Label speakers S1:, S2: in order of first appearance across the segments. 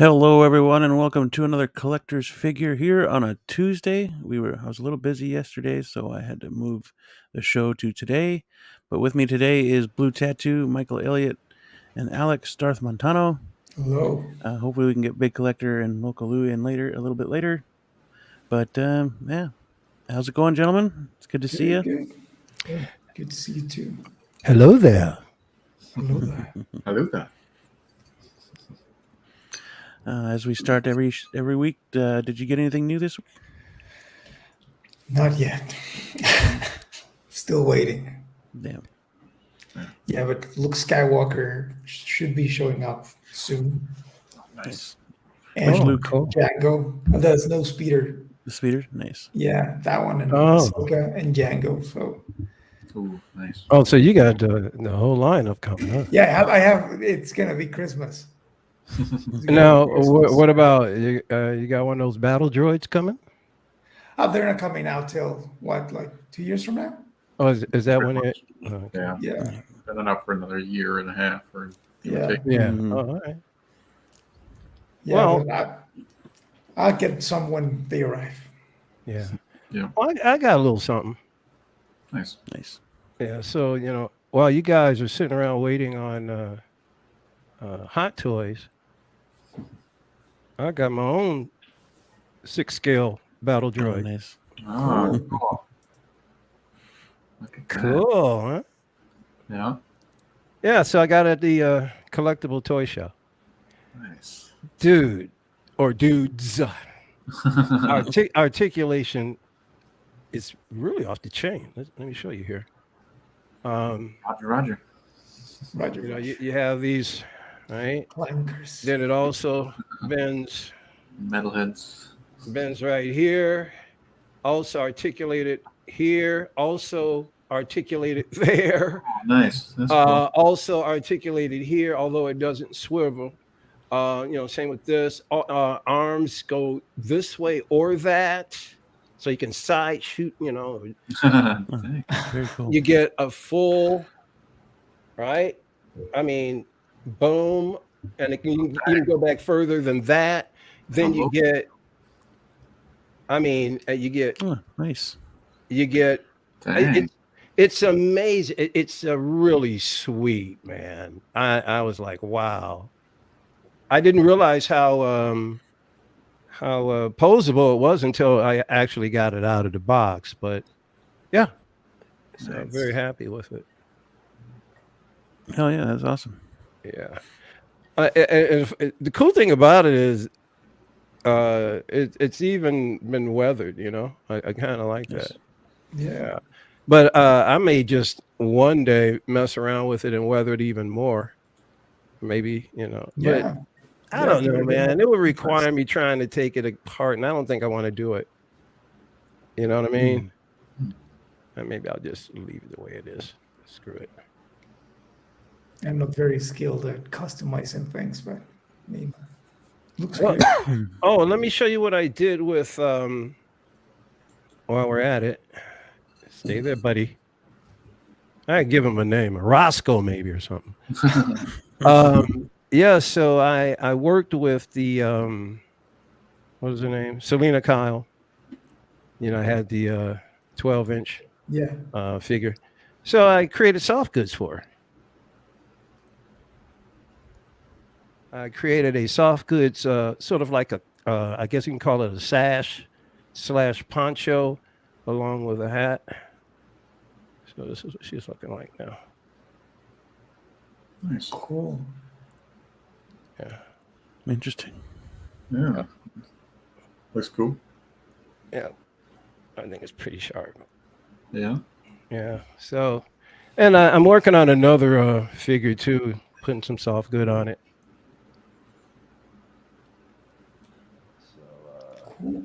S1: Hello, everyone, and welcome to another collector's figure here on a Tuesday. I was a little busy yesterday, so I had to move the show to today. But with me today is Blue Tattoo, Michael Elliott, and Alex Darth Montano.
S2: Hello.
S1: Hopefully, we can get Big Collector and Local Louie in a little bit later. But yeah, how's it going, gentlemen? It's good to see you.
S2: Good. Good to see you too.
S3: Hello there.
S2: Hello there.
S4: Hello there.
S1: As we start every week, did you get anything new this week?
S2: Not yet. Still waiting.
S1: Damn.
S2: Yeah, but Luke Skywalker should be showing up soon.
S1: Nice.
S2: And
S1: Which Luke?
S3: Cool.
S2: Django. Oh, there's no speeder.
S1: The speeder? Nice.
S2: Yeah, that one and
S3: Oh.
S2: Ahsoka and Django. So
S4: Ooh, nice.
S3: Oh, so you got the whole lineup coming, huh?
S2: yeah, I have. It's gonna be Christmas. It's gonna
S3: Now,
S2: be Christmas.
S3: what about you? You got one of those battle droids coming?
S2: They're not coming out till what, like 2 years from now?
S3: Oh, is that when
S4: Pretty
S3: it?
S4: much.
S3: Okay.
S4: Yeah.
S2: Yeah.
S4: Been enough for another year and a half. Or
S2: Yeah.
S3: Yeah.
S1: Mhm.
S3: Oh, all right.
S2: Yeah.
S3: Well-
S2: but I'll get some when they arrive.
S3: Yeah.
S4: Yeah.
S3: Well, I got a little something.
S4: Nice.
S1: Nice.
S3: Yeah. So while you guys are sitting around waiting on Hot Toys, I got my own 6-scale battle
S1: Oh,
S3: droid.
S1: nice.
S4: Oh, cool. Look at that.
S3: Cool, huh?
S4: Yeah.
S3: Yeah. So I got it at the collectible toy show.
S4: Nice.
S3: Dude, or dudes. Articulation is really off the chain. Let me show you here.
S4: Roger.
S2: Roger.
S3: You have these, right?
S2: Clankers.
S3: Then it also bends
S4: Metalheads.
S3: right here. Also articulated here. Also articulated there.
S4: Oh, nice. That's cool.
S3: Also articulated here, although it doesn't swivel. Same with this. Arms go this way or that, so you can side shoot.
S4: Dang.
S1: Very cool.
S3: You get a full, right? I mean, boom, and you can even go back further than that. Then you get,
S1: Oh, nice.
S4: Dang.
S3: It's amazing. It's a really sweet, man. I was like, wow. I didn't realize how posable it was until I actually got it out of the box. But yeah, so I'm
S4: Nice.
S3: very happy with it.
S1: Hell yeah, that's awesome.
S3: Yeah. The cool thing about it is it's even been weathered, I kind of like
S1: Yes.
S3: that.
S2: Yeah.
S3: But I may just one day mess around with it and weather it even more. Maybe, But
S2: Yeah.
S3: I don't know, man. It would require me trying to take it apart, and I don't think I want to do it. You know what I mean? And maybe I'll just leave it the way it is. Screw it.
S2: I'm not very skilled at customizing things, but I mean, looks
S3: Well,
S2: good.
S3: Oh, let me show you what I did with while we're at it. Stay there, buddy. I give him a name, Roscoe maybe or something. Yeah, so I worked with the what was her name? Selena Kyle. I had the 12-inch
S2: Yeah.
S3: figure. So I created soft goods for her. I created a soft goods, sort of like I guess you can call it a sash/poncho, along with a hat. So this is what she's looking like now.
S4: Nice.
S2: Cool.
S3: Yeah,
S1: Interesting.
S4: Yeah. Looks cool.
S3: yeah. I think it's pretty sharp.
S4: Yeah.
S3: Yeah. So, and I'm working on another figure too, putting some soft good on it.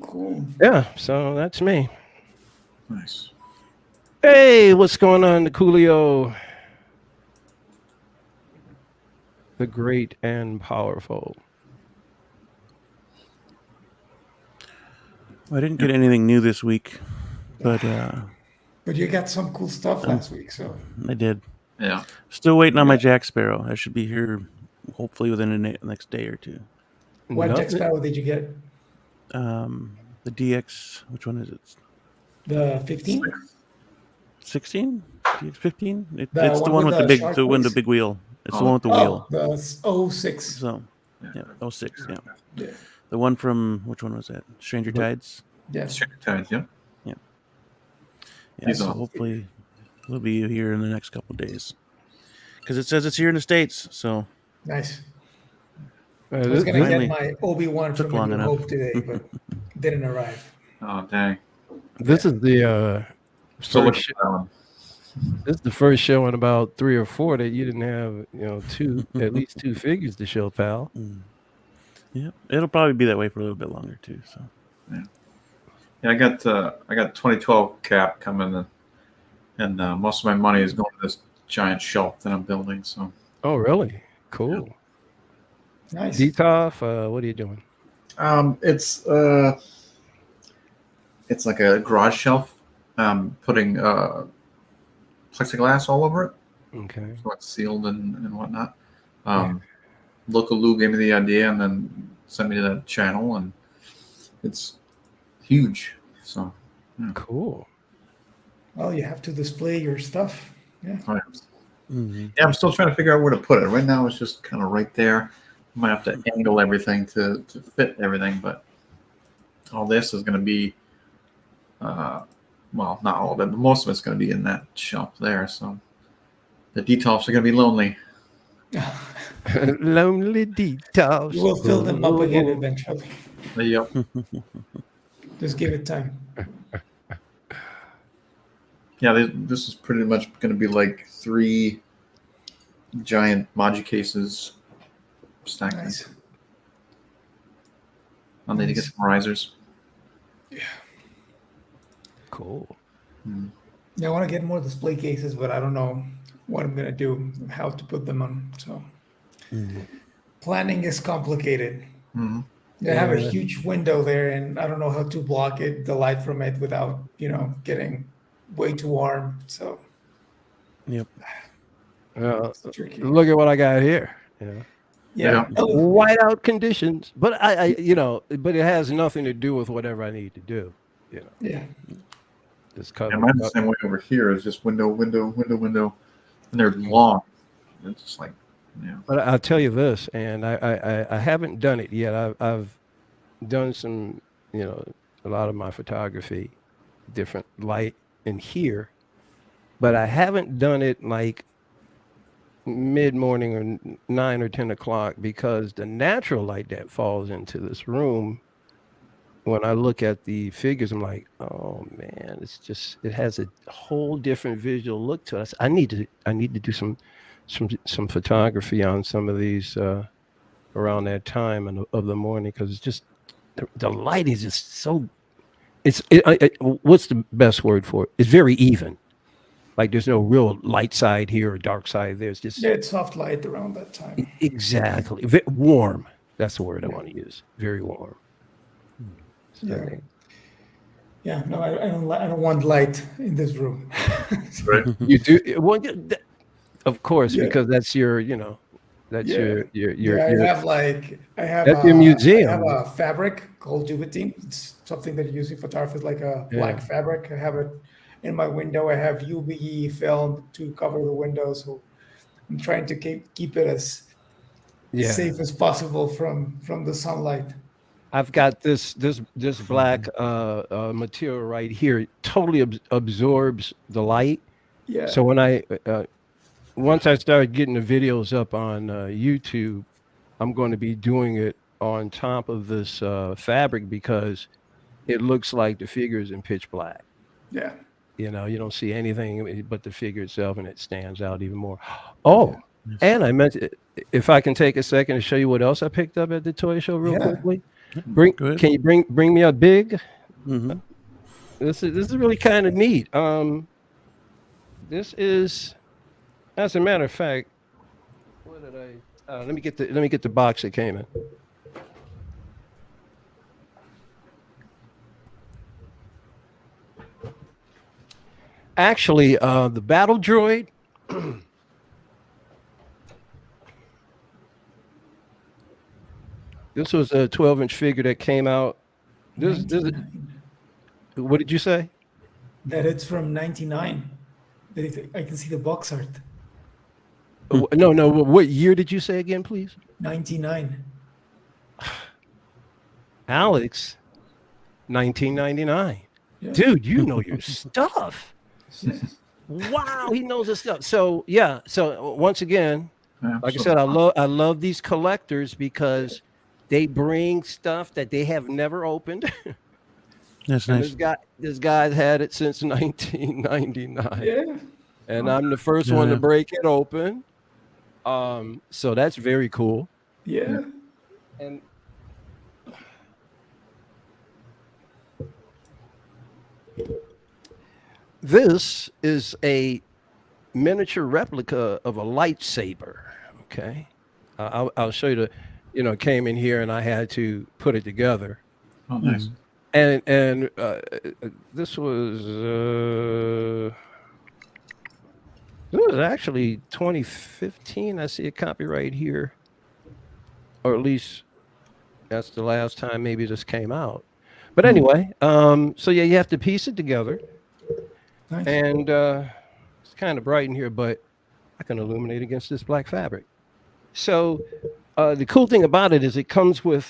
S2: Cool.
S3: Yeah. So that's me.
S4: Nice.
S3: Hey, what's going on, Coolio? The great and powerful.
S1: I didn't get anything new this week, but
S2: But you got some cool stuff last week, so
S1: I did.
S4: Yeah.
S1: Still waiting on my Jack Sparrow. I should be here hopefully within the next day or two.
S2: What deck
S3: Nothing.
S2: sparrow did you get?
S1: The DX. Which one is it?
S2: The 15?
S1: 16? DX 15?
S2: The
S1: It's the
S2: one
S1: one
S2: with
S1: with
S2: the shark
S1: the one with the
S2: wings?
S1: big wheel. It's the
S4: Oh.
S1: one with the
S2: Oh,
S1: wheel.
S2: the 06.
S1: So, yeah, 06. Yeah,
S2: Yeah.
S1: the one from which one was that? Stranger Tides.
S2: Yeah.
S4: Stranger Tides, yeah.
S1: Yeah.
S4: He's
S1: So
S4: awesome.
S1: hopefully we'll be here in the next couple of days because it says it's here in the States. So
S2: Nice. I was gonna
S1: Finally.
S2: get my Obi-Wan
S1: Took
S2: from A
S1: long
S2: New
S1: enough.
S2: Hope today, but didn't arrive.
S4: Oh, dang.
S3: This is the
S4: Still looking
S3: first.
S4: for that one.
S3: This is the first show in about 3 or 4 that you didn't have, at least 2 figures to show, pal.
S1: Yeah, it'll probably be that way for a little bit longer too. So
S4: Yeah, I got 2012 cap coming, and most of my money is going to this giant shelf that I'm building. So
S3: Oh, really? Cool.
S2: Nice.
S3: Detoff, what are you doing?
S4: It's like a garage shelf. Putting plexiglass all over it,
S3: Okay.
S4: so it's sealed and whatnot. Local Lou gave me the idea and then sent me to that channel, and it's huge. So
S3: Cool.
S2: Well, you have to display your stuff. Yeah.
S4: yeah, I'm still trying to figure out where to put it. Right now, it's just kind of right there. I might have to angle everything to fit everything, but all this is going to be, well, not all of it, but most of it's going to be in that shelf there. So the detoffs are going to be lonely.
S3: Lonely detoffs.
S2: You will fill them up again eventually.
S4: Yep.
S2: Just give it time.
S4: Yeah, this is pretty much going to be like 3 giant Maji cases stacked.
S2: Nice.
S4: I'll need to get some risers.
S3: Cool.
S2: Yeah, I want to get more display cases, but I don't know what I'm gonna do, how to put them on. So planning is complicated.
S4: Mm-hmm.
S2: I have a huge window there, and I don't know how to block it, the light from it, without getting way too warm. So
S1: Yep.
S2: it's tricky.
S3: Look at what I got here.
S2: Yeah.
S3: Whiteout conditions, but but it has nothing to do with whatever I need to do.
S2: Yeah.
S3: Just cover.
S4: And mine's the same way over here. It's just window, and they're long. It's just like,
S3: But I'll tell you this, and I haven't done it yet. I've done some, a lot of my photography, different light in here, but I haven't done it like mid-morning or 9 or 10 o'clock, because the natural light that falls into this room, when I look at the figures, I'm like, oh man, it has a whole different visual look to us. I need to do some photography on some of these around that time of the morning, because it's just the light is just so. What's the best word for it? It's very even. Like there's no real light side here or dark side there. It's just
S2: It's soft light around that time.
S3: Exactly. Warm. That's the word I want to use. Very warm. So,
S2: Yeah. No, I don't want light in this room.
S4: right.
S3: you do well, of course, because that's your, that's
S2: Yeah.
S3: your.
S2: I have
S3: That's your museum.
S2: I have a fabric called Duvetine. It's something that you use in photography, like a black fabric. I have it in my window. I have UV film to cover the window, so I'm trying to keep it as safe as possible from the sunlight.
S3: I've got this black material right here. It totally absorbs the light.
S2: Yeah.
S3: So when once I started getting the videos up on YouTube, I'm going to be doing it on top of this fabric, because it looks like the figure is in pitch black.
S2: Yeah.
S3: You don't see anything but the figure itself, and it stands out even more. Oh, and I meant, if I can take a second to show you what else I picked up at the toy show real quickly. Can you bring me a big?
S1: Mm-hmm.
S3: This is really kind of neat. This is, as a matter of fact, what did I? Let me get the box it came in. Actually, the battle droid. This was a 12-inch figure that came out. This
S2: 99.
S3: what did you say?
S2: That it's from 99. I can see the box art.
S3: No. What year did you say again, please?
S2: 99.
S3: Alex, 1999.
S2: Yeah.
S3: Dude, you know your stuff. Wow, he knows his stuff. So yeah. So once again, like I said, I love these collectors because they bring stuff that they have never opened.
S1: That's
S3: And
S1: nice.
S3: this guy's had it since 1999.
S2: Yeah.
S3: And I'm the first one to
S1: Yeah.
S3: break it open. So that's very cool.
S2: Yeah.
S3: And this is a miniature replica of a lightsaber. Okay, I'll show you it came in here and I had to put it together.
S4: Oh, nice.
S3: And this was actually 2015. I see a copyright here, or at least that's the last time maybe this came out. But anyway, so yeah, you have to piece it together,
S2: Nice.
S3: and it's kind of bright in here, but I can illuminate against this black fabric. So the cool thing about it is it comes with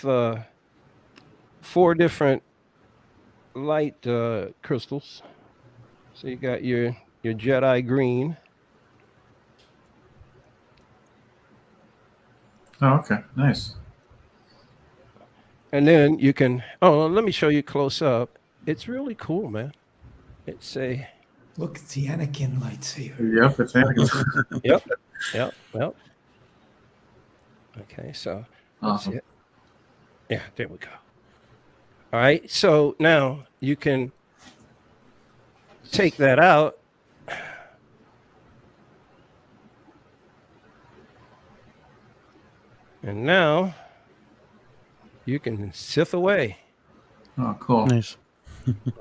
S3: 4 different light crystals. So you got your Jedi green.
S4: Oh, okay. Nice.
S3: And then you can, let me show you close up. It's really cool, man. It's a,
S2: Look, it's the Anakin lightsaber.
S4: Yep, it's Anakin.
S3: yep. Okay, so let's see
S4: Awesome.
S3: it. Yeah, there we go. All right, so now you can take that out. And now you can sith away.
S4: Oh, cool.
S1: Nice.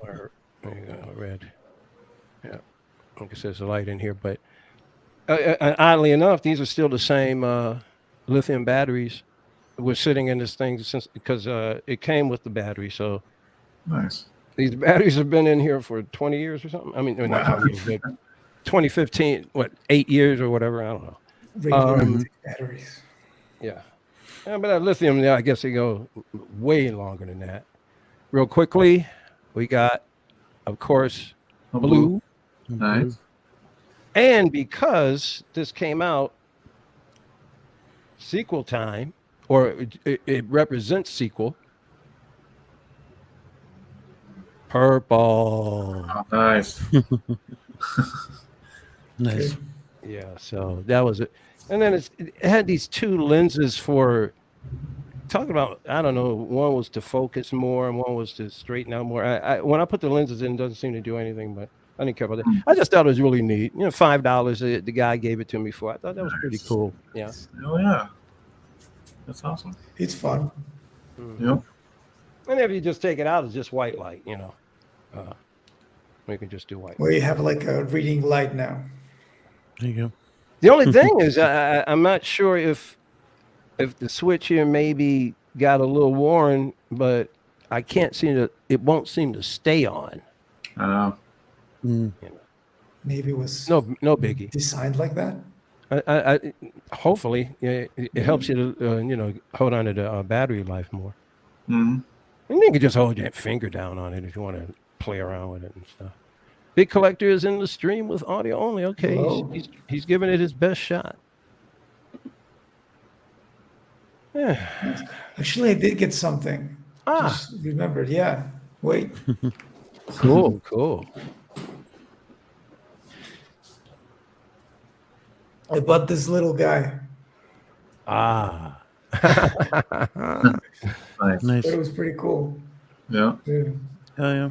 S3: Or, there you go, red. Yeah, like I said, there's a light in here, but oddly enough, these are still the same lithium batteries. We're sitting in this thing because it came with the battery. So
S4: Nice.
S3: these batteries have been in here for 20 years or something. I mean, not 20 years, but 2015, 8 years or whatever. I don't know.
S2: Radioactive batteries.
S3: Yeah. But that lithium, I guess they go way longer than that. Real quickly, we got, of course,
S4: Oh,
S3: blue.
S4: Nice.
S3: And because this came out sequel time, or it represents sequel, purple.
S4: Oh, nice.
S1: Nice.
S2: Okay.
S3: Yeah, so that was it. And then it had these 2 lenses for talking about, I don't know, one was to focus more and one was to straighten out more. When I put the lenses in, it doesn't seem to do anything, but I didn't care about that. I just thought it was really neat. $5 the guy gave it to me for. I thought that was pretty cool. Yeah.
S4: Oh, yeah. That's awesome.
S2: It's fun.
S4: Yep.
S3: And if you just take it out, it's just white light, we can just do white.
S2: Where you have like a reading light now.
S1: There you go.
S3: The only thing is, I'm not sure if the switch here maybe got a little worn, but I can't seem to. It won't seem to stay on.
S2: Maybe it was
S3: No biggie.
S2: designed like that.
S3: I hopefully it helps you to hold on to the battery life more.
S4: Mm-hmm.
S3: And you can just hold your finger down on it if you want to play around with it and stuff. Big Collector is in the stream with audio only. Okay,
S2: Hello.
S3: he's giving it his best shot. Yeah.
S2: Actually, I did get something. Just remembered. Yeah. Wait.
S3: Cool.
S2: I bought this little guy.
S4: Nice.
S1: Nice.
S2: But it was pretty cool.
S4: Yeah.
S2: Yeah.
S1: Hell yeah.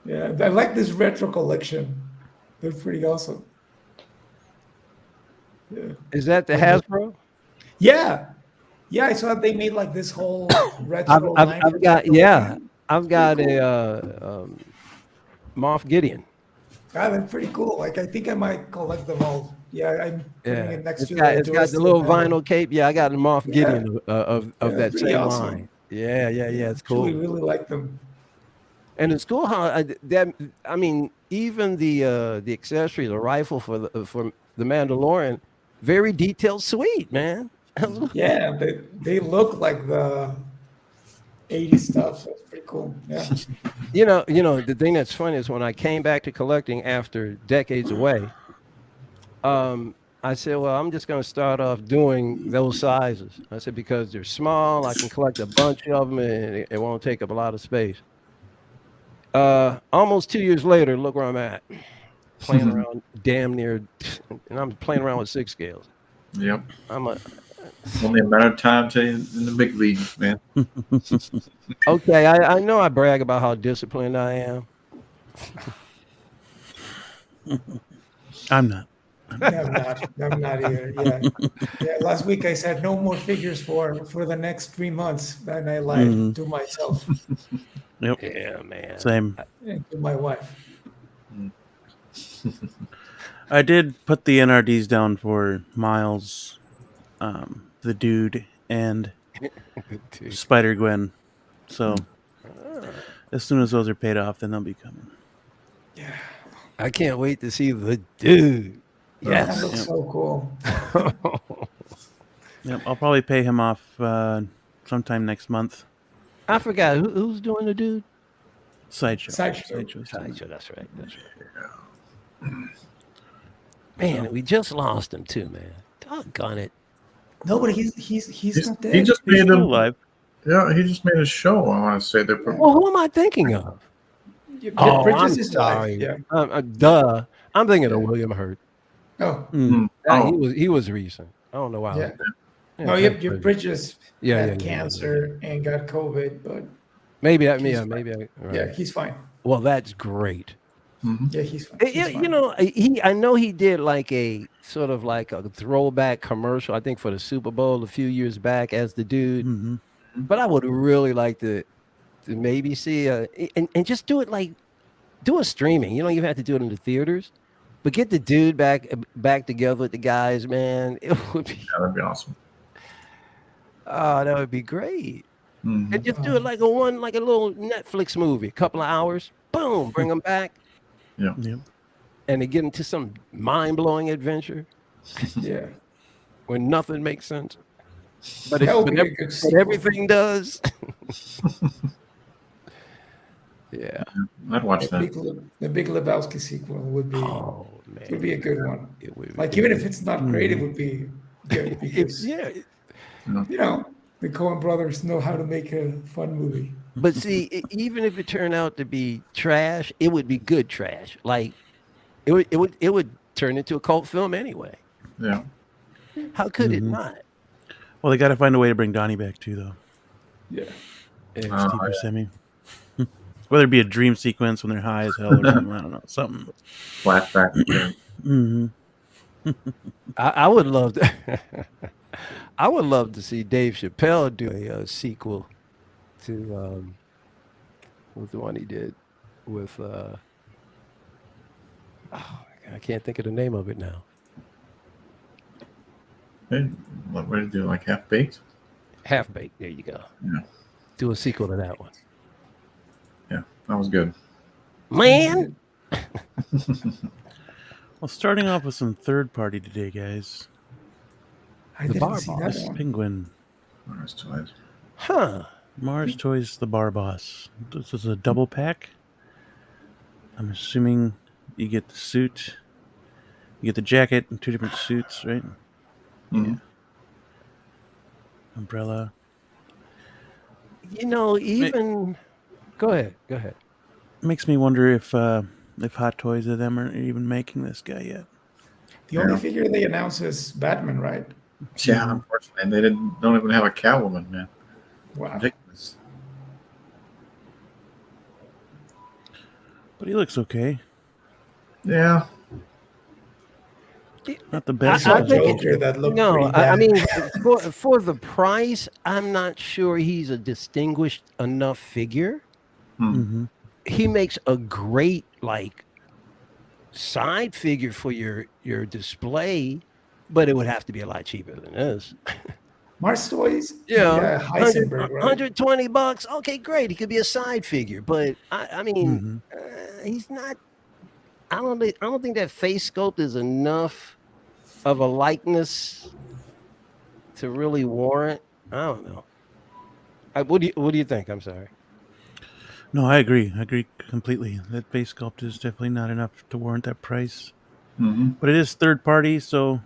S2: Yeah. I like this retro collection. They're pretty awesome. Yeah.
S3: Is that the Hasbro?
S2: Yeah. Yeah, I saw they made like this whole retro.
S3: I've got a Moff Gideon.
S2: they're pretty cool. Like I think I might collect them all. Yeah, I'm putting it next
S3: It's
S2: to
S3: got
S2: the
S3: it's got the
S2: Duelist
S3: little
S2: Commando.
S3: vinyl cape. Yeah, I got the Moff
S2: Yeah,
S3: Gideon of
S2: yeah,
S3: that
S2: pretty
S3: same
S2: awesome.
S3: line. Yeah, it's
S2: Actually,
S3: cool.
S2: really like them.
S3: And it's cool how I mean, even the accessory, the rifle for the Mandalorian, very detailed, sweet man.
S2: Yeah, they look like the 80s stuff. So it's pretty cool. Yeah.
S3: The thing that's funny is when I came back to collecting after decades away, I said, well, I'm just going to start off doing those sizes. I said, because they're small, I can collect a bunch of them and it won't take up a lot of space. Almost 2 years later, look where I'm at, playing around damn near, and I'm playing around with 6 scales.
S4: Yep.
S3: I'm a,
S4: Only a matter of time till you're in the big leagues, man.
S3: okay, I know I brag about how disciplined I am.
S1: I'm not.
S2: I'm not either. Yeah. Yeah. Last week I said no more figures for the next 3 months, and I lied to myself
S1: Yep.
S3: Yeah, man.
S1: Same.
S2: and to my wife.
S1: I did put the NRDs down for Miles, the Dude, and Spider Gwen. So as soon as those are paid off, then they'll be coming.
S2: Yeah.
S3: I can't wait to see the dude.
S2: That
S3: Yes.
S2: looks so cool.
S1: Yep. I'll probably pay him off sometime next month.
S3: I forgot who's doing the dude.
S1: Sideshow.
S2: Sideshow.
S3: Sideshow. That's right. Man, we just lost him too, man. Doggone it.
S2: No, but he's not dead.
S4: He just
S1: He's
S4: made
S1: still
S4: a
S1: alive.
S4: yeah. He just made a show. I want to say they're
S3: Well, who am I thinking of? Oh,
S2: Bridges
S3: I'm
S2: is alive.
S3: sorry.
S2: Yeah.
S3: Duh. I'm thinking of William Hurt.
S2: Oh.
S3: He was recent. I don't know why.
S2: Yeah.
S3: Yeah,
S2: No,
S3: thanks,
S2: your Bridges
S3: Yeah,
S2: had
S3: yeah.
S2: cancer and got COVID, but
S3: Maybe
S2: He's fine.
S3: right.
S2: yeah, he's fine.
S3: Well, that's great.
S2: Yeah, he's fine.
S3: Yeah,
S2: He's fine.
S3: I know he did like a sort of like a throwback commercial, I think for the Super Bowl a few years back as the dude.
S1: Mm-hmm.
S3: But I would really like to maybe see and just do it like do a streaming. You don't even have to do it in the theaters, but get the dude back together with the guys, man. It would be
S4: that'd be awesome.
S3: that would be great.
S4: Mhm.
S3: And just do it like a little Netflix movie, a couple of hours, boom, bring them back,
S1: Yep.
S3: and they get into some mind-blowing adventure
S2: Yeah.
S3: where nothing makes sense. But,
S2: That would be a good
S3: but
S2: sequel.
S3: everything does. Yeah.
S4: I'd watch
S2: The
S4: that.
S2: Big Lebowski sequel would be
S3: Oh man.
S2: would be a good one.
S3: It would
S2: Like even if it's not great, it would be good because
S3: yeah.
S2: you know the Coen brothers know how to make a fun movie.
S3: But see, even if it turned out to be trash, it would be good trash. Like it would turn into a cult film anyway.
S4: Yeah.
S3: How could it not?
S1: Well, they got to find a way to bring Donnie back too, though.
S2: Yeah.
S1: Steve Buscemi. Whether it be a dream sequence when they're high as hell or something, I don't know, something.
S4: Flashback.
S1: Mm-hmm.
S3: I would love to. I would love to see Dave Chappelle do a sequel to what's the one he did with I can't think of the name of it now.
S4: Hey, what did you do? Like Half Baked?
S3: Half Baked. There you go.
S4: Yeah.
S3: Do a sequel to that one.
S4: Yeah, that was good.
S3: Man.
S1: Well, starting off with some third party today, guys.
S2: I
S3: The
S2: didn't
S3: Bar
S2: see
S3: Boss.
S2: that one.
S1: Penguin.
S4: Mars Toys.
S3: Huh.
S1: Mars Toys The Bar Boss. This is a double pack. I'm assuming you get the suit. You get the jacket and 2 different suits, right?
S4: Mhm.
S1: Yeah. Umbrella.
S3: Even go ahead.
S1: Makes me wonder if Hot Toys of them are even making this guy yet.
S2: The only figure they announced is Batman, right?
S4: Yeah, unfortunately, they don't even have a Catwoman, man.
S2: Wow.
S4: Ridiculous.
S1: But he looks okay.
S4: Yeah.
S1: Not the best.
S3: I
S2: It's a
S3: think
S2: Joker that looked
S3: No,
S2: pretty
S3: I
S2: bad.
S3: mean for the price, I'm not sure he's a distinguished enough figure.
S1: Mm-hmm.
S3: He makes a great like side figure for your display, but it would have to be a lot cheaper than this.
S2: Mars Toys,
S3: Yeah,
S2: Heisenberg, right?
S3: $120. Okay, great. He could be a side figure, but I mean, he's not. I don't think that face sculpt is enough of a likeness to really warrant. I don't know. What do you think? I'm sorry.
S1: No, I agree. I agree completely. That face sculpt is definitely not enough to warrant that price.
S4: Mm-hmm.
S1: But it is third party, so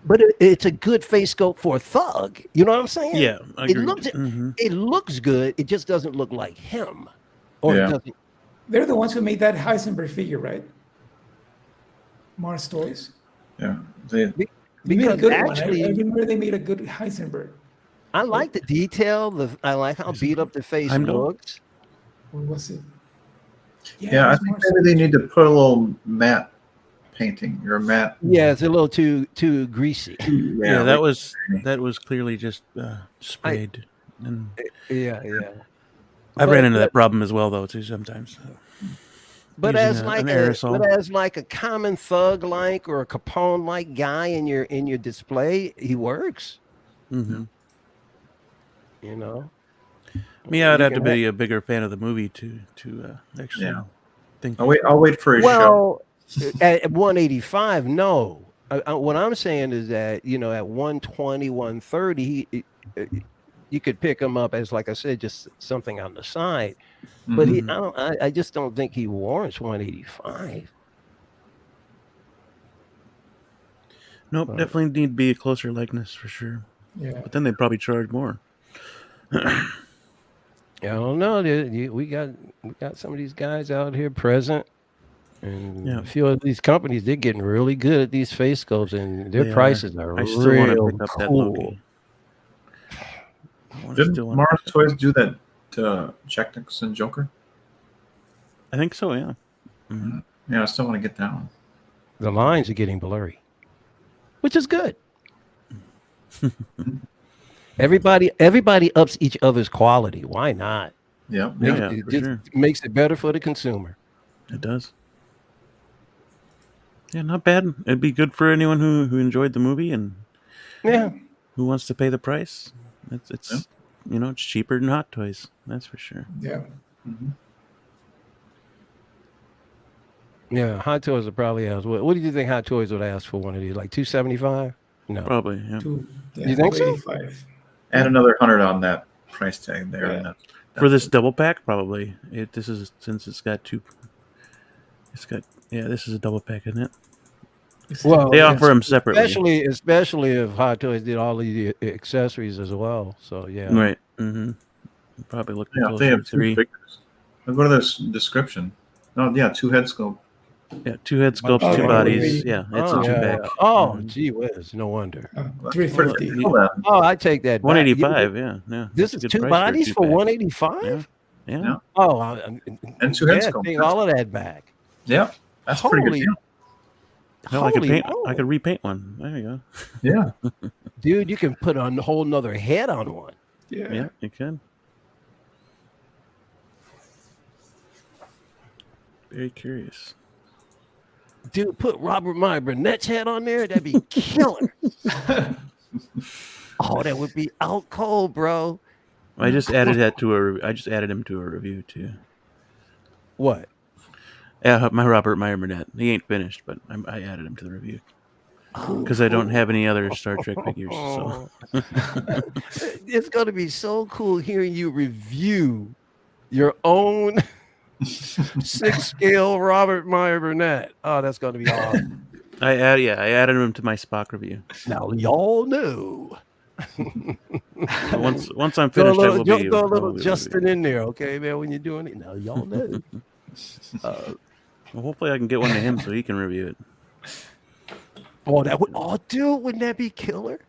S3: But it's a good face sculpt for a thug. You know what I'm saying?
S1: yeah, agreed.
S3: It looks good. It just doesn't look like him, or
S4: Yeah.
S3: it doesn't.
S2: They're the ones who made that Heisenberg figure, right? Mars Toys.
S4: Yeah.
S2: They made a
S3: Because
S2: good
S3: actually,
S2: one. I remember they made a good Heisenberg.
S3: I like the detail. I like how beat up the face looks.
S2: Or was it?
S4: Yeah, I think maybe they need to put a little matte painting or matte.
S3: Yeah, it's a little too greasy.
S1: Yeah, that was clearly just sprayed.
S3: Yeah.
S1: I've ran into that problem as well, though, too, sometimes.
S3: But
S1: Using
S3: as like a common thug like or a Capone like guy in your display, he works.
S1: Mm-hmm.
S3: You know.
S1: Yeah, I'd have to be a bigger fan of the movie to actually think.
S4: I'll wait for his show.
S3: At 185, no. What I'm saying is that, you know, at 120, 130, you could pick him up as, like I said, just something on the side. But I just don't think he warrants 185.
S1: Nope, definitely need to be a closer likeness for sure.
S2: Yeah.
S1: But then they'd probably charge more.
S3: I don't know. We got some of these guys out here present, and a few of these companies, they're getting really good at these face sculpts, and their prices are real cool.
S4: Didn't Mars Toys do that to Jack Nicholson Joker?
S1: I think so, yeah. Mm-hmm.
S4: Yeah, I still want to get that one.
S3: The lines are getting blurry, which is good. Everybody ups each other's quality. Why not?
S4: Yeah,
S3: it just makes it better for the consumer.
S1: It does. Yeah, not bad. It'd be good for anyone who enjoyed the movie and who wants to pay the price. It's you know, it's cheaper than Hot Toys. That's for sure.
S2: Yeah.
S4: Mm-hmm.
S3: Yeah, Hot Toys would probably ask. What do you think Hot Toys would ask for one of these? Like $275? No,
S1: probably. Yeah.
S3: You think so?
S4: Add another $100 on that price tag there.
S2: Yeah.
S1: For this double pack, probably. This is since it's got two. This is a double pack, isn't it?
S3: Well,
S1: they offer them separately,
S3: especially if Hot Toys did all of the accessories as well. So yeah,
S1: right. Mm-hmm. Probably look.
S4: Yeah, they have two figures. I'll go to this description. Oh yeah, 2 head sculpt.
S1: Yeah, 2 head sculpts, 2 bodies. Yeah, it's a 2-pack.
S3: Oh, gee whiz, no wonder.
S2: $350.
S3: Oh, I take that.
S1: 185. Yeah.
S3: This is 2 bodies for 185.
S1: Yeah.
S3: Oh,
S4: and 2 head sculpts.
S3: Take all of that back.
S4: Yeah, that's a pretty good deal.
S1: Hell, I could repaint one. There you go.
S4: Yeah,
S3: dude, you can put a whole nother head on one.
S1: Yeah, you can. Very curious.
S3: Dude, put Robert Meyer Burnett's head on there. That'd be killer. Oh, that would be out cold, bro.
S1: I just added him to a review too.
S3: What?
S1: Yeah, my Robert Meyer Burnett. He ain't finished, but I added him to the review because I don't have any other Star Trek figures. So
S3: it's gonna be so cool hearing you review your own 6-scale Robert Meyer Burnett. Oh, that's gonna be awesome.
S1: I added him to my Spock review.
S3: Now y'all know.
S1: Once I'm finished, I will be.
S3: Throw a little Justin in there, okay, man. When you're doing it, now y'all know.
S1: Well, hopefully, I can get one to him so he can review it.
S3: Oh, that would. Oh, dude, wouldn't that be killer?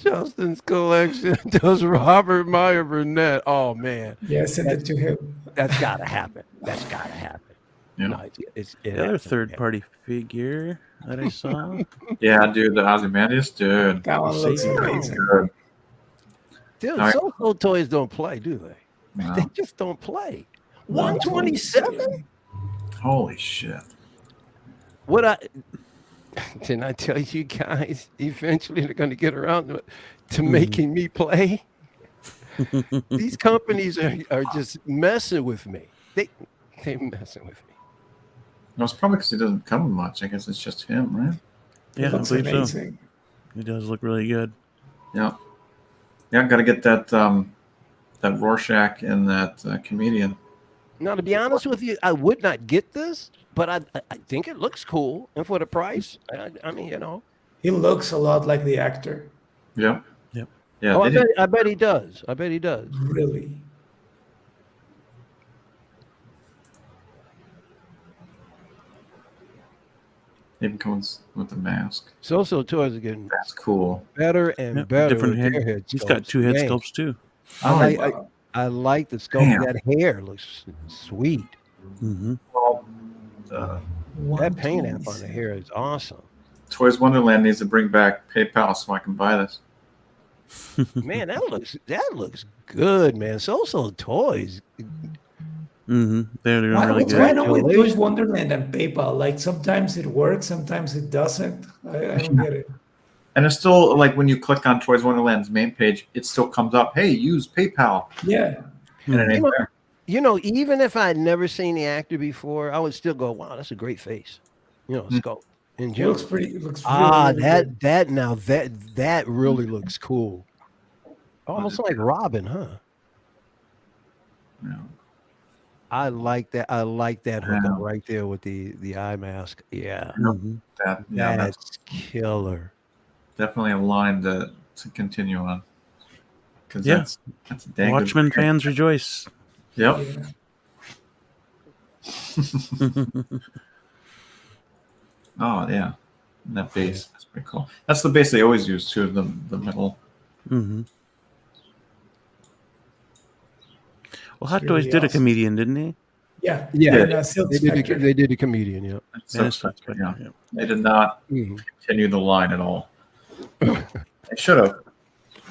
S3: Justin's collection does Robert Meyer Burnett. Oh man.
S2: Yeah, send it to him.
S3: That's gotta happen.
S4: Yeah.
S3: No, it's
S1: the other third-party figure that I saw.
S4: Yeah, dude, the Ozymandias, dude.
S2: That one looks amazing.
S4: Good.
S3: Dude, so toys don't play, do they?
S4: No.
S3: They just don't play. 127?
S4: Holy shit!
S3: Didn't I tell you guys? Eventually, they're going to get around to making me play. These companies are just messing with me. They're messing with me.
S4: No, it's probably because he doesn't come much. I guess it's just him, right?
S1: Yeah, I
S2: looks
S1: believe so.
S2: amazing.
S1: He does look really good.
S4: Yeah. Yeah, got to get that that Rorschach and that comedian.
S3: Now, to be honest with you, I would not get this, but I think it looks cool, and for the price, I mean,
S2: He looks a lot like the actor.
S4: Yep.
S1: Yep.
S4: Yeah.
S3: Oh, I bet he does. I bet he does.
S2: Really.
S4: Even comes with the mask.
S3: So toys are getting
S4: That's cool.
S3: better and
S1: Yep,
S3: better.
S1: different
S3: with
S1: head.
S3: their head
S1: He's got
S3: sculpts.
S1: 2 head
S3: Man,
S1: sculpts too.
S3: I like the sculpt.
S4: Damn.
S3: That hair looks sweet.
S1: Mm-hmm.
S4: Well,
S3: That paint app on the hair is awesome.
S4: Toys Wonderland needs to bring back PayPal so I can buy this.
S3: Man, that looks good, man. So toys.
S1: Mm-hmm. They're doing really
S2: What's
S1: good.
S2: going on with
S3: Congratulations.
S2: Toys Wonderland and PayPal? Like sometimes it works, sometimes it doesn't. I don't get it.
S4: And it's still like when you click on Toys Wonderland's main page, it still comes up, hey, use PayPal.
S2: Yeah.
S4: And it ain't there.
S3: Even if I'd never seen the actor before, I would still go, wow, that's a great face. Sculpt in
S2: It
S3: general.
S2: looks pretty. It looks really, really good.
S3: that really looks cool. Almost like Robin, huh?
S4: Yeah.
S3: I like that. I like that hookup right there with the eye mask. Yeah,
S1: Mm-hmm.
S3: that's killer.
S4: Definitely a line to continue on. Because
S1: Yeah.
S4: that's a dang good
S1: Watchmen
S4: picture.
S1: fans rejoice.
S4: Yep.
S2: Yeah.
S4: Oh yeah. And that base. That's pretty cool. That's the base they always use too, the middle.
S1: Mm-hmm. Well, Hot
S2: It's
S1: Toys
S2: really
S1: did a
S2: awesome.
S1: comedian, didn't he?
S2: Yeah.
S3: Yeah,
S2: And, Silk Spectre.
S3: they did a comedian. Yeah.
S4: So
S1: And Silk Spectre,
S4: yeah.
S1: yeah.
S4: They did not continue the line at all. They should have.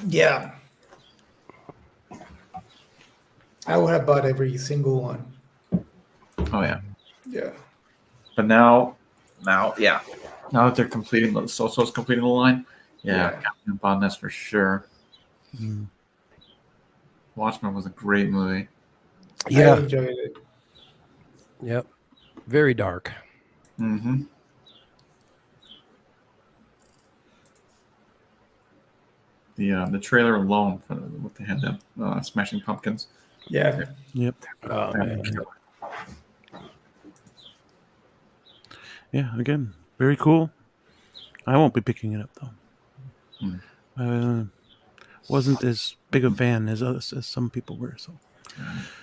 S2: Yeah. I would have bought every single one.
S4: Oh yeah.
S2: Yeah.
S4: But now yeah. Now that they're completing the Soso's completing the line, yeah,
S2: Yeah.
S4: jump on this for sure.
S1: Mm.
S4: Watchmen was a great movie.
S2: I
S3: Yeah.
S2: enjoyed it.
S3: Yep. Very dark.
S4: Mm-hmm. The trailer alone for what they had them Smashing Pumpkins.
S2: Yeah.
S1: Yep.
S3: Oh, man.
S1: Yeah, again, very cool. I won't be picking it up though. Wasn't as big a fan as some people were. So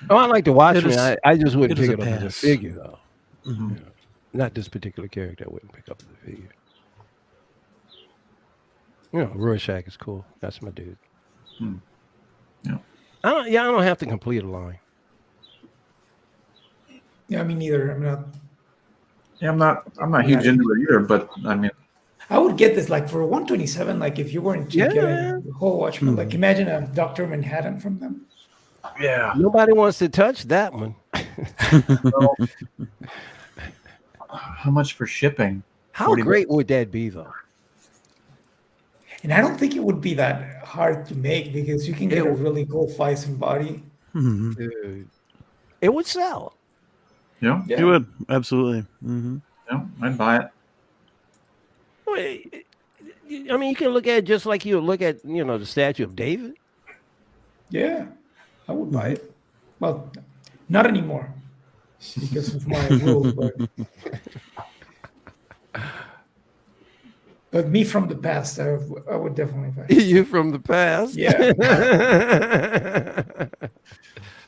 S3: Oh, I like to watch
S1: It
S3: it.
S1: is-
S3: I just wouldn't
S1: it is
S3: pick
S1: a
S3: it up as a
S1: pass.
S3: figure, though.
S1: Mhm.
S3: Yeah. Not this particular character. I wouldn't pick up as a figure. Rorschach is cool. That's my dude.
S4: Hmm. Yeah.
S3: I don't have to complete a line.
S2: Yeah, me neither. I'm not.
S4: Yeah, I'm not huge into it either, but I mean,
S2: I would get this like for 127. Like if you weren't to
S3: Yeah.
S2: get the whole Watchmen, like imagine a Dr. Manhattan from them.
S4: yeah.
S3: Nobody wants to touch that one.
S4: How much for shipping?
S3: How
S4: 40
S3: great would that be, though?
S2: And I don't think it would be that hard to make because you can get a really cool Bison body.
S1: Mhm.
S3: Dude, it would sell.
S4: Yeah,
S2: Yeah.
S1: You would absolutely. Mm-hmm.
S4: yeah, I'd buy it.
S3: Wait, I mean, you can look at it just like you would look at, the statue of David.
S2: Yeah, I would buy it. Well, not anymore because of my rules, but me from the past, I would definitely buy it.
S3: You from the past.
S2: Yeah.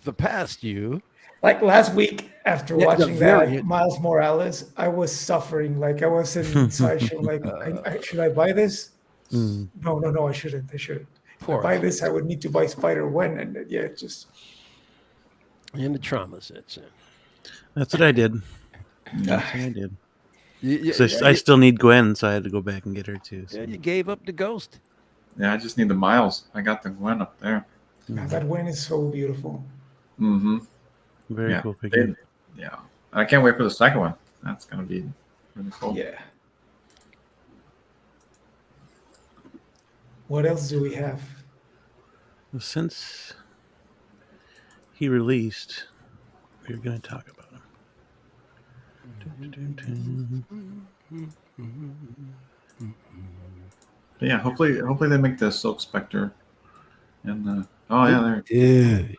S3: The past you.
S2: Like last week after
S3: Yeah,
S2: watching
S3: the
S2: that
S3: variant.
S2: Miles Morales, I was suffering. Like I was in sideshow. Like, should I buy this?
S1: Mm.
S2: No, I shouldn't. If
S3: Poor
S2: I buy this, I would need to buy Spider-Gwen, and yeah, it just
S3: And the trauma sets in.
S1: That's what I did. That's what I did.
S3: You,
S1: So I still need Gwen, so I had to go back and get her too. So.
S3: you gave up the ghost.
S4: Yeah, I just need the Miles. I got the Gwen up there.
S2: that Gwen is so beautiful.
S4: Mm-hmm.
S1: Very cool figure.
S4: Yeah, I can't wait for the second one. That's gonna be really cool.
S2: Yeah. What else do we have?
S1: Well, since he released, we're going to talk about him.
S4: But yeah, hopefully they make the Silk Spectre. And there.
S3: Dude.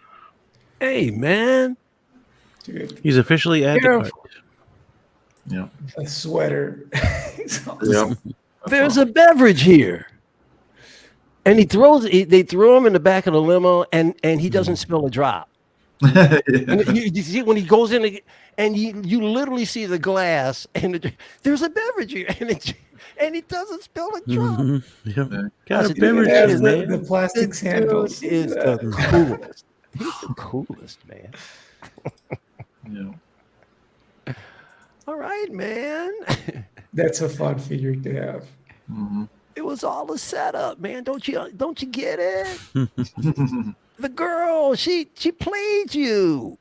S3: Hey, man.
S2: Dude,
S1: He's officially at the cart.
S4: Yeah.
S2: a sweater.
S4: Yep.
S3: There's a beverage here. And they throw him in the back of the limo, and he doesn't spill a drop. And you see when he goes in, and you literally see the glass, and there's a beverage here, and he doesn't spill a drop.
S1: Yep.
S4: Yeah.
S1: Got a
S2: Dude,
S1: beverage
S2: it has
S1: here, man.
S2: the plastic
S3: This
S2: sandals.
S3: dude is the coolest. He's the coolest, man.
S4: Yeah.
S3: All right, man.
S2: That's a fun figure to have.
S4: Mhm.
S3: It was all a setup, man. Don't you get it? The girl, she played you.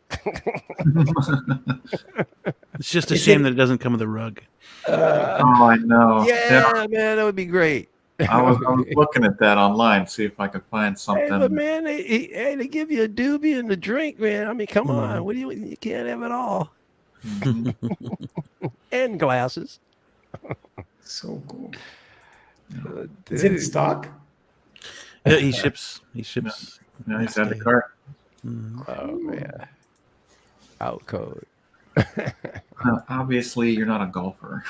S1: It's just a shame that it doesn't come with a rug.
S4: Oh, I know.
S3: Yeah, man, that would be great.
S4: I was looking at that online, see if I could find
S3: Hey,
S4: something.
S3: but man, they give you a doobie and the drink, man. I mean, come on. What do you can't have it all.
S4: Mhm.
S3: And glasses.
S2: So cool.
S3: Uh,
S2: Is it in
S3: dude.
S2: stock?
S1: Yeah, he ships.
S4: Yeah, he's at the cart.
S1: Mhm.
S3: Oh man. Out code.
S4: Obviously, you're not a golfer.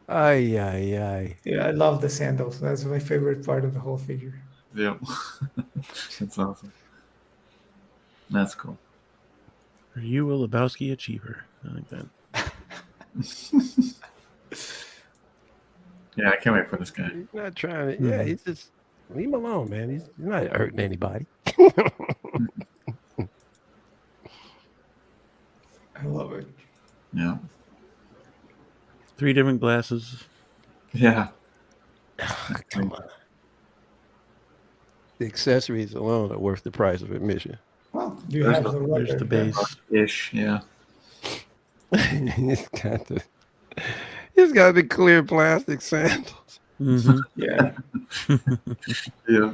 S3: Ay, ay, ay.
S2: Yeah, I love the sandals. That's my favorite part of the whole figure.
S4: Yep. That's awesome. That's cool.
S1: Are you a Lebowski achiever? I like that.
S4: Yeah, I can't wait for this guy.
S3: He's not trying to. Yeah, he's just leave him alone, man. He's not hurting anybody.
S2: I love it.
S4: Yeah.
S1: 3 different glasses.
S4: Yeah.
S3: Come on. The accessories alone are worth the price of admission.
S2: Well, you
S4: There's
S2: have
S4: the-
S2: the
S1: There's
S2: rubber.
S1: the base.
S4: Ish. Yeah.
S3: He's got the clear plastic sandals.
S1: Mm-hmm.
S2: Yeah,
S4: Yeah.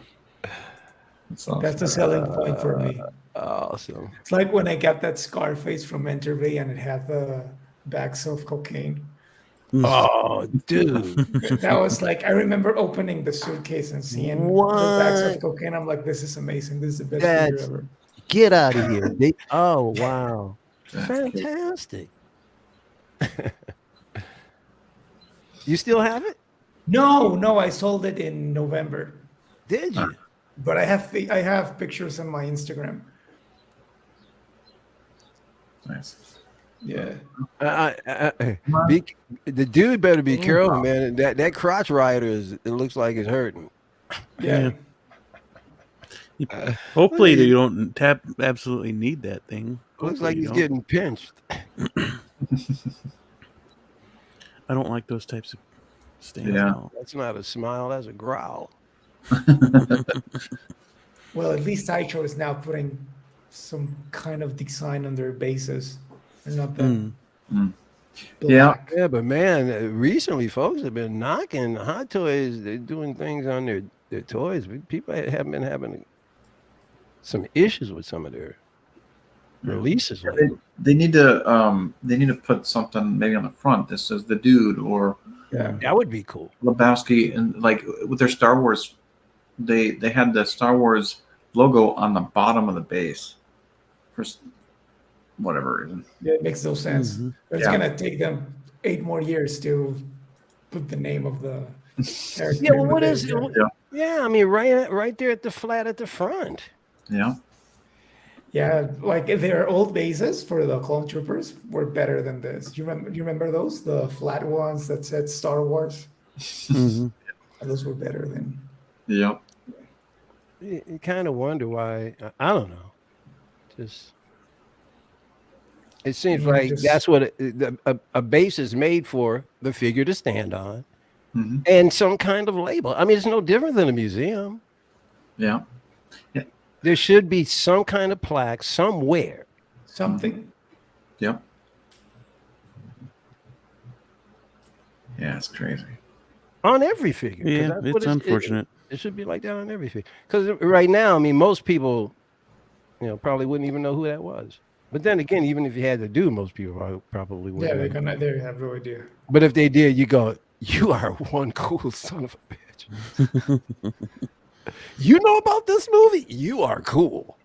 S4: That's awesome.
S2: that's the selling point for me.
S3: Awesome.
S2: It's like when I got that Scarface from Entervey and it had the bags of cocaine.
S3: Oh, dude.
S2: That was like, I remember opening the suitcase and seeing the bags of cocaine. I'm like, this is amazing. This is the best figure
S3: That's
S2: ever.
S3: Get out of here. Oh, wow.
S4: That's cool.
S3: Fantastic. You still have it?
S2: No, I sold it in November,
S3: Did you?
S2: but I have pictures on my Instagram.
S4: Nice.
S2: Yeah.
S3: The dude better be careful, man. That crotch rider it looks like it's hurting.
S2: Yeah.
S1: Hopefully you don't absolutely need that thing.
S3: Looks
S1: Hopefully
S3: like
S1: you
S3: he's
S1: don't.
S3: getting pinched.
S1: I don't like those types of stains.
S4: Yeah.
S1: No.
S3: That's not a smile, that's a growl.
S2: Well, at least Taicho is now putting some kind of design on their bases. They're not that
S1: Mm.
S4: Yeah.
S2: black.
S3: Yeah, but man, recently folks have been knocking Hot Toys. They're doing things on their toys. People have been having some issues with some of their releases.
S4: Yeah, they need to put something maybe on the front that says the dude or
S2: Yeah.
S3: That would be cool.
S4: Lebowski, and like with their Star Wars, they had the Star Wars logo on the bottom of the base for whatever reason.
S2: Yeah, it makes no sense.
S1: Mhm.
S2: It's
S4: Yeah.
S2: gonna take them 8 more years to put the name of the character.
S3: Yeah, well,
S2: in the
S3: what
S2: base.
S3: is
S2: Yeah.
S3: it? Yeah, I mean, right there at the flat at the front.
S4: Yeah.
S2: Yeah, like their old bases for the clone troopers were better than this. You remember those? The flat ones that said Star Wars?
S1: Mhm.
S2: Those were better than.
S4: Yeah.
S3: You kind of wonder why. I don't know. Just it seems
S2: Yeah,
S3: like
S2: just-
S3: that's what a base is made for: the figure to stand on
S4: Mhm.
S3: and some kind of label. I mean, it's no different than a museum.
S4: Yeah.
S3: There should be some kind of plaque somewhere.
S2: Something.
S4: Yep. Yeah, it's crazy.
S3: On every figure. 'Cause
S1: Yeah,
S3: that's what
S1: it's unfortunate.
S3: It should be like that on every figure. Because right now, I mean, most people, probably wouldn't even know who that was. But then again, even if you had to do, most people probably
S2: Yeah,
S3: wouldn't.
S2: they have no idea.
S3: But if they did, you go, you are one cool son of a bitch. You know about this movie? You are cool.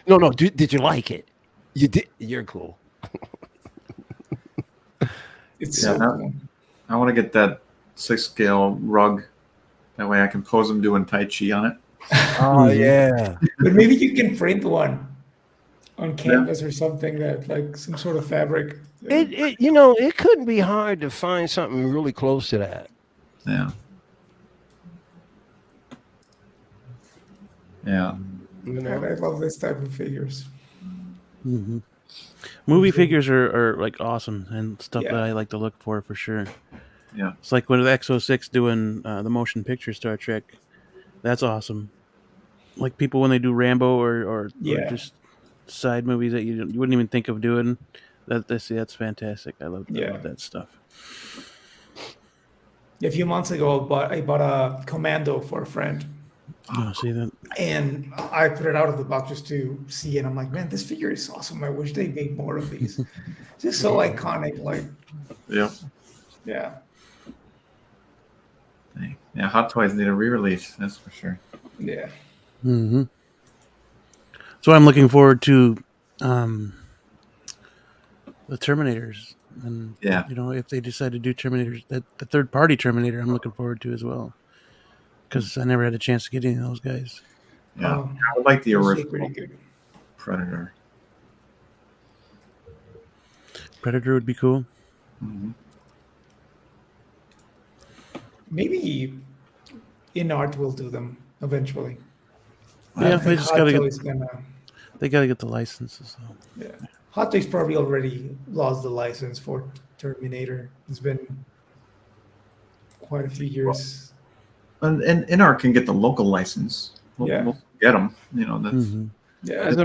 S3: No. Did you like it? You did. You're cool.
S2: It's
S4: Yeah,
S2: so
S4: no.
S2: cool.
S4: I want to get that 6-scale rug. That way I can pose him doing Tai Chi on it.
S3: Oh yeah.
S2: But maybe you can print one on canvas or something, that like some sort of fabric.
S3: It couldn't be hard to find something really close to that.
S4: Yeah. Yeah.
S2: And I love this type of figures.
S1: Mm-hmm. Movie figures are like awesome and stuff
S2: Yeah.
S1: that I like to look for sure.
S4: Yeah.
S1: It's like with X06 doing the motion picture Star Trek. That's awesome. Like people when they do Rambo or just side movies that you wouldn't even think of doing. That's fantastic. I love that stuff.
S2: A few months ago, I bought a Commando for a friend.
S1: Oh, see that?
S2: And I put it out of the box just to see it. I'm like, man, this figure is awesome. I wish they made more of these. Just so iconic. Like,
S4: Yep.
S2: yeah.
S4: Yeah, Hot Toys need a re-release, that's for sure.
S2: Yeah.
S1: Mm-hmm. So I'm looking forward to the Terminators, and if they decide to do Terminators, the third-party Terminator, I'm looking forward to as well, because I never had a chance to get any of those guys.
S4: Yeah, I would like the original
S2: Pretty good.
S4: Predator.
S1: Predator would be cool.
S4: Mm-hmm.
S2: Maybe In Art will do them eventually.
S1: Yeah, they just gotta
S2: get.
S1: They gotta get the licenses. So.
S2: Yeah, Hot Toys probably already lost the license for Terminator. It's been quite a few years.
S4: And Inart can get the local license. We'll get them. That's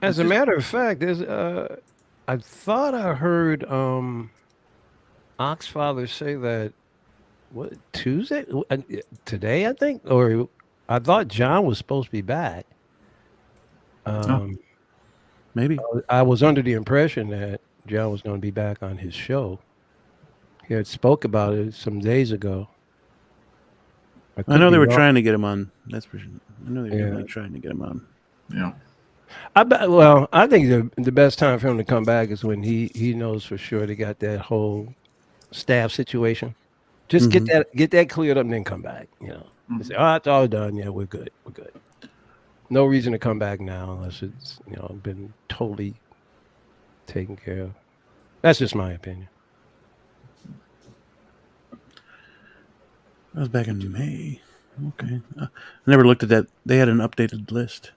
S3: As a matter of fact, there's I thought I heard Oxfather say that Tuesday today, I think, or I thought John was supposed to be back.
S1: Maybe
S3: I was under the impression that John was going to be back on his show. He had spoke about it some days ago.
S1: I know they were trying to get him on. That's for sure. I know they were definitely trying to get him on.
S4: Yeah.
S3: I think the best time for him to come back is when he knows for sure they got that whole staff situation. Just get that cleared up and then come back. Say, oh, it's all done. Yeah, we're good. No reason to come back now unless it's been totally taken care of. That's just my opinion.
S1: That was back in May. Okay, I never looked at that. They had an updated list.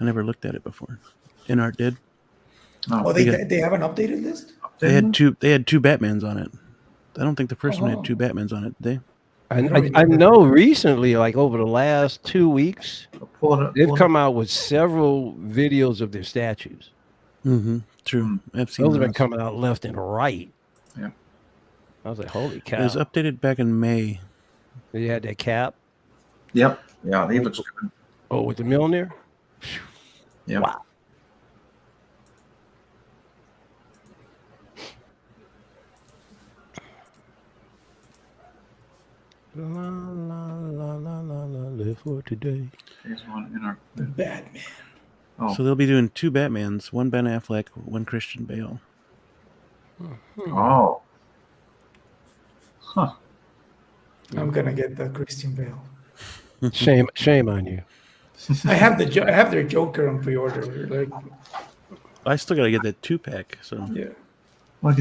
S1: I never looked at it before. Inart did.
S2: Oh, they have an updated list.
S1: They had two Batmans on it. I don't think the first one had two Batmans on it, did they?
S3: I know recently, like over the last 2 weeks, they've come out with several videos of their statues.
S1: Mm-hmm. True. I've seen
S3: those have been coming out left and right.
S4: Yeah.
S3: I was like, holy cow.
S1: It was updated back in May.
S3: You had that cap?
S4: Yep. Yeah, he looks good.
S3: Oh, with the Mjolnir?
S4: Yeah.
S3: Wow. La la la la la la, live for today.
S4: Here's one in our
S2: Batman.
S4: Oh.
S1: So they'll be doing two Batmans, one Ben Affleck, one Christian Bale.
S4: Oh. Huh.
S2: I'm gonna get the Christian Bale.
S3: Shame on you.
S2: I have their Joker on pre-order. Like,
S1: I still gotta get that 2-pack. So
S2: yeah.
S4: Well,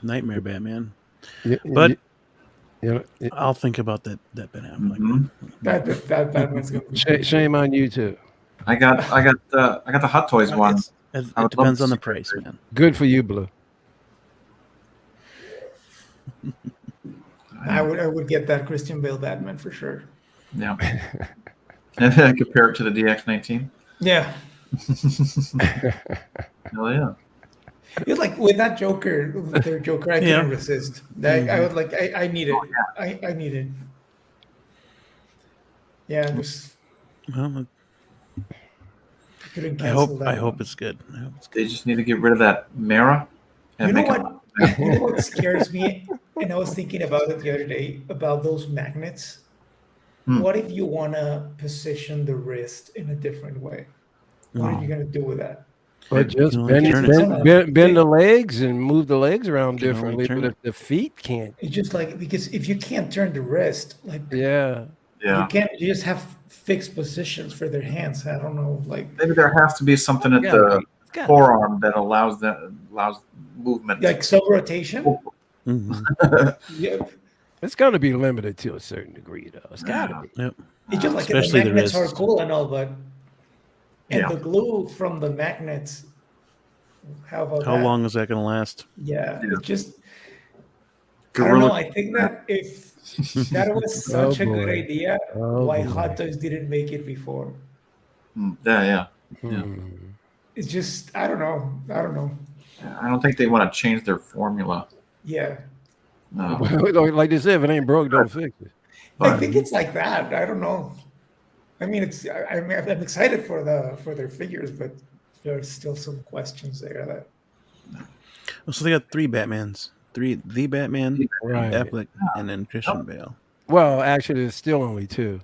S1: Nightmare Batman.
S3: But
S1: I'll think about that Ben Affleck.
S4: Mm-hmm.
S2: That Batman's gonna be
S3: shame on you too.
S4: I got the Hot Toys one.
S1: It depends on the price, man.
S3: Good for you, Blue.
S2: I would get that Christian Bale Batman for sure.
S4: Yeah. And then compare it to the DX-19.
S2: Yeah.
S4: Hell yeah.
S2: It's like with that Joker, their Joker, I couldn't resist. Like, I was like, I need it. I need it. Yeah, just
S1: Well,
S2: I couldn't cancel that.
S1: I hope it's good. I hope it's good.
S4: They just need to get rid of that Mara.
S2: You know what? You know what scares me? And I was thinking about it the other day about those magnets. What if you want to position the wrist in a different way? What are you going to do with that?
S3: But just
S1: You know,
S3: bend
S1: turn
S3: the legs and move the legs around differently. But if the feet can't,
S2: it's just like, because if you can't turn the wrist, like
S3: yeah,
S2: you can't. You just have fixed positions for their hands. I don't know, like
S4: maybe there has to be something at the forearm that allows movement,
S2: like sub-rotation.
S3: Yeah, it's going to be limited to a certain degree, though. It's got to be.
S1: Yep.
S2: It's just like
S1: Especially
S2: the magnets
S1: the wrist.
S2: are cool and all, but the glue from the magnets. How about
S1: How long is that going to last?
S2: Yeah, it's just. I don't know. I think that if that was such a good idea, why Hot Toys didn't make it before?
S4: Yeah.
S2: It's just I don't know.
S4: I don't think they want to change their formula.
S2: Yeah.
S4: No.
S3: Like they said, if it ain't broke, don't fix it.
S2: I think it's like that. I don't know. I mean, I'm excited for their figures, but there's still some questions there.
S1: So they got 3 Batmans. The Batman,
S3: right.
S1: Affleck, and then Christian Bale.
S3: Well, actually, there's still only 2.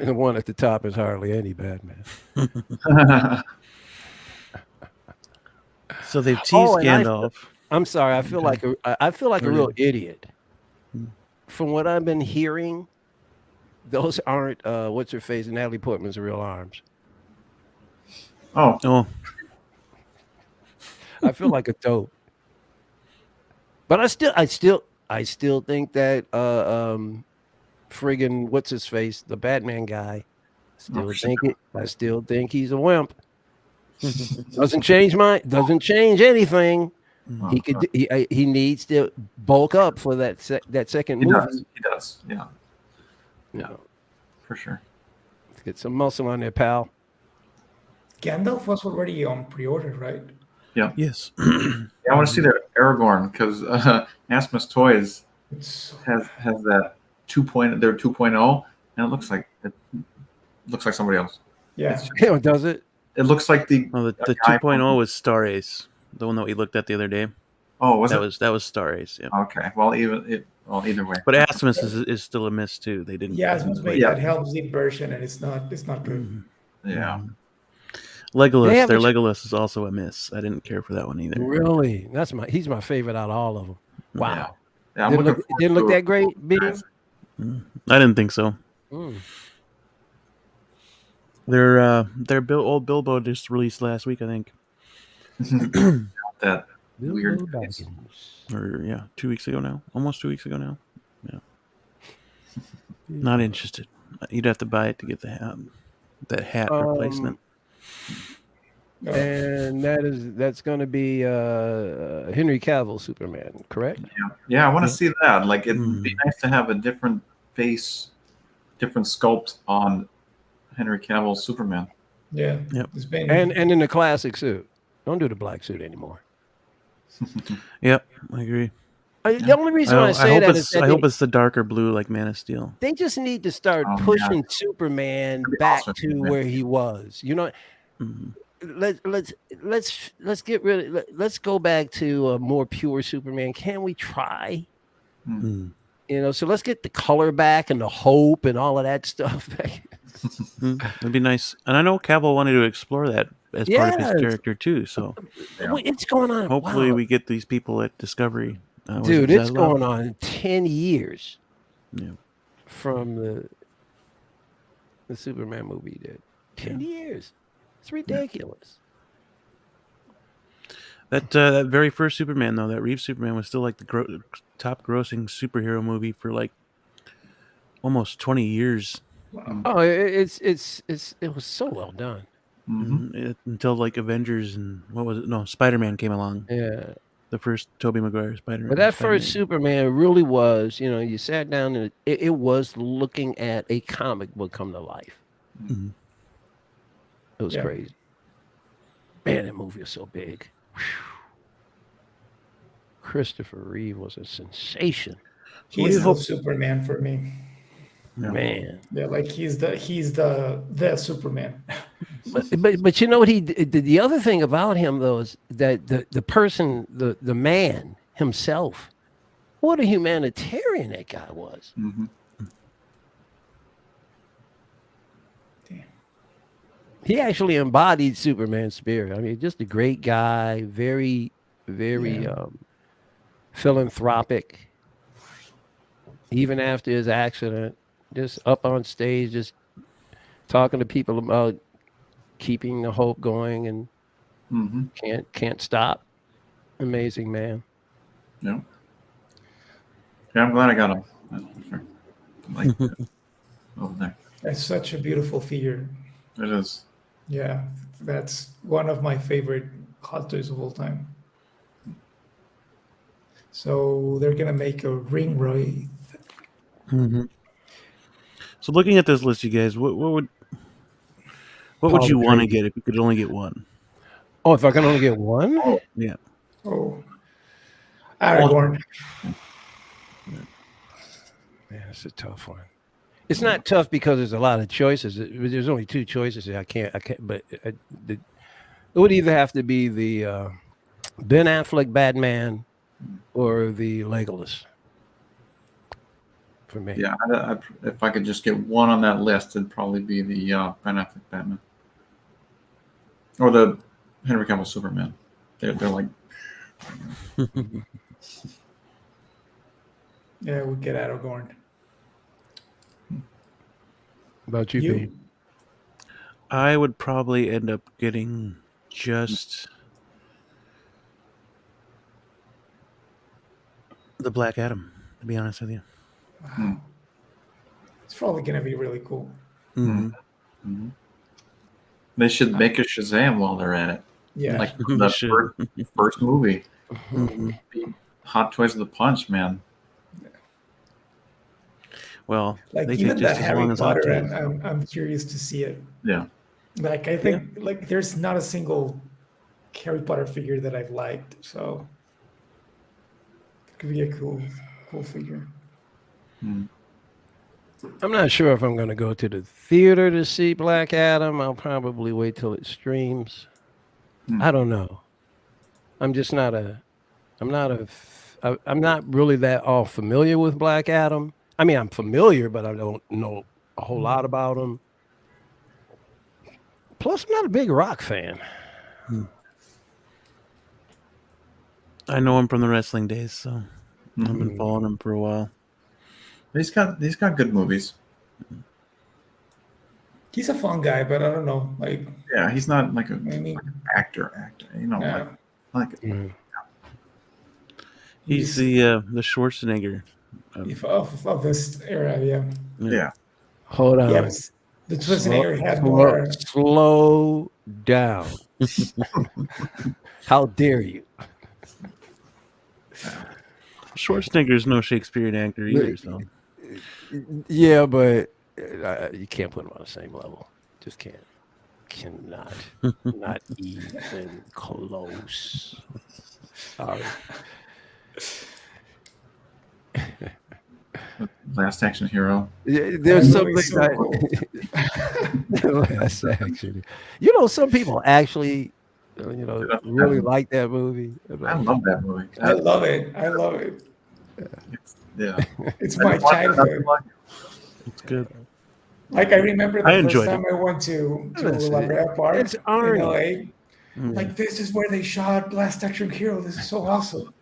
S3: The one at the top is hardly any Batman.
S1: So they've teased Gandalf.
S3: I'm sorry. I feel like a real idiot. From what I've been hearing, those aren't what's her face, Natalie Portman's real arms.
S4: Oh.
S3: I feel like a dope. But I still think that friggin' what's his face, the Batman guy. I still think he's a wimp. Doesn't change anything. He needs to bulk up for that second movie.
S4: He does. Yeah. Yeah. For sure.
S3: Let's get some muscle on there, pal.
S2: Gandalf was already on pre-order, right?
S4: Yeah.
S1: Yes.
S4: I want to see their Aragorn because Asmus Toys has that 2.0, and it looks like somebody else.
S2: Yeah.
S3: Does it?
S4: It looks like the
S1: 2.0 was Star Ace, the one that we looked at the other day.
S4: Oh, that
S1: was Star Ace. Yeah.
S4: Okay. Well, either way.
S1: But Asmus is still a miss too. They didn't.
S2: Yeah, Asmus made that Helm's version, and it's not good.
S4: Yeah.
S1: Legolas, their Legolas is also a miss. I didn't care for that one either.
S3: Really? He's my favorite out of all of them. Wow.
S4: Yeah,
S3: didn't look that great, B?
S1: I didn't think so. Their old Bilbo just released last week, I think.
S4: That weird.
S1: Or 2 weeks ago now. Almost 2 weeks ago now. Yeah. Not interested. You'd have to buy it to get that hat replacement.
S3: And that's going to be Henry Cavill Superman, correct?
S4: Yeah, I want to see that. Like, it'd be nice to have a different face, different sculpt on Henry Cavill Superman.
S2: Yeah.
S1: Yep.
S3: And in the classic suit. Don't do the black suit anymore.
S1: Yep, I agree.
S3: The only reason I say that is
S1: I hope it's the darker blue like Man of Steel.
S3: They just need to start pushing Superman back to where he was. You know, let's get rid of, let's go back to a more pure Superman. Can we try? You know, so let's get the color back and the hope and all of that stuff back.
S1: It'd be nice. And I know Cavill wanted to explore that as part of his character too. So
S3: it's going on.
S1: Hopefully we get these people at Discovery.
S3: Dude, it's going on 10 years
S1: Yeah.
S3: from the Superman movie he did. 10 years. It's ridiculous.
S1: That very first Superman, though, that Reeves Superman was still like the top grossing superhero movie for like almost 20 years.
S2: Wow.
S3: Oh, it was so well done.
S1: Until like Avengers and what was it? No, Spider-Man came along.
S3: Yeah.
S1: The first Tobey Maguire Spider-Man.
S3: But that first Superman really was, you know, you sat down and it was looking at a comic book come to life.
S1: Mhm.
S3: It was crazy. Man, that movie was so big. Whew. Christopher Reeve was a sensation.
S1: So what do
S2: He's
S1: you
S2: the
S1: hope?
S2: Superman for me.
S4: Yeah.
S3: Man.
S2: Yeah, like he's the Superman.
S3: But you know what the other thing about him though is that the person, the man himself, what a humanitarian that guy was.
S4: Mm-hmm.
S2: Damn.
S3: He actually embodied Superman's spirit. I mean, just a great guy, very, very philanthropic. Even after his accident, just up on stage, just talking to people about keeping the hope going and
S4: Mm-hmm.
S3: can't stop. Amazing man.
S4: Yeah. Yeah, I'm glad I got him. That's for sure. Like over there.
S2: That's such a beautiful figure.
S4: It is.
S2: Yeah, that's one of my favorite hot toys of all time. So they're gonna make a ring Roy.
S1: Mm-hmm. So looking at this list, you guys, what would you want to get if you could only get one?
S3: Oh, if I can only get one?
S4: Oh,
S1: Yeah.
S2: Oh, Aragorn.
S3: Man, it's a tough one. It's not tough because there's a lot of choices. There's only two choices. I can't. But it would either have to be the Ben Affleck Batman or the Legolas. For me.
S4: yeah. If I could just get one on that list, it'd probably be the Ben Affleck Batman or the Henry Cavill Superman. They're like.
S2: Yeah, we get Aragorn.
S3: About you, B?
S1: I would probably end up getting just the Black Adam, to be honest with you.
S2: Wow. It's probably gonna be really cool.
S1: Mm-hmm.
S4: Mm-hmm. They should make a Shazam while they're at it.
S2: Yeah,
S4: Like the first movie.
S1: Mm-hmm.
S4: Hot Toys of the Punch, man.
S1: Well,
S2: like
S1: they
S2: even
S1: take
S2: the
S1: just as
S2: Harry
S1: long as Hot
S2: Potter,
S1: Toys.
S2: and I'm curious to see it.
S4: Yeah.
S2: Like I think like there's not a single Harry Potter figure that I've liked, so it could be a cool figure.
S3: I'm not sure if I'm going to go to the theater to see Black Adam. I'll probably wait till it streams. I don't know. I'm just not I'm not really that all familiar with Black Adam. I mean, I'm familiar, but I don't know a whole lot about him. Plus, I'm not a big rock fan.
S1: I know him from the wrestling days, so I've been following him for a while.
S4: He's got good movies.
S2: He's a fun guy, but I don't know. Like,
S4: yeah, he's not like
S2: I mean,
S4: like an actor. You know,
S2: yeah.
S4: like
S1: He's the Schwarzenegger.
S2: Of this era, yeah.
S4: yeah.
S3: Hold on.
S2: Yeah, the Schwarzenegger had more.
S3: Slow down. How dare you?
S2: Schwarzenegger's
S1: no Shakespearean actor either, so.
S3: Yeah, but you can't put him on the same level. Just can't. Cannot. Not even close. Sorry.
S4: Last Action Hero.
S3: There's something Last Action. You know, some people actually, really like that movie.
S4: I love that movie.
S2: I love it.
S4: Yeah.
S2: It's my childhood.
S1: It's good.
S2: Like I remember the first
S1: enjoyed
S2: time I went to La Brea Park
S3: It's
S2: in
S3: Arnie.
S2: LA. Like, this is where they shot Last Action Hero. This is so awesome.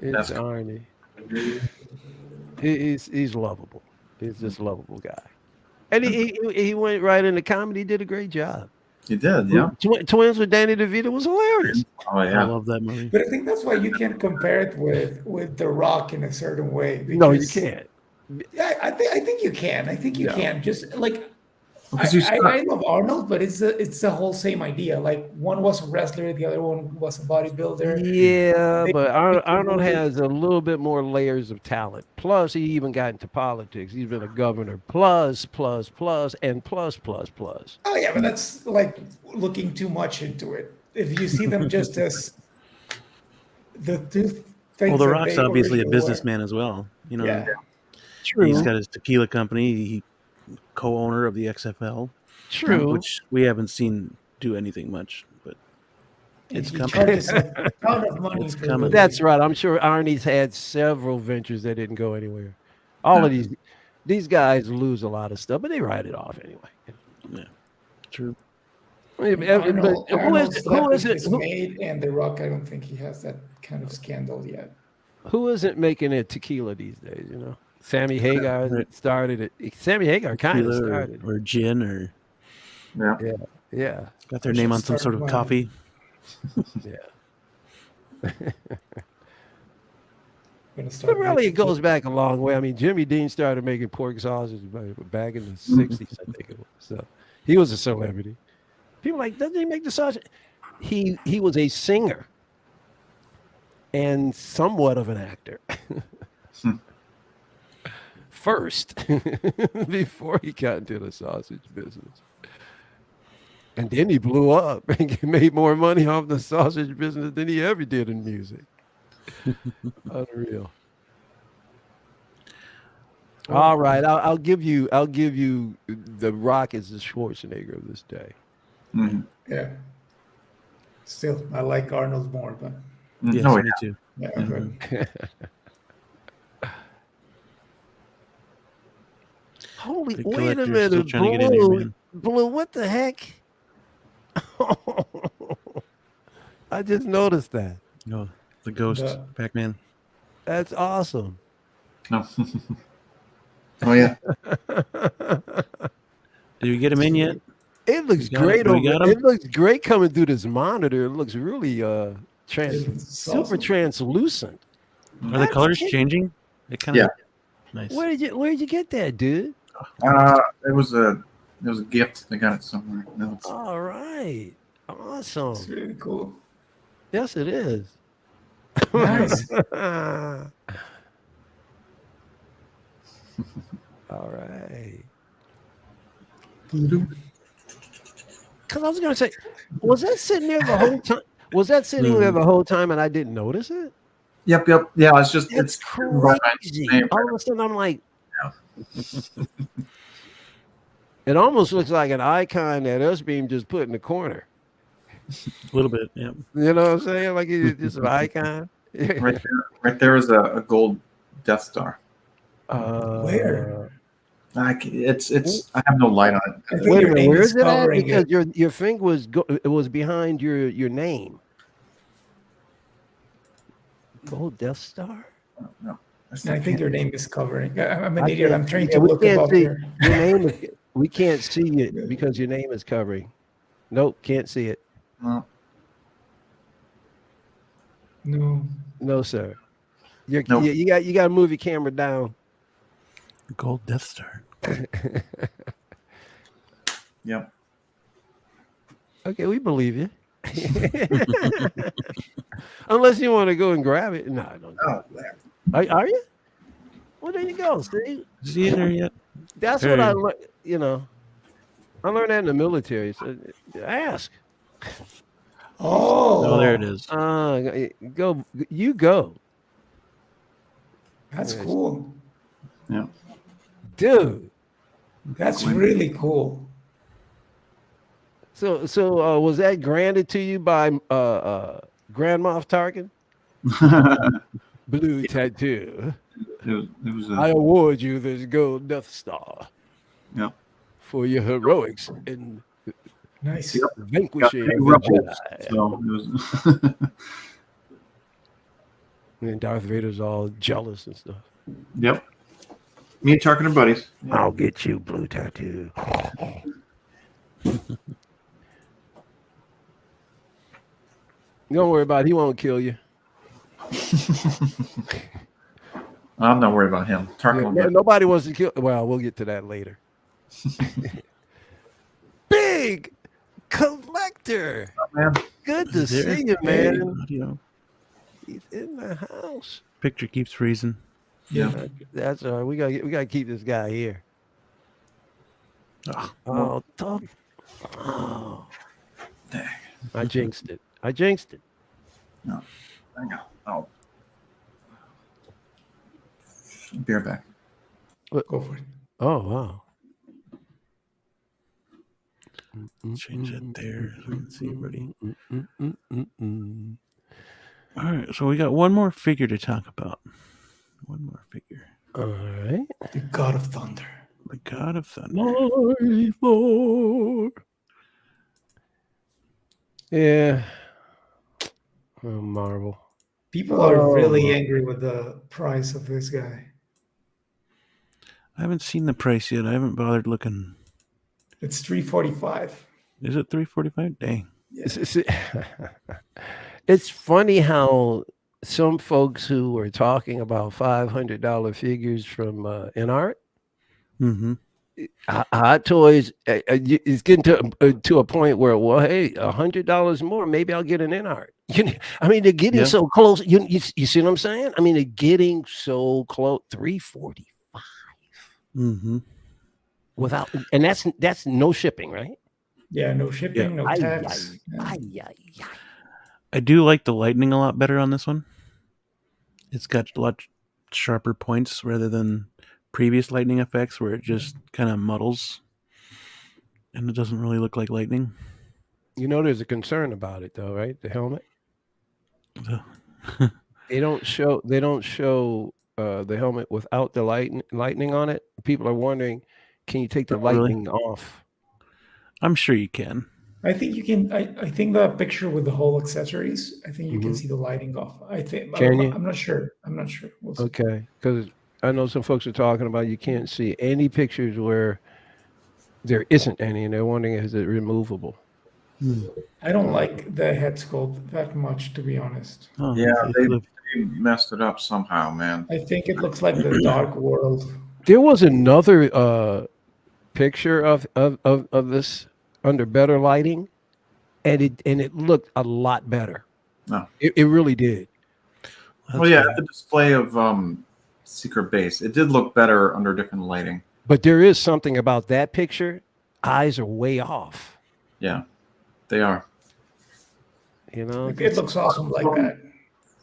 S3: It's Arnie. He's lovable. He's just a lovable guy. And he went right into comedy. He did a great job.
S4: He did, yeah.
S3: Twins with Danny DeVito was hilarious.
S4: Oh yeah.
S1: I love that movie.
S2: But I think that's why you can't compare it with The Rock in a certain way.
S3: No, you can't.
S2: Yeah, I think you can. I think you can. Just like
S4: Because you
S2: I love Arnold, but it's the whole same idea. Like one was a wrestler, the other one was a bodybuilder.
S3: Yeah,
S2: They
S3: but
S2: make the
S3: Arnold
S2: movie-
S3: has a little bit more layers of talent. Plus, he even got into politics. He's been a governor. Plus, and plus.
S2: Oh yeah, but that's like looking too much into it. If you see them just as the two things
S1: Well, The
S2: that
S1: Rock's
S2: they
S1: obviously a
S2: originally were.
S1: businessman as well. You know,
S2: Yeah.
S1: he's
S3: True.
S1: got his tequila company. He co-owner of the XFL,
S3: True.
S1: which we haven't seen do anything much, but
S2: And
S1: it's
S2: he
S1: coming.
S2: charges a ton of money
S1: It's
S2: for
S1: coming.
S2: the
S3: That's right. I'm sure Arnie's had several ventures that didn't go anywhere. All of these guys lose a lot of stuff, but they write it off anyway.
S1: Yeah, true.
S3: I mean,
S2: Arnold,
S3: but
S2: Arnold slept
S3: who
S2: with
S3: is it?
S2: his maid, and The Rock. I don't think he has that kind of scandal yet.
S3: Who isn't making it tequila these days? You know, Sammy Hagar started it. Sammy Hagar kind of
S1: Tequila
S3: started.
S1: or gin or
S3: Yeah.
S1: got their
S2: I
S1: name
S2: should
S1: on some
S2: start
S1: sort of
S2: my-
S1: coffee.
S3: Yeah.
S2: Gonna start
S3: But really,
S2: making
S3: it goes back a long way. I mean, Jimmy Dean started making pork sausage back in the '60s, I think it was. So he was a celebrity. People like, doesn't he make the sausage? He was a singer and somewhat of an actor first, before he got into the sausage business. And then he blew up and made more money off the sausage business than he ever did in music. Unreal. All right, I'll give you The Rock as the Schwarzenegger of this day.
S4: Mhm.
S2: Yeah. Still, I like Arnold more, but
S1: Yes,
S4: Oh,
S1: me too.
S2: yeah,
S1: Mhm.
S2: but
S3: Holy,
S1: Big
S3: wait a
S1: collector, still
S3: minute,
S1: trying to get in here, man.
S3: Blue, what the heck? I just noticed that.
S1: No, the ghost
S2: The-
S1: Pac-Man.
S3: That's awesome.
S4: No. Oh yeah.
S1: Did you get him in yet?
S3: It looks
S1: You got it?
S3: great
S1: Do we
S3: over.
S1: got 'em?
S3: It looks great coming through this monitor. It looks really
S2: It's
S3: super
S2: awesome.
S3: translucent.
S1: Are the colors changing? It kind of
S4: Yeah.
S1: nice.
S3: Where did you get that, dude?
S4: It was a gift. I got it somewhere. No, it's,
S3: All right,
S2: it's
S3: awesome.
S2: really cool.
S3: Yes, it is.
S2: Nice.
S3: All right. Because I was going to say, was that sitting there the whole time? Was that sitting there the whole time and I didn't notice it?
S4: Yep. Yeah, it's just
S3: That's
S4: it's
S3: crazy. All of a sudden, I'm like, it almost looks like an icon that Usbeam just put in the corner.
S1: A little bit, yeah.
S3: You know what I'm saying? Like it's just an icon.
S4: right there is a gold Death Star.
S2: Where?
S4: It's I have no light on
S2: I
S4: it.
S2: think
S3: Wait a
S2: your
S3: minute,
S2: name
S3: where
S2: is
S3: is it at?
S2: covering
S3: Because
S2: it.
S3: your finger was it was behind your name. Gold Death Star.
S4: No,
S2: I think your name is covering. I'm an
S3: I
S2: idiot.
S3: can't-
S2: I'm trying
S3: yeah,
S2: to
S3: we
S2: look
S3: can't
S2: above
S3: see
S2: here.
S3: your name. We can't see it because your name is covering. Nope, can't see it.
S4: No.
S2: No.
S3: No, sir.
S4: Nope.
S3: You got to move your camera down.
S1: Gold Death Star.
S4: Yep.
S3: Okay, we believe you. Unless you want to go and grab it. No, I don't.
S4: Oh,
S3: Are you? Well, there you go. See,
S1: Is he in there yet?
S3: that's what I learned. You know, I learned that in the military. So ask.
S1: Oh, there it is.
S3: Go. You go,
S2: That's cool.
S4: Yeah.
S3: dude.
S2: That's really cool.
S3: So was that granted to you by Grand Moff Tarkin? Blue tattoo.
S4: It was
S3: I award you this gold Death Star.
S4: Yep.
S3: For your heroics in
S2: Nice.
S3: vanquishing the
S4: Rebels,
S3: Jedi.
S4: so it was.
S3: And Darth Vader's all jealous and stuff.
S4: Yep. Me and Tarkin are buddies.
S3: I'll get you, Blue Tattoo. Don't worry about it. He won't kill you.
S4: I'm not worried about him. Tarkin will get.
S3: Nobody wants to kill. Well, we'll get to that later. Craig, collector.
S4: Man,
S3: Good to
S1: There.
S3: see you,
S2: Hey.
S3: man.
S1: You know,
S3: He's in the house.
S1: picture keeps freezing.
S4: yeah.
S3: That's all right. We gotta keep this guy here.
S1: Oh,
S3: Oh, tough. Oh,
S4: Dang.
S3: I jinxed it.
S4: No, hang on. Oh, be right back.
S2: Go for it.
S3: Oh wow.
S1: change that there so we can see everybody.
S3: Mm.
S1: All right, so we got one more figure to talk about. One more figure.
S3: All right.
S2: The God of Thunder.
S1: The God of Thunder.
S3: My Thor. Yeah. Oh, Marvel.
S2: People are really angry with the price of this guy.
S1: I haven't seen the price yet. I haven't bothered looking.
S2: It's $345.
S1: Is it $345? Dang.
S3: It's funny how some folks who were talking about $500 figures from in art,
S1: Mm-hmm.
S3: Hot Toys is getting to a point where, well, hey, $100 more, maybe I'll get an in art. I mean, they're getting so close. You see what I'm saying? I mean, they're getting so close. $345
S1: Mm-hmm.
S3: without, and that's no shipping, right?
S2: Yeah, no shipping, no tax.
S1: I do like the lightning a lot better on this one. It's got a lot sharper points rather than previous lightning effects where it just kind of muddles and it doesn't really look like lightning.
S3: You know, there's a concern about it, though, right? The helmet. They don't show the helmet without the lightning on it. People are wondering, can you take the lightning off?
S1: I'm sure you can.
S2: I think you can. I think the picture with the whole accessories, I think you can see the lighting off. I think.
S3: Can you?
S2: I'm not sure. We'll see.
S3: Okay, because I know some folks are talking about you can't see any pictures where there isn't any, and they're wondering, is it removable?
S2: I don't like the head sculpt that much, to be honest.
S1: Oh,
S4: Yeah, they messed it up somehow, man.
S2: I think it looks like the Dark World.
S3: There was another picture of this under better lighting, and it looked a lot better.
S4: No.
S3: It really did.
S4: Well, yeah, the display of Secret Base, it did look better under different lighting.
S3: But there is something about that picture. Eyes are way off.
S4: Yeah, they are.
S3: You know,
S2: It looks awesome like that.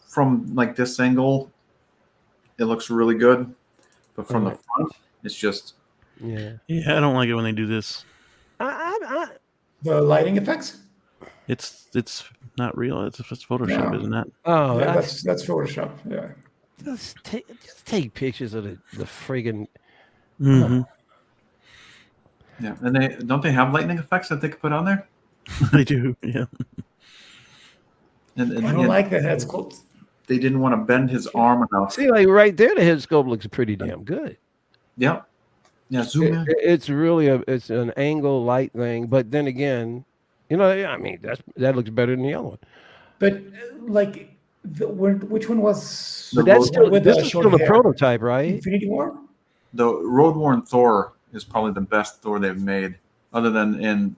S4: From like this angle, it looks really good, but from the front, it's just
S3: yeah.
S1: I don't like it when they do this.
S2: The lighting effects.
S1: It's not real. It's Photoshop, isn't it?
S3: Oh,
S2: yeah, that's Photoshop. Yeah.
S3: Just take pictures of the friggin'.
S1: Mm-hmm.
S4: Yeah, and they have lightning effects that they could put on there.
S1: They do, yeah.
S4: And
S2: I don't like the head sculpt.
S4: They didn't want to bend his arm enough.
S3: See, like right there, the head sculpt looks pretty damn good.
S4: Yep. Yeah, zoom in.
S3: It's really it's an angle light thing, but then again, you know, I mean that looks better than the other one.
S2: But like, which one was?
S3: But that's still
S2: with
S3: this
S2: the
S3: is
S2: short
S3: still a
S2: hair?
S3: prototype, right?
S2: Infinity War.
S4: The road-worn Thor is probably the best Thor they've made, other than in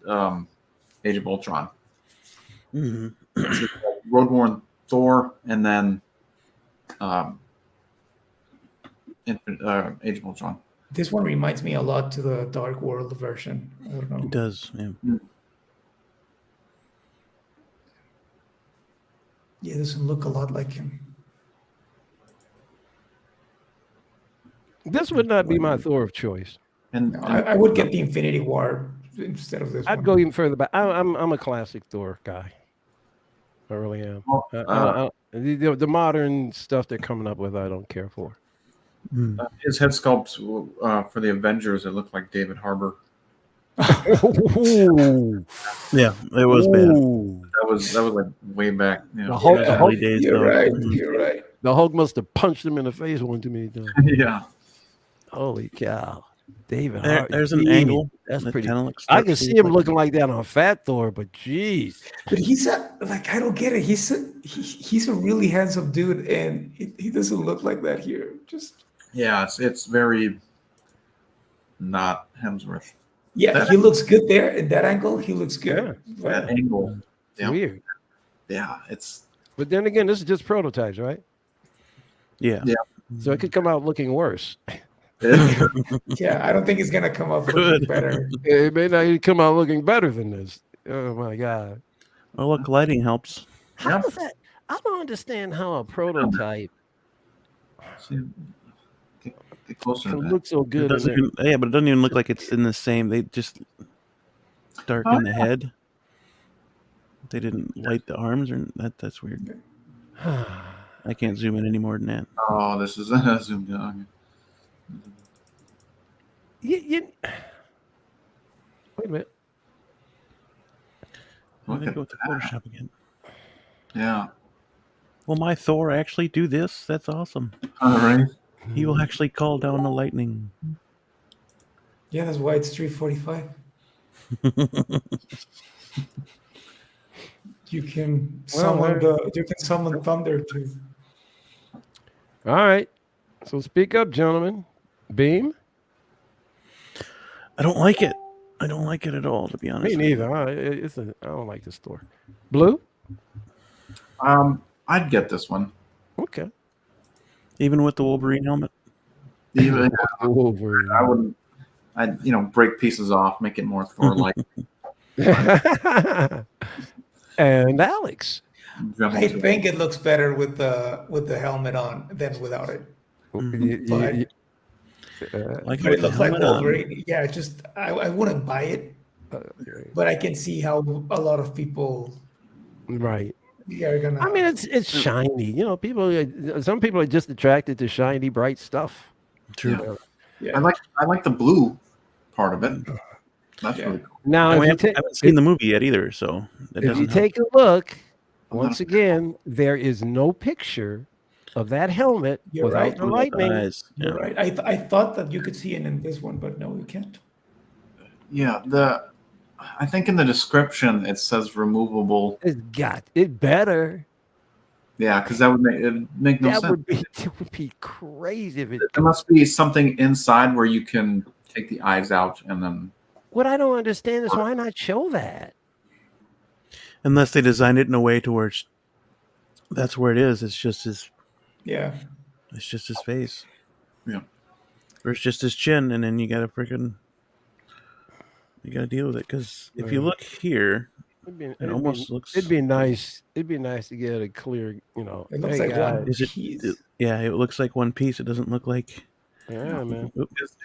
S4: Age of Ultron.
S1: Mm-hmm.
S4: Road-worn Thor, and then Age of Ultron.
S2: This one reminds me a lot to the Dark World version. I don't know.
S1: It does, yeah.
S2: Yeah, it doesn't look a lot like him.
S3: This would not be my Thor of choice.
S4: And,
S2: No, I would get the Infinity War instead of this
S3: I'd
S2: one.
S3: go even further back. I'm a classic Thor guy. I really am. The modern stuff they're coming up with, I don't care for.
S4: his head sculpt for the Avengers, it looked like David Harbour.
S1: Yeah, it was bad.
S4: That was like way back.
S3: The Hulk,
S1: Early days,
S2: You're
S1: though.
S2: right.
S1: Mhm.
S2: You're right.
S3: the Hulk must have punched him in the face one too many times.
S4: Yeah.
S3: Holy cow. David
S1: There's an
S3: Geez,
S1: angle.
S3: That's
S1: that
S3: pretty.
S1: kinda looks
S3: I
S1: like
S3: can see him looking like that on Fat Thor, but geez.
S2: But he's like, I don't get it. He's a really handsome dude, and he doesn't look like that here. Just
S4: Yeah, it's very not Hemsworth.
S2: Yeah, he looks good there in that angle. He looks good.
S4: That angle. Yeah.
S3: Weird.
S4: Yeah, it's.
S3: But then again, this is just prototypes, right?
S1: Yeah.
S4: Yeah.
S3: So it could come out looking worse.
S2: Yeah, I don't think it's gonna come up looking better.
S3: It may not even come out looking better than this. Oh my God.
S1: Oh, look, lighting helps.
S3: How does that? I don't understand how a prototype
S4: See, get closer to
S3: can
S4: that.
S3: look so
S1: It
S3: good.
S1: doesn't even, yeah, but it doesn't even look like it's in the same. They just darken the head. They didn't light the arms, or that's weird. I can't zoom in any more than that.
S4: Oh, this is zoomed in.
S3: Wait a minute.
S1: Why did I go with the Photoshop again?
S4: Yeah.
S1: Will my Thor actually do this? That's awesome.
S4: All right.
S1: He will actually call down the lightning.
S2: Yeah, that's why it's 3:45. You can summon thunder too.
S3: All right. So speak up, gentlemen. Beam?
S1: I don't like it. I don't like it at all, to be honest.
S3: Me neither. I don't like this Thor. Blue?
S4: I'd get this one.
S3: Okay.
S1: Even with the Wolverine helmet.
S4: Even
S3: Wolverine.
S4: I wouldn't. I'd break pieces off, make it more Thor-like.
S3: And Alex.
S2: I think it looks better with the helmet on than without it.
S1: Like
S2: But it looks like Wolverine. Yeah, I wouldn't buy it, but I can see how a lot of people
S3: Right.
S2: are gonna.
S3: I mean, it's shiny. Some people are just attracted to shiny, bright stuff.
S1: True.
S2: Yeah.
S4: I like the blue part of it. That's really cool.
S3: Now,
S1: I
S3: if you
S1: haven't seen the movie yet either, so that
S3: if you
S1: doesn't help.
S3: take a look, once again, there is no picture of that helmet
S2: You're
S3: without
S2: right.
S3: the lightning.
S1: Eyes.
S2: You're
S1: Yeah.
S2: right. I thought that you could see it in this one, but no, you can't.
S4: Yeah. I think in the description it says removable.
S3: It better.
S4: Yeah, because that would make no
S3: That
S4: sense.
S3: would be crazy if it.
S4: There must be something inside where you can take the eyes out and then.
S3: What I don't understand is why not show that?
S1: Unless they designed it in a way to where that's where it is. It's just his face.
S4: Yeah.
S1: Or it's just his chin, and then you gotta deal with it. Because if you look here, it almost looks.
S3: It'd be nice. It'd be nice to get a clear.
S2: It looks like one piece.
S1: Yeah, it looks like one piece. It doesn't look like.
S3: Yeah, man.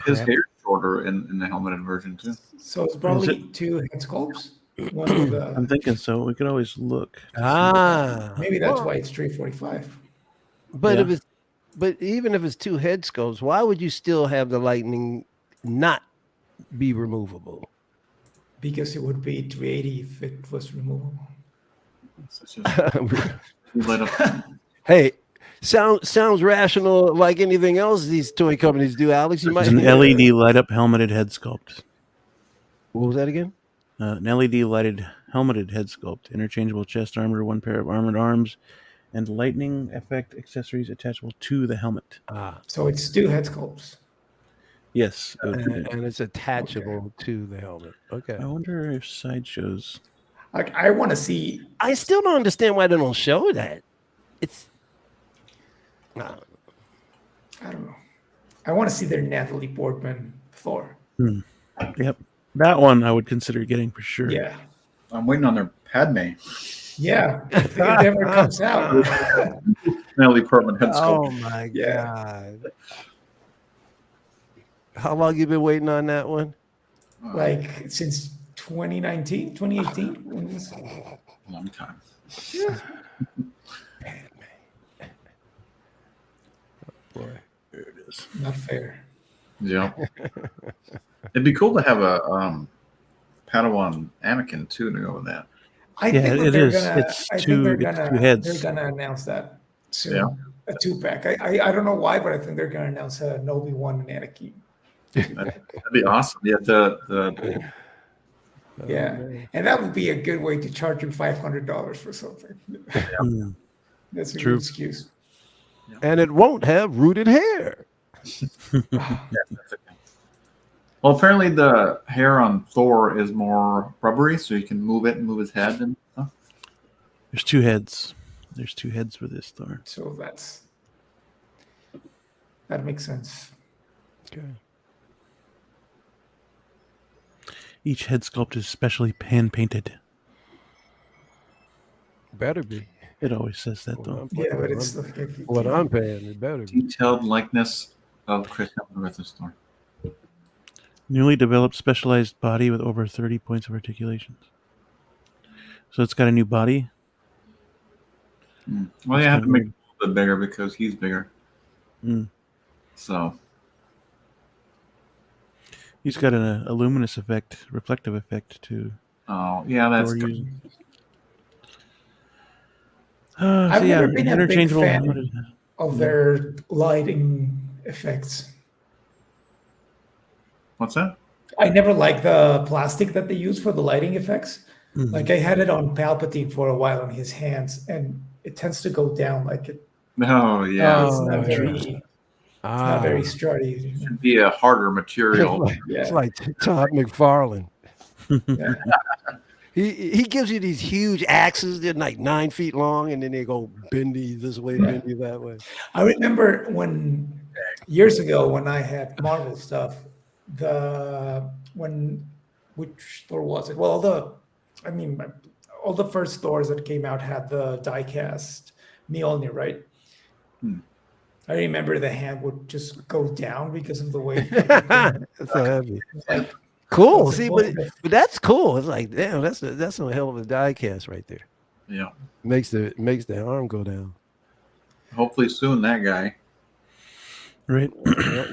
S4: His hair is shorter in the helmeted version too.
S2: So it's probably two head sculpts. One with
S1: I'm thinking so. We could always look.
S2: maybe that's why it's 3:45.
S3: But
S1: Yeah.
S3: but even if it's two head sculpts, why would you still have the lightning not be removable?
S2: Because it would be 380 if it was removable.
S4: You light up.
S3: Hey, sounds rational like anything else these toy companies do, Alex. You might
S1: It's an LED light up helmeted head sculpt.
S3: What was that again?
S1: An LED lighted helmeted head sculpt, interchangeable chest armor, one pair of armored arms, and lightning effect accessories attachable to the helmet.
S2: So it's two head sculpts.
S1: Yes.
S3: And it's attachable to the helmet. Okay.
S1: I wonder if sideshows.
S2: Like I want to see.
S3: I still don't understand why they don't show that. It's.
S2: I don't know. I want to see their Natalie Portman Thor.
S1: Yep. That one I would consider getting for sure.
S2: Yeah.
S4: I'm waiting on their Padme.
S2: Yeah. If it ever comes out.
S4: Natalie Portman head sculpt.
S3: Oh my
S2: Yeah.
S3: God. How long you been waiting on that one?
S2: Like since 2019, 2018. When was it?
S4: Long time.
S2: Yeah.
S3: Boy.
S1: There it is.
S2: Not fair.
S4: Yeah. It'd be cool to have a Padawan Anakin too to go with that.
S2: I
S1: Yeah,
S2: think
S1: it
S2: they're
S1: is.
S2: gonna.
S1: It's
S2: I think
S1: two-
S2: they're
S1: it's
S2: gonna.
S1: two heads.
S2: They're gonna announce that soon.
S4: Yeah.
S2: A 2-pack. I don't know why, but I think they're gonna announce an Obi-Wan and Anakin.
S4: That'd be awesome. Yeah,
S2: Yeah, and that would be a good way to charge you $500 for something.
S1: Mm.
S2: That's a
S1: True.
S2: good excuse.
S3: And it won't have rooted hair.
S4: Well, apparently the hair on Thor is more rubbery, so you can move it and move his head and stuff.
S1: There's two heads. There's two heads for this Thor.
S2: So that makes sense.
S3: Okay.
S1: Each head sculpt is specially hand painted.
S3: Better be.
S1: It always says that though.
S2: Yeah, but it's like
S3: What I'm paying, it better be.
S4: Detailed likeness of Chris Hemsworth's Thor.
S1: Newly developed specialized body with over 30 points of articulation. So it's got a new body.
S4: Well, you have to make it a little bit bigger because he's bigger. So
S1: he's got a luminous effect, reflective effect too.
S4: Oh yeah, that's good.
S2: I've never been a big fan of their lighting effects.
S4: What's that?
S2: I never liked the plastic that they use for the lighting effects. Like I had it on Palpatine for a while on his hands, and it tends to go down like it.
S4: Oh yeah,
S2: it's not very sturdy.
S4: It should be a harder material.
S3: It's like Todd McFarlane.
S2: Yeah.
S3: He gives you these huge axes. They're like 9 feet long, and then they go bendy this way, bendy that way.
S2: I remember years ago when I had Marvel stuff. Which Thor was it? Well, all the first Thors that came out had the die-cast Mjolnir, right? I remember the hand would just go down because of the weight.
S3: That's so heavy.
S2: Like,
S3: cool. See, but that's cool. It's like, damn, that's a hell of a die cast right there.
S4: Yeah,
S3: makes the arm go down.
S4: Hopefully soon, that guy.
S1: Right.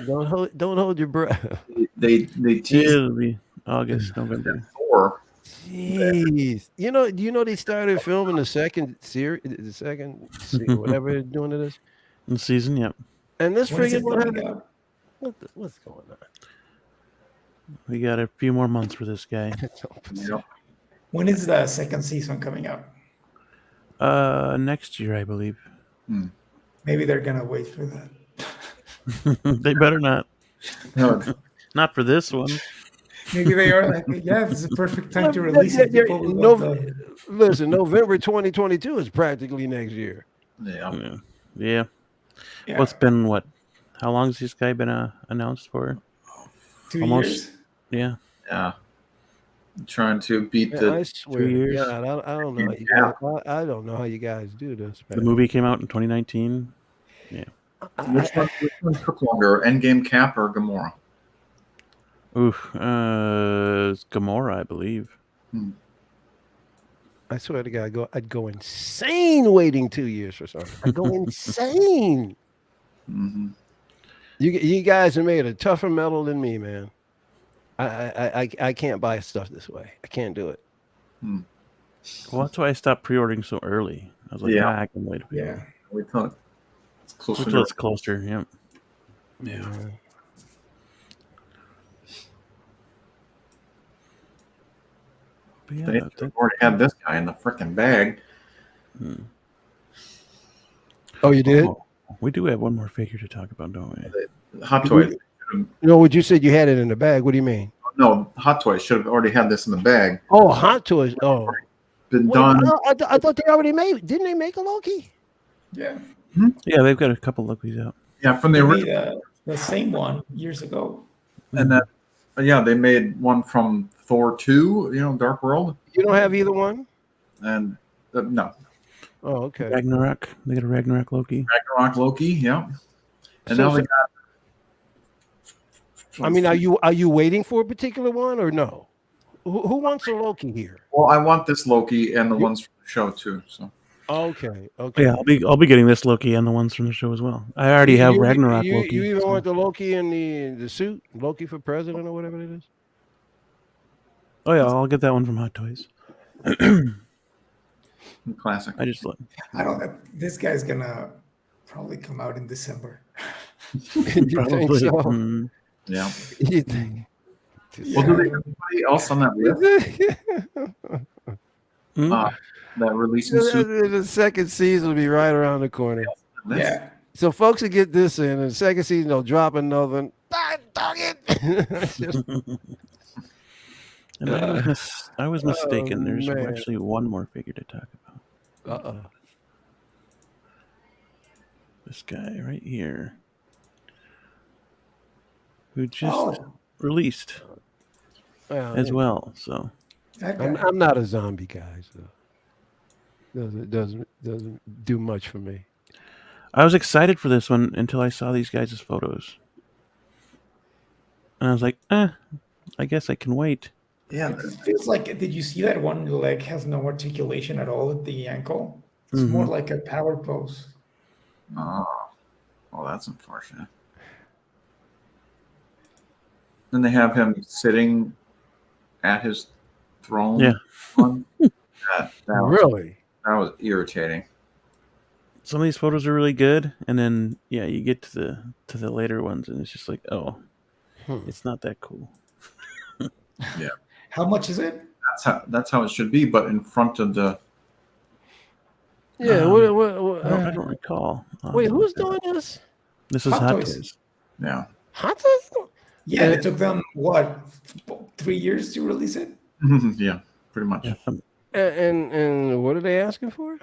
S3: Don't hold your breath.
S4: They tease.
S1: It'll be August, November.
S4: Thor.
S3: Jeez, you know they started filming the second series, whatever they're doing to this.
S1: The season, yep.
S3: And this friggin' what's going on?
S1: We got a few more months for this guy.
S4: Yep.
S2: When is the second season coming out?
S1: Next year, I believe.
S2: Maybe they're gonna wait for that.
S1: They better not.
S4: No.
S1: Not for this one.
S2: Maybe they are like, yeah, this is a perfect time to release it.
S3: Listen, November 2022 is practically next year.
S1: Yeah. Well, it's been what? How long has this guy been announced for?
S2: 2 years.
S1: Yeah.
S4: Yeah. I'm trying to beat
S3: I swear
S1: 2 years.
S3: God, I don't know. I don't know how you guys do this.
S1: The movie came out in 2019. Yeah.
S4: Which one took longer, Endgame Cap or Gamora?
S1: It's Gamora, I believe.
S3: I swear to God, I'd go insane waiting 2 years for something. I'd go insane. You guys have made a tougher metal than me, man. I can't buy stuff this way. I can't do it.
S1: Well, that's why I stopped pre-ordering so early. I was like, I can wait.
S2: Yeah.
S4: We thought it's closer.
S1: Until it's closer. Yep.
S3: Yeah.
S4: They already had this guy in the freaking bag.
S3: Oh, you did?
S1: We do have one more figure to talk about, don't we?
S4: Hot Toys.
S3: No, what you said you had it in the bag. What do you mean?
S4: No, Hot Toys should have already had this in the bag.
S3: Oh, Hot Toys. Oh,
S4: been done.
S3: I thought they already made. Didn't they make a Loki?
S2: Yeah.
S1: Yeah, they've got a couple Lokis out.
S4: Yeah, from the original.
S2: The same one years ago.
S4: And then, they made one from Thor 2, Dark World.
S3: You don't have either one?
S4: And no.
S3: Oh, okay.
S1: Ragnarok. They got a Ragnarok Loki.
S4: Ragnarok Loki, yeah. And now they got.
S3: I mean, are you waiting for a particular one or no? Who wants a Loki here?
S4: Well, I want this Loki and the ones from the show too. So.
S3: Okay.
S1: Yeah, I'll be getting this Loki and the ones from the show as well. I already have Ragnarok Loki.
S3: You even want the Loki in the suit, Loki for president or whatever it is?
S1: Oh yeah, I'll get that one from Hot Toys.
S4: Classic.
S2: I don't know. This guy's gonna probably come out in December.
S3: You think so?
S4: Yeah.
S3: You think?
S4: Well, do they have anybody else on that list? That releasing suit.
S3: The second season will be right around the corner.
S2: Yeah.
S3: So folks will get this in, and the second season they'll drop another. Dog it. It's just-
S1: And I was mistaken. There's
S3: man.
S1: actually one more figure to talk about. This guy right here, who just released as well. So
S3: I'm not a zombie guy, so doesn't do much for me.
S1: I was excited for this one until I saw these guys' photos, and I was like, I guess I can wait.
S4: Yeah,
S2: It feels like, did you see that one leg has no articulation at all at the ankle? It's more like a power pose.
S4: oh, well, that's unfortunate. Then they have him sitting at his throne.
S1: Yeah.
S3: Really?
S4: That was irritating.
S1: Some of these photos are really good, and then you get to the later ones, and it's just like, it's not that cool.
S4: Yeah.
S2: How much is it?
S4: That's how it should be, but in front of the.
S3: Yeah.
S1: I don't recall.
S3: Wait, who's doing this?
S1: This is
S2: Hot
S1: Hot
S2: Toys.
S1: Toys.
S4: Yeah.
S3: Hot Toys?
S2: Yeah, it took them, what, 3 years to release it?
S4: Yeah, pretty much.
S1: Yeah,
S3: And what are they asking for?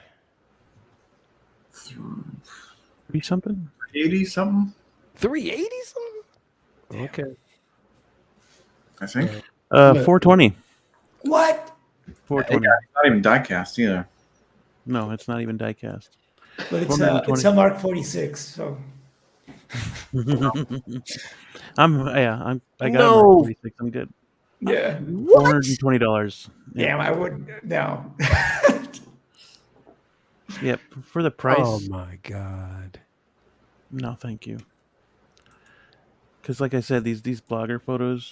S1: 3 something.
S4: 80 something.
S3: 380 something? Okay.
S4: I think.
S1: 420.
S2: What?
S1: 420.
S4: It's not even die cast either.
S1: No, it's not even diecast.
S2: But it's a Mark 46, so.
S1: I got a
S3: No.
S1: Mark 46. I'm good.
S2: Yeah.
S1: $420.
S2: Damn, I would no.
S1: Yep, for the price.
S3: Oh my God.
S1: No, thank you. Because, like I said, these blogger photos,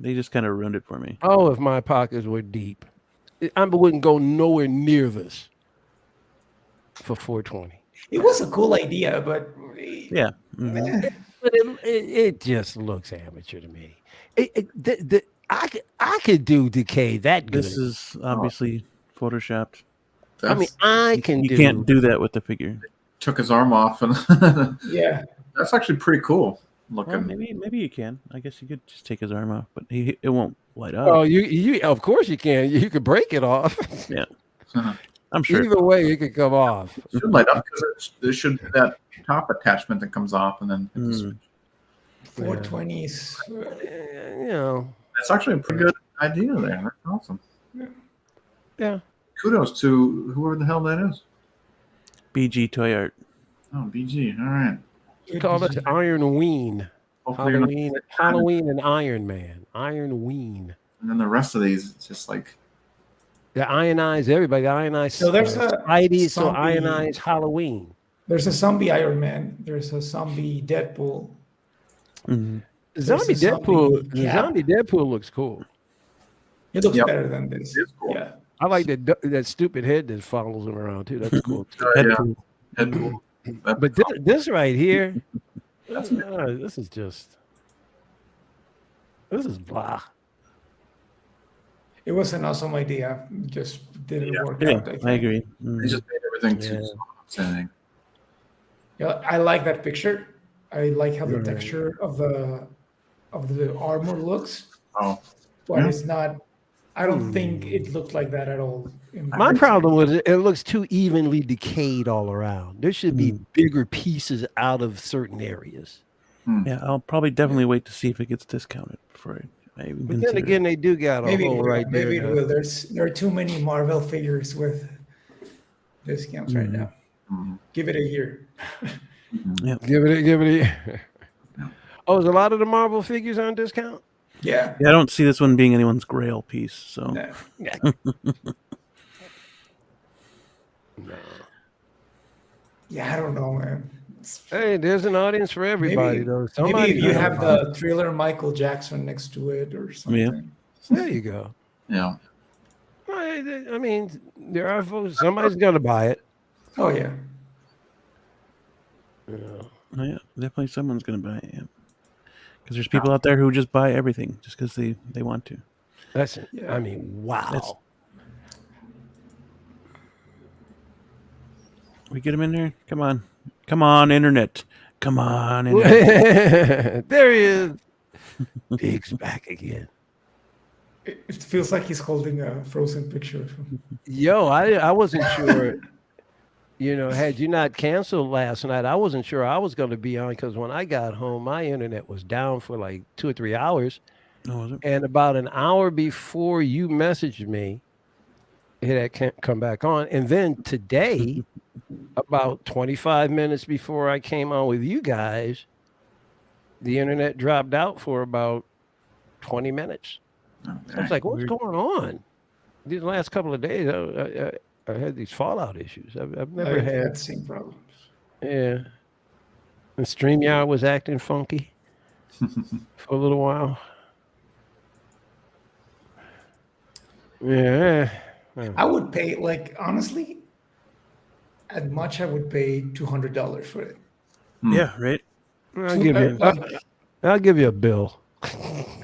S1: they just kind of ruined it for me.
S3: Oh, if my pockets were deep, I wouldn't go nowhere near this for 420.
S2: It was a cool idea, but
S1: Yeah. Mhm.
S3: But it just looks amateur to me. I could do Decay that good.
S1: This is obviously photoshopped.
S3: I mean, I can
S1: You
S3: do.
S1: can't do that with the figure.
S4: Took his arm off, and
S2: yeah,
S4: that's actually pretty cool
S1: Well,
S4: looking.
S1: maybe you can. I guess you could just take his arm off, but it won't light up.
S3: Oh, you of course you can. You could break it off.
S1: Yeah, I'm sure.
S3: Either way, it could come off.
S4: It should light up because there should be that top attachment that comes off, and then hit the switch.
S2: 420s.
S3: You know.
S4: That's actually a pretty good idea there. That's awesome.
S3: Yeah.
S4: Kudos to whoever the hell that is.
S1: BG Toy Art.
S4: Oh, BG. All right.
S3: We call it Ironween.
S4: Hopefully you're not-
S3: Halloween and Iron Man. Ironween.
S4: And then the rest of these, it's just like.
S3: They ionize everybody. They ionize
S2: So there's a
S3: Spidey, so
S2: zombie-
S3: ionize Halloween.
S2: There's a zombie Iron Man. There's a zombie Deadpool.
S1: Mm-hmm.
S3: Zombie
S2: a zombie
S3: Deadpool.
S2: Cap.
S3: Zombie Deadpool looks cool.
S2: It looks
S4: Yep.
S2: better than this.
S4: It is cool.
S2: Yeah.
S3: I like that stupid head that follows him around too. That's cool.
S1: Deadpool.
S4: Deadpool.
S3: But this right here, this is blah.
S2: It was an awesome idea. It just didn't work
S1: Yeah,
S2: out.
S1: I agree.
S4: They just made everything too
S3: Yeah.
S4: soft. I think.
S2: Yeah, I like that picture. I like how the
S3: Right.
S2: texture of the armor looks,
S4: Oh,
S2: but
S4: Yeah.
S2: it's not. I don't think it looked like that at all.
S3: My problem was it looks too evenly decayed all around. There should be bigger pieces out of certain areas.
S1: Yeah, I'll probably definitely wait to see if it gets discounted before I even
S3: But then
S1: consider
S3: again, they do got a
S2: Maybe,
S3: hole right there.
S2: maybe it will. There are too many Marvel figures with discounts right now.
S4: Mhm.
S2: Give it a year.
S3: Give it a. Oh, is a lot of the Marvel figures on discount?
S2: Yeah.
S1: Yeah, I don't see this one being anyone's grail piece. So
S2: No. Yeah, I don't know, man.
S3: Hey, there's an audience for everybody, though.
S2: Maybe
S3: Somebody
S2: if you have the Thriller Michael Jackson next to it or something.
S3: There you go.
S4: yeah.
S3: I mean, there are folks. Somebody's gonna buy it.
S2: Oh yeah.
S3: Yeah.
S1: Oh, yeah, definitely someone's gonna buy it. Yeah. Because there's people out there who just buy everything just because they want to.
S3: That's it.
S2: Yeah.
S3: I mean, wow.
S1: We get him in there. Come on, internet. Come on, internet.
S3: There he is. Big's back again.
S2: It feels like he's holding a frozen picture.
S3: Yo, I wasn't sure. Had you not canceled last night, I wasn't sure I was going to be on because when I got home, my internet was down for like 2 or 3 hours.
S1: Oh, was it?
S3: And about an hour before you messaged me, it had come back on. And then today, about 25 minutes before I came on with you guys, the internet dropped out for about 20 minutes.
S4: Okay.
S3: I was like, what's
S1: Weird.
S3: going on? These last couple of days, I had these fallout issues. I've never
S2: I
S3: had.
S2: had the same problems.
S3: Yeah. And StreamYard was acting funky for a little while. Yeah.
S2: I would pay, like, honestly, at much I would pay $200 for it.
S1: Yeah, right.
S3: I'll give you a bill.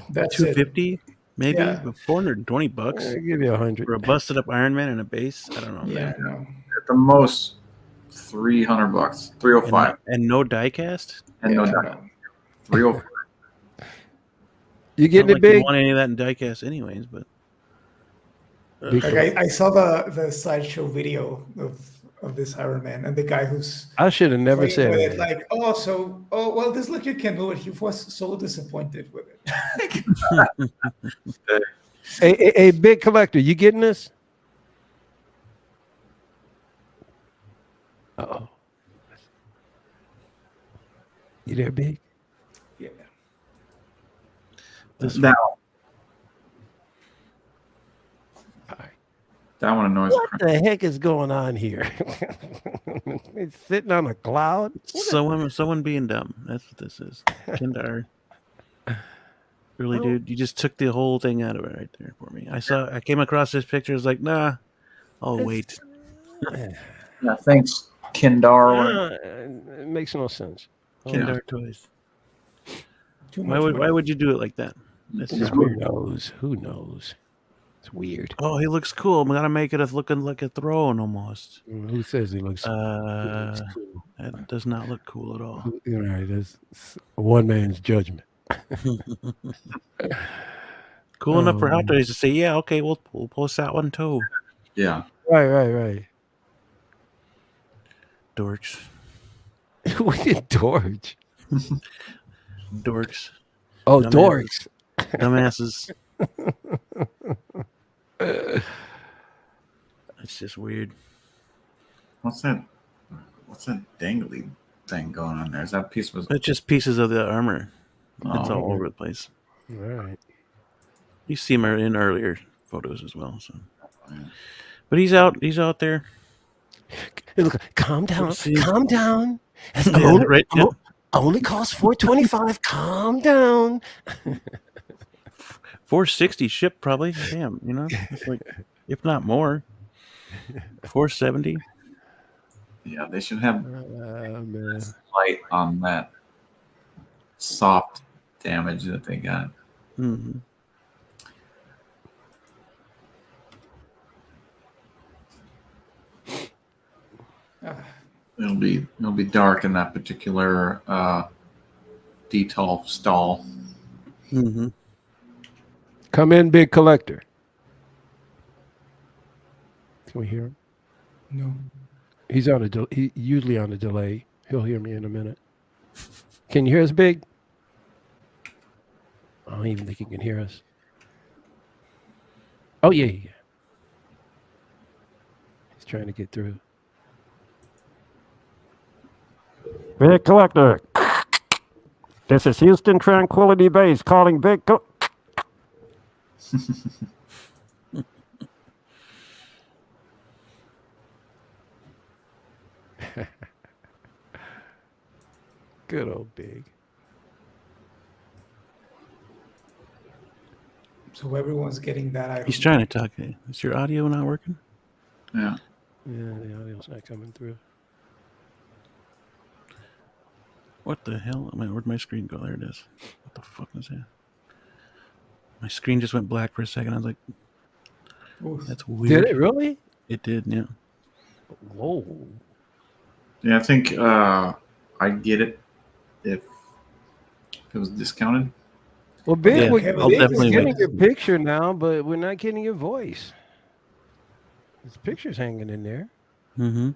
S2: That's it.
S1: $250 maybe,
S2: Yeah.
S1: but $420
S3: I'll give you 100
S1: for a busted up Iron Man and a base. I don't know.
S2: Yeah,
S1: man.
S2: no.
S4: At the most, $300, $305,
S1: And no diecast.
S4: and no
S2: Yeah,
S4: doubt,
S2: no.
S4: $305.
S3: You
S1: Not
S3: getting
S1: like
S3: it big?
S1: you want any of that in diecast, anyways. But
S3: Big-
S2: Like I saw the sideshow video of this Iron Man, and the guy who's
S3: I should have never
S2: playing
S3: said
S2: with
S3: it.
S2: it, like, well, this look you can do it. He was so disappointed with it.
S3: Hey, big collector, you getting this? Uh-oh. You there, big?
S2: Yeah.
S4: That one annoys
S3: What
S4: the
S3: the heck is going on here? It's sitting on a cloud.
S1: someone being dumb. That's what this is. Kindar. Really, dude, you just took the whole thing out of it right there for me. I came across this picture. I was like, nah, I'll wait.
S4: Yeah, thanks, Kindar.
S3: It makes no sense.
S1: Kindar toys.
S2: Too
S1: Why
S2: much
S1: would
S2: money.
S1: you do it like that? That's just
S3: Who
S1: weird.
S3: knows? Who knows? It's weird.
S1: Oh, he looks cool. I'm gonna make it looking like a throne almost.
S3: Who says he looks cool?
S1: That does not look cool at all.
S3: All right, that's one man's judgment.
S1: Cool enough for Hot Toys to say, yeah, okay, we'll post that one too.
S4: Yeah.
S3: Right.
S1: Dorks.
S3: We did Dorks.
S1: Dorks.
S3: Oh,
S1: Dumbass.
S3: Dorks.
S1: Dumbasses. It's just weird.
S4: What's that dangly thing going on there? Is that piece was?
S1: It's just pieces of the armor. It's
S4: Oh,
S1: all over the place.
S3: All right.
S1: You see him in earlier photos as well. So,
S4: yeah.
S1: but he's out there.
S3: Hey, look, calm down.
S1: See.
S3: Calm down. It's
S1: Yeah,
S3: only,
S1: right, yeah.
S3: only costs $425. Calm down.
S1: $460 shipped probably. Damn, it's like if not more. $470.
S4: Yeah, they should have
S3: Man.
S4: light on that soft damage that they got.
S1: Mm-hmm.
S4: It'll be dark in that particular detail stall.
S1: Mm-hmm.
S3: Come in, big collector. Can we hear him?
S2: No.
S3: He's on he usually on a delay. He'll hear me in a minute. Can you hear us, big? I don't even think he can hear us. Oh yeah. He's trying to get through. Big collector. This is Houston Tranquility Base calling big. Good old big.
S2: So everyone's getting that item.
S1: He's trying to talk. Is your audio not working?
S4: Yeah.
S3: Yeah, the audio's not coming through.
S1: What the hell? Where'd my screen go? There it is. What the fuck was that? My screen just went black for a second. I was like,
S2: Oof.
S1: that's weird.
S3: Did it really?
S1: It did, yeah.
S3: Whoa.
S4: Yeah, I think I'd get it if it was discounted.
S3: Well, Big,
S1: Yeah,
S3: we're
S1: I'll definitely
S3: getting
S1: wait.
S3: your picture now, but we're not getting your voice. His picture's hanging in there.
S1: Mm-hmm.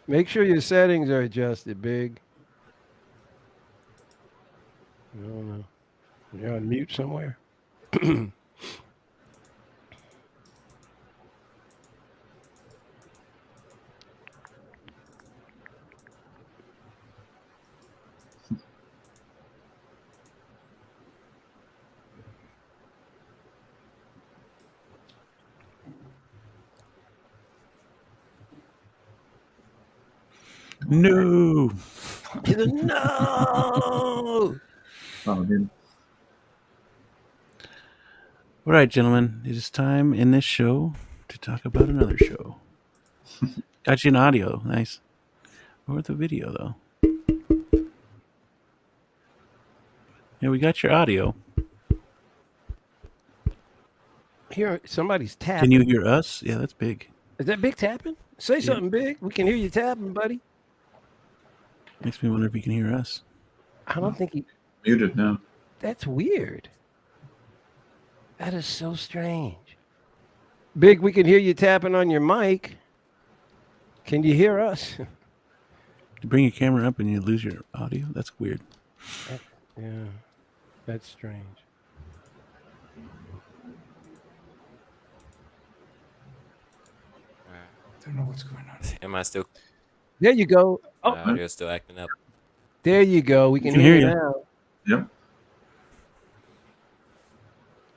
S3: Make sure your settings are adjusted, Big. I don't know. You're on mute somewhere.
S1: No.
S3: No.
S4: Oh, dude.
S1: All right, gentlemen, it is time in this show to talk about another show. Got you an audio. Nice. Or the video, though. Yeah, we got your audio.
S3: Here, somebody's
S1: Can
S3: tapping.
S1: you hear us? Yeah, that's big.
S3: Is that Big tapping? Say something, Big. We can hear you tapping, buddy.
S1: Makes me wonder if you can hear us.
S3: I don't think he.
S4: Muted now.
S3: That's weird. That is so strange. Big, we can hear you tapping on your mic. Can you hear us?
S1: You bring your camera up and you lose your audio? That's weird.
S3: Yeah, that's strange.
S2: Don't know what's going on.
S5: Am I still?
S3: There you go. Oh,
S5: My audio's still acting up.
S3: there you go. We can hear you now.
S4: Yep.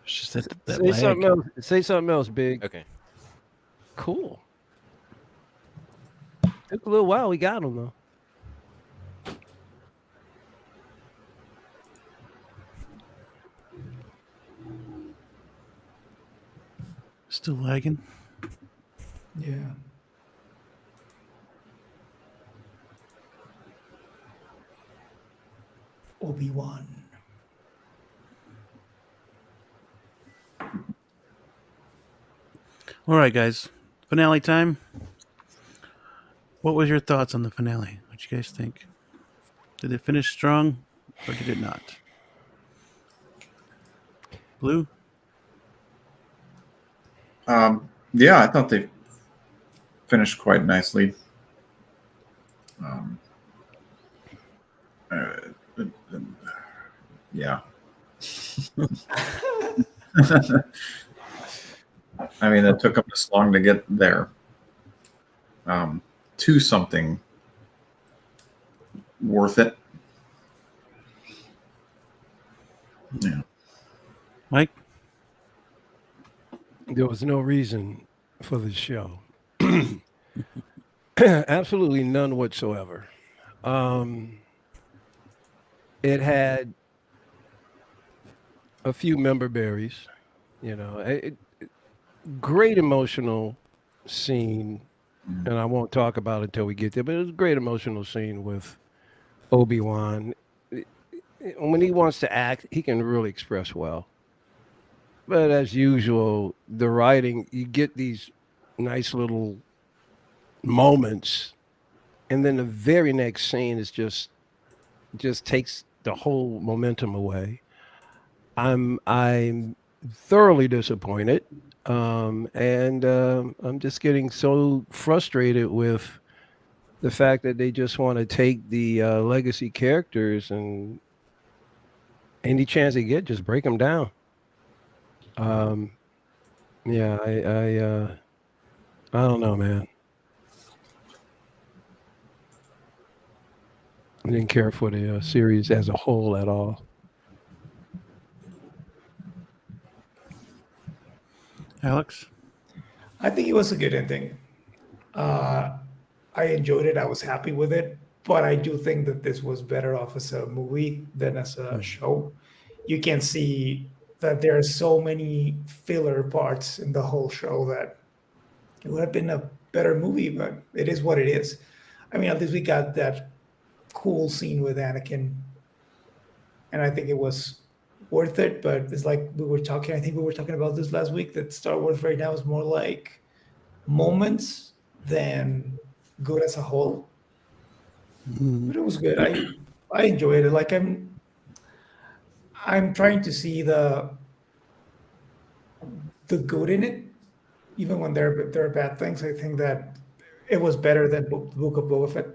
S1: It's just that
S3: Say
S1: lag.
S3: something else. Say something else, Big.
S5: Okay.
S3: Cool. Took a little while. We got him though.
S1: Still lagging?
S2: Yeah. Obi-Wan.
S1: All right, guys. Finale time. What was your thoughts on the finale? What you guys think? Did it finish strong or did it not? Blue?
S4: Yeah, I thought they finished quite nicely. Yeah. I mean, it took them this long to get there to something worth it. Yeah.
S1: Mike?
S3: There was no reason for the show. Absolutely none whatsoever. It had a few member berries, you know. Great emotional scene, and I won't talk about it until we get there. But it was a great emotional scene with Obi-Wan. When he wants to act, he can really express well. But as usual, the writing, you get these nice little moments, and then the very next scene is just takes the whole momentum away. I'm thoroughly disappointed, and I'm just getting so frustrated with the fact that they just want to take the legacy characters and any chance they get, just break them down. Yeah, I don't know, man. I didn't care for the series as a whole at all.
S1: Alex?
S2: I think it was a good ending. I enjoyed it. I was happy with it. But I do think that this was better off as a movie than as a show. You can see that there are so many filler parts in the whole show that it would have been a better movie, but it is what it is. I mean, at least we got that cool scene with Anakin, and I think it was worth it. But it's like we were talking, I think we were talking about this last week, that Star Wars right now is more like moments than good as a whole. But it was good. I enjoyed it. Like I'm trying to see the good in it, even when there are bad things. I think that it was better than the Book of Boba Fett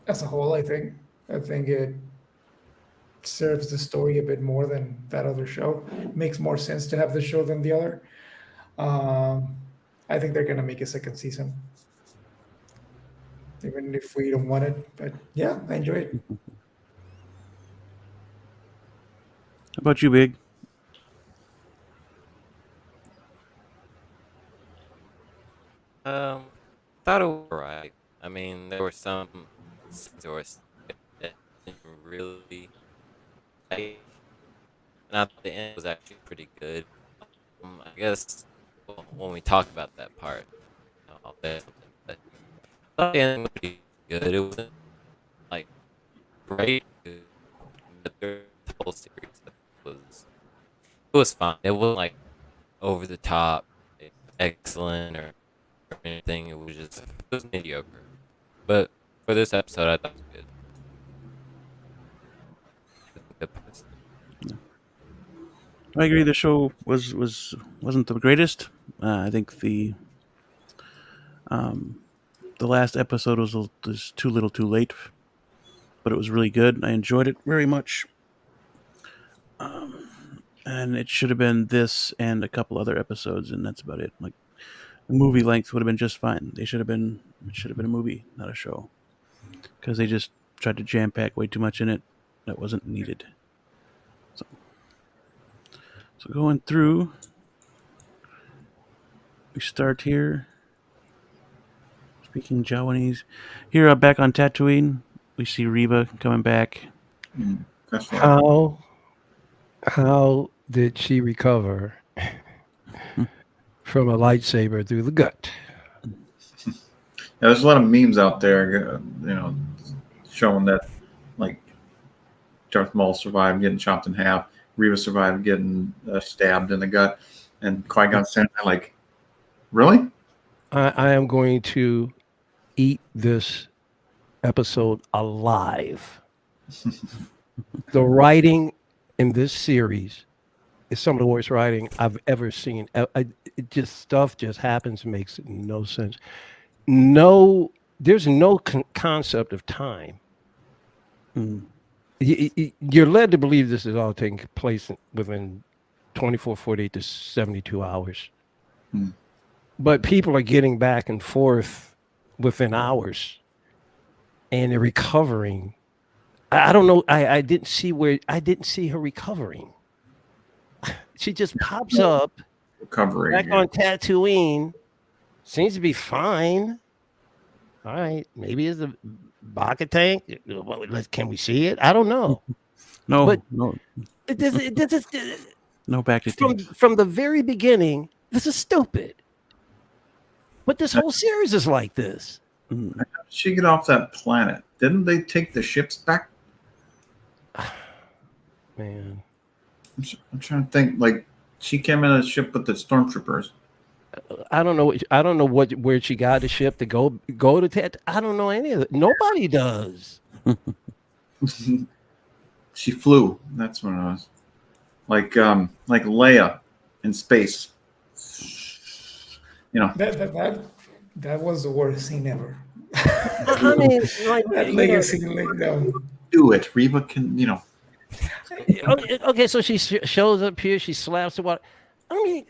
S2: as a whole. I think it serves the story a bit more than that other show. Makes more sense to have the show than the other. Um, I think they're gonna make a second season, even if we don't want it. But yeah, I enjoy it.
S1: How about you, Big?
S5: Thought it was right. I mean, there were some scenes or that didn't really like, and I thought the end was actually pretty good. I guess when we talk about that part, I'll say something. But I thought the ending was pretty good. It wasn't like great, but the whole series was it was fine. It wasn't like over the top, excellent or anything. It was mediocre. But for this episode, I thought it was good. Good parts.
S1: I agree. The show wasn't the greatest. I think the last episode was too little, too late, but it was really good. I enjoyed it very much. And it should have been this and a couple other episodes, and that's about it. Like the movie length would have been just fine. It should have been a movie, not a show, because they just tried to jam pack way too much in it that wasn't needed. So going through, we start here. Speaking Jawanese, here back on Tatooine, we see Reba coming back.
S4: That's right.
S3: How did she recover from a lightsaber through the gut?
S4: Yeah, there's a lot of memes out there, showing that like Darth Maul survived getting chopped in half, Reva survived getting stabbed in the gut, and Qui-Gon said, "Like, really?"
S3: I am going to eat this episode alive. The writing in this series is some of the worst writing I've ever seen. Stuff just happens, makes no sense. There's no concept of time. You're led to believe this is all taking place within 24, 48 to 72 hours. But people are getting back and forth within hours, and they're recovering. I don't know. I didn't see her recovering. She just pops up,
S4: Recovery
S3: back on Tatooine, seems to be fine. All right, maybe it's a Baka tank. Can we see it? I don't know.
S1: No,
S3: But
S1: no,
S3: it does.
S1: no back to
S3: From the very beginning, this is stupid. But this whole series is like this.
S4: How did she get off that planet? Didn't they take the ships back?
S3: Man,
S4: I'm trying to think. Like, she came in a ship with the stormtroopers.
S3: I don't know where she got the ship to go to Tat. I don't know any of it. Nobody does.
S4: She flew. That's what it was. Like Leia in space.
S2: That was the worst scene ever.
S3: I mean, like
S2: That legacy, like, no.
S4: Do it. Reba can,
S3: Okay, so she shows up here. She slaps the water. I mean,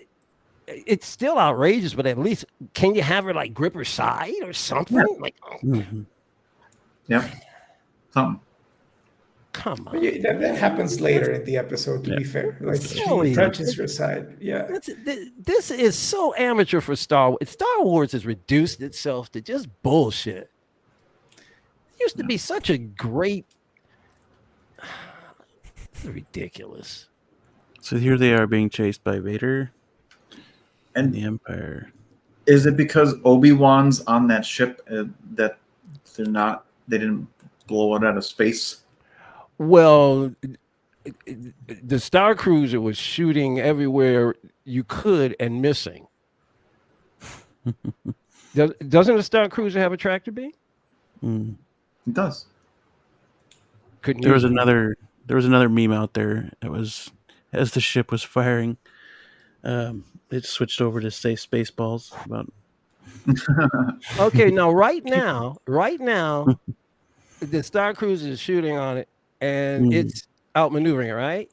S3: it's still outrageous, but at least can you have her like grip her side or something?
S4: Yeah.
S3: Like,
S4: Yep. Something.
S3: come on.
S2: But yeah, that happens later in the episode. To be fair, like
S3: Silly.
S2: she touches her side. Yeah,
S3: This is so amateur for Star Wars. Star Wars has reduced itself to just bullshit. It used to be such a great. It's ridiculous.
S1: So here they are being chased by Vader and
S4: And
S1: the Empire.
S4: is it because Obi-Wan's on that ship that they didn't blow it out of space?
S3: Well, the Star Cruiser was shooting everywhere you could and missing. Doesn't the Star Cruiser have a tractor beam?
S4: It does.
S3: Couldn't
S1: There was
S3: use it.
S1: another meme out there. It was as the ship was firing, it switched over to say Spaceballs about.
S3: Okay, now right now, the Star Cruiser is shooting on it, and it's outmaneuvering it, right?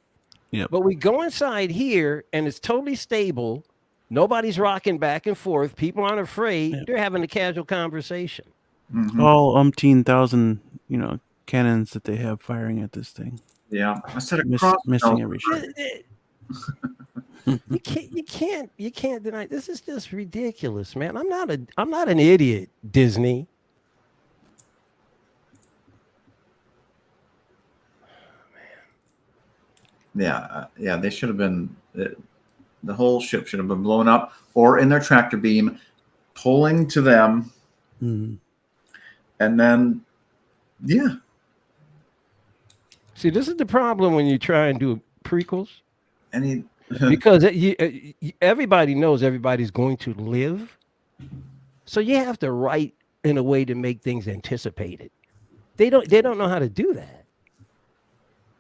S1: Yep.
S3: But we go inside here, and it's totally stable. Nobody's rocking back and forth. People aren't afraid.
S1: Yep.
S3: They're having a casual conversation.
S1: All umpteen thousand, cannons that they have firing at this thing.
S4: Yeah, I said
S1: missing every shot.
S3: You can't deny. This is just ridiculous, man. I'm not an idiot, Disney.
S4: Yeah, they should have been. The whole ship should have been blown up, or in their tractor beam, pulling to them, and then, yeah.
S3: See, this is the problem when you try and do prequels, because everybody knows everybody's going to live, so you have to write in a way to make things anticipated. They don't know how to do that.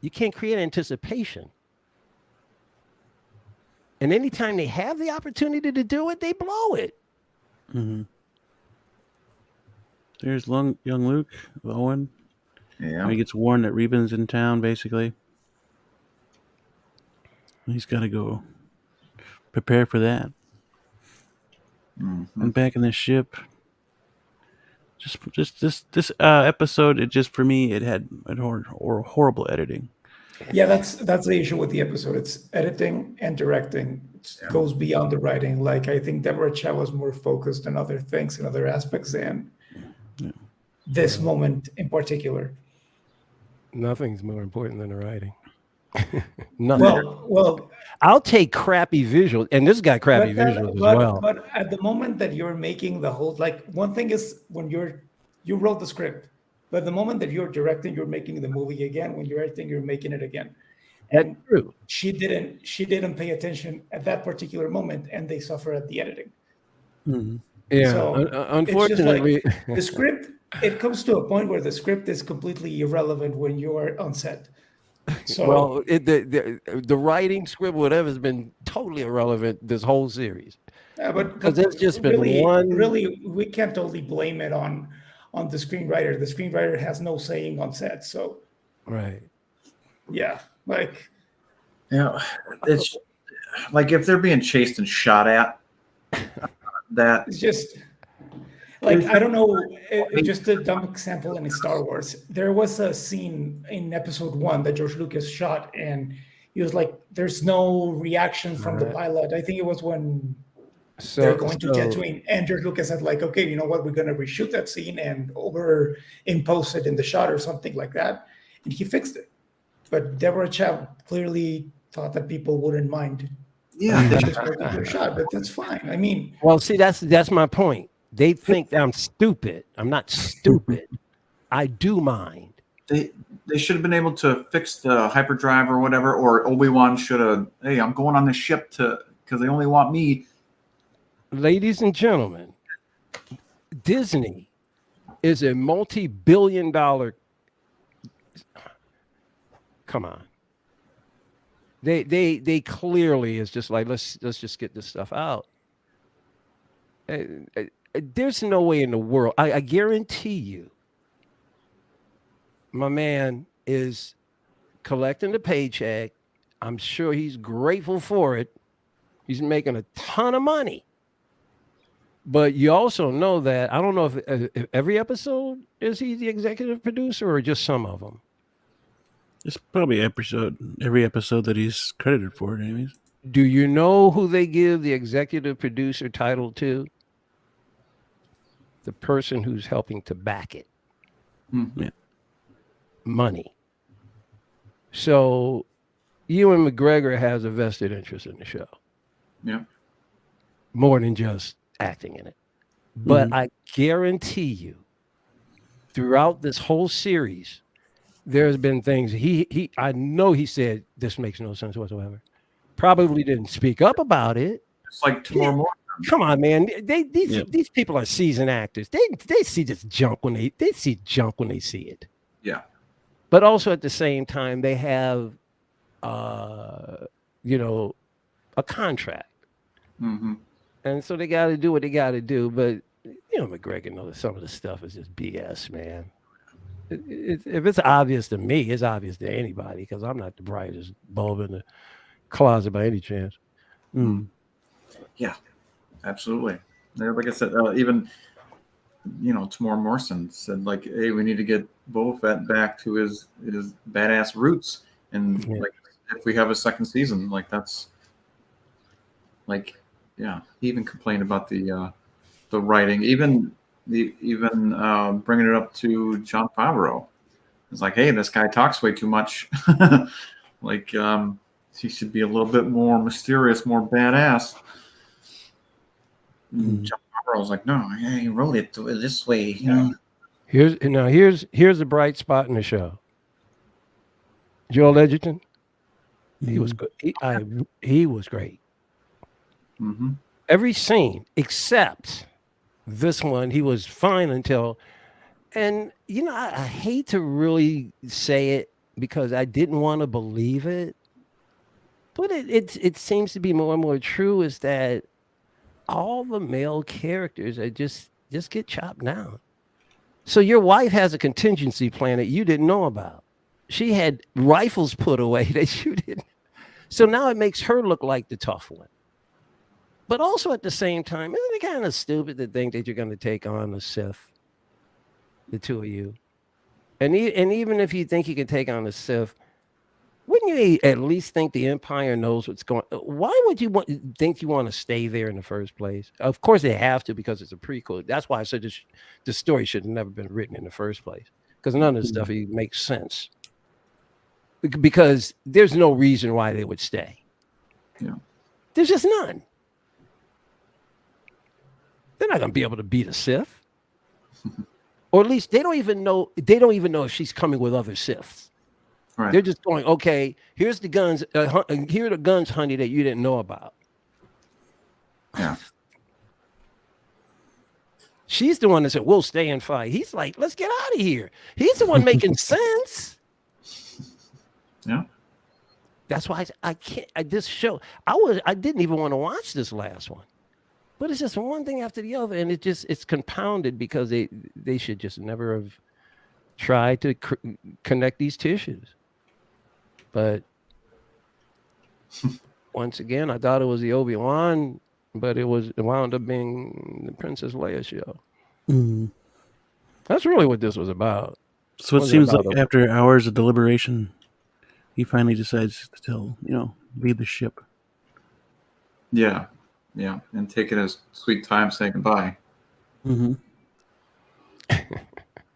S3: You can't create anticipation. And anytime they have the opportunity to do it, they blow it.
S1: There's young Luke, Owen.
S4: Yeah.
S1: He gets warned that Reban's in town, basically. He's got to go prepare for that. And back in the ship. Just this episode, it just, for me, it had horrible editing.
S2: Yeah, that's the issue with the episode. It's editing and directing. It goes beyond the writing. Like, I think Deborah Chow was more focused on other things and other aspects than this moment in particular.
S3: Nothing's more important than the writing. Nothing.
S2: Well,
S3: I'll take crappy visuals, and this got crappy visuals as well.
S2: But at the moment that you're making the whole, like, one thing is when you wrote the script, but the moment that you're directing, you're making the movie again. When you're editing, you're making it again. And
S3: that's true.
S2: She didn't pay attention at that particular moment, and they suffer at the editing.
S3: Yeah,
S2: so
S3: unfortunately,
S2: like the script. It comes to a point where the script is completely irrelevant when you are on set. So,
S3: well, the writing, script, whatever, has been totally irrelevant this whole series.
S2: But
S3: because there's just been one.
S2: Really, we can't totally blame it on the screenwriter. The screenwriter has no saying on set. So,
S3: right.
S2: Yeah, like.
S4: Yeah, it's like if they're being chased and shot at. That
S2: it's just. Like, I don't know, just a dumb example in Star Wars. There was a scene in episode 1 that George Lucas shot, and he was like, there's no reaction from the pilot. I think it was when they're going to Tatooine, and George Lucas said, like, okay, you know what, we're going to reshoot that scene and impose it in the shot or something like that. And he fixed it. But Deborah Chow clearly thought that people wouldn't mind.
S4: Yeah,
S2: their shot, but that's fine. I mean.
S3: Well, see, that's my point. They think I'm stupid. I'm not stupid. I do mind.
S4: They should have been able to fix the hyperdrive or whatever, or Obi-Wan should have, hey, I'm going on this ship because they only want me.
S3: Ladies and gentlemen, Disney is a multi-billion-dollar. Come on. They clearly is just like, let's just get this stuff out. There's no way in the world. I guarantee you, my man is collecting the paycheck. I'm sure he's grateful for it. He's making a ton of money. But you also know that, I don't know if every episode is he the executive producer or just some of them.
S1: It's probably every episode that he's credited for it, anyways.
S3: Do you know who they give the executive producer title to? The person who's helping to back it.
S1: Yeah.
S3: Money. So Ewan McGregor has a vested interest in the show.
S4: Yeah. More
S3: than just acting in it. But I guarantee you, throughout this whole series, there's been things I know he said, this makes no sense whatsoever. Probably didn't speak up about it.
S4: It's like tomorrow morning.
S3: Come on, man. These people are seasoned actors. They see this junk when they see junk when they see it.
S4: Yeah.
S3: but also at the same time they have, you know, a contract,
S4: Mm-hmm.
S3: and so they got to do what they got to do. But you know, McGregor knows some of the stuff is just BS, man. If it's obvious to me, it's obvious to anybody because I'm not the brightest bulb in the closet by any chance.
S1: Mm.
S4: Yeah, absolutely. Yeah, like I said, even Tamora Morrison said like, "Hey, we need to get Boba Fett back to his badass roots." And
S3: Yeah.
S4: like, if we have a second season, like that's like, yeah. He even complained about the writing, even bringing it up to John Favreau. It's like, hey, this guy talks way too much. Like, he should be a little bit more mysterious, more badass.
S1: Mm.
S4: John Favreau was like, no, yeah, he wrote it this way. You know?
S3: Here's the bright spot in the show. Joel Edgerton, he was good. He was great.
S4: Mm-hmm.
S3: Every scene except this one, he was fine until. And you know, I hate to really say it because I didn't want to believe it, but it seems to be more and more true. Is that all the male characters are just get chopped down. So your wife has a contingency plan that you didn't know about. She had rifles put away that you didn't. So now it makes her look like the tough one. But also at the same time, isn't it kind of stupid to think that you're going to take on the Sith, the two of you? And even if you think you can take on the Sith, wouldn't you at least think the Empire knows what's going on? Why would you think you want to stay there in the first place? Of course they have to because it's a prequel. That's why I said the story should have never been written in the first place because none of the stuff even makes sense. Because there's no reason why they would stay.
S4: Yeah.
S3: There's just none. They're not going to be able to beat a Sith. Or at least they don't even know if she's coming with other Siths.
S4: Right.
S3: They're just going, okay, here's the guns. Here are the guns, honey, that you didn't know about.
S4: Yeah.
S3: She's the one that said, we'll stay and fight. He's like, let's get out of here. He's the one making sense.
S4: Yeah.
S3: That's why I can't. This show, I didn't even want to watch this last one. But it's just one thing after the other, and it's compounded because they should just never have tried to connect these tissues. But once again, I thought it was the Obi-Wan, but it wound up being the Princess Leia show.
S1: Mm.
S3: That's really what this was about.
S1: So it seems like after hours of deliberation, he finally decides to leave the ship.
S4: Yeah. Yeah. And taking his sweet time saying goodbye.
S1: Mm-hmm.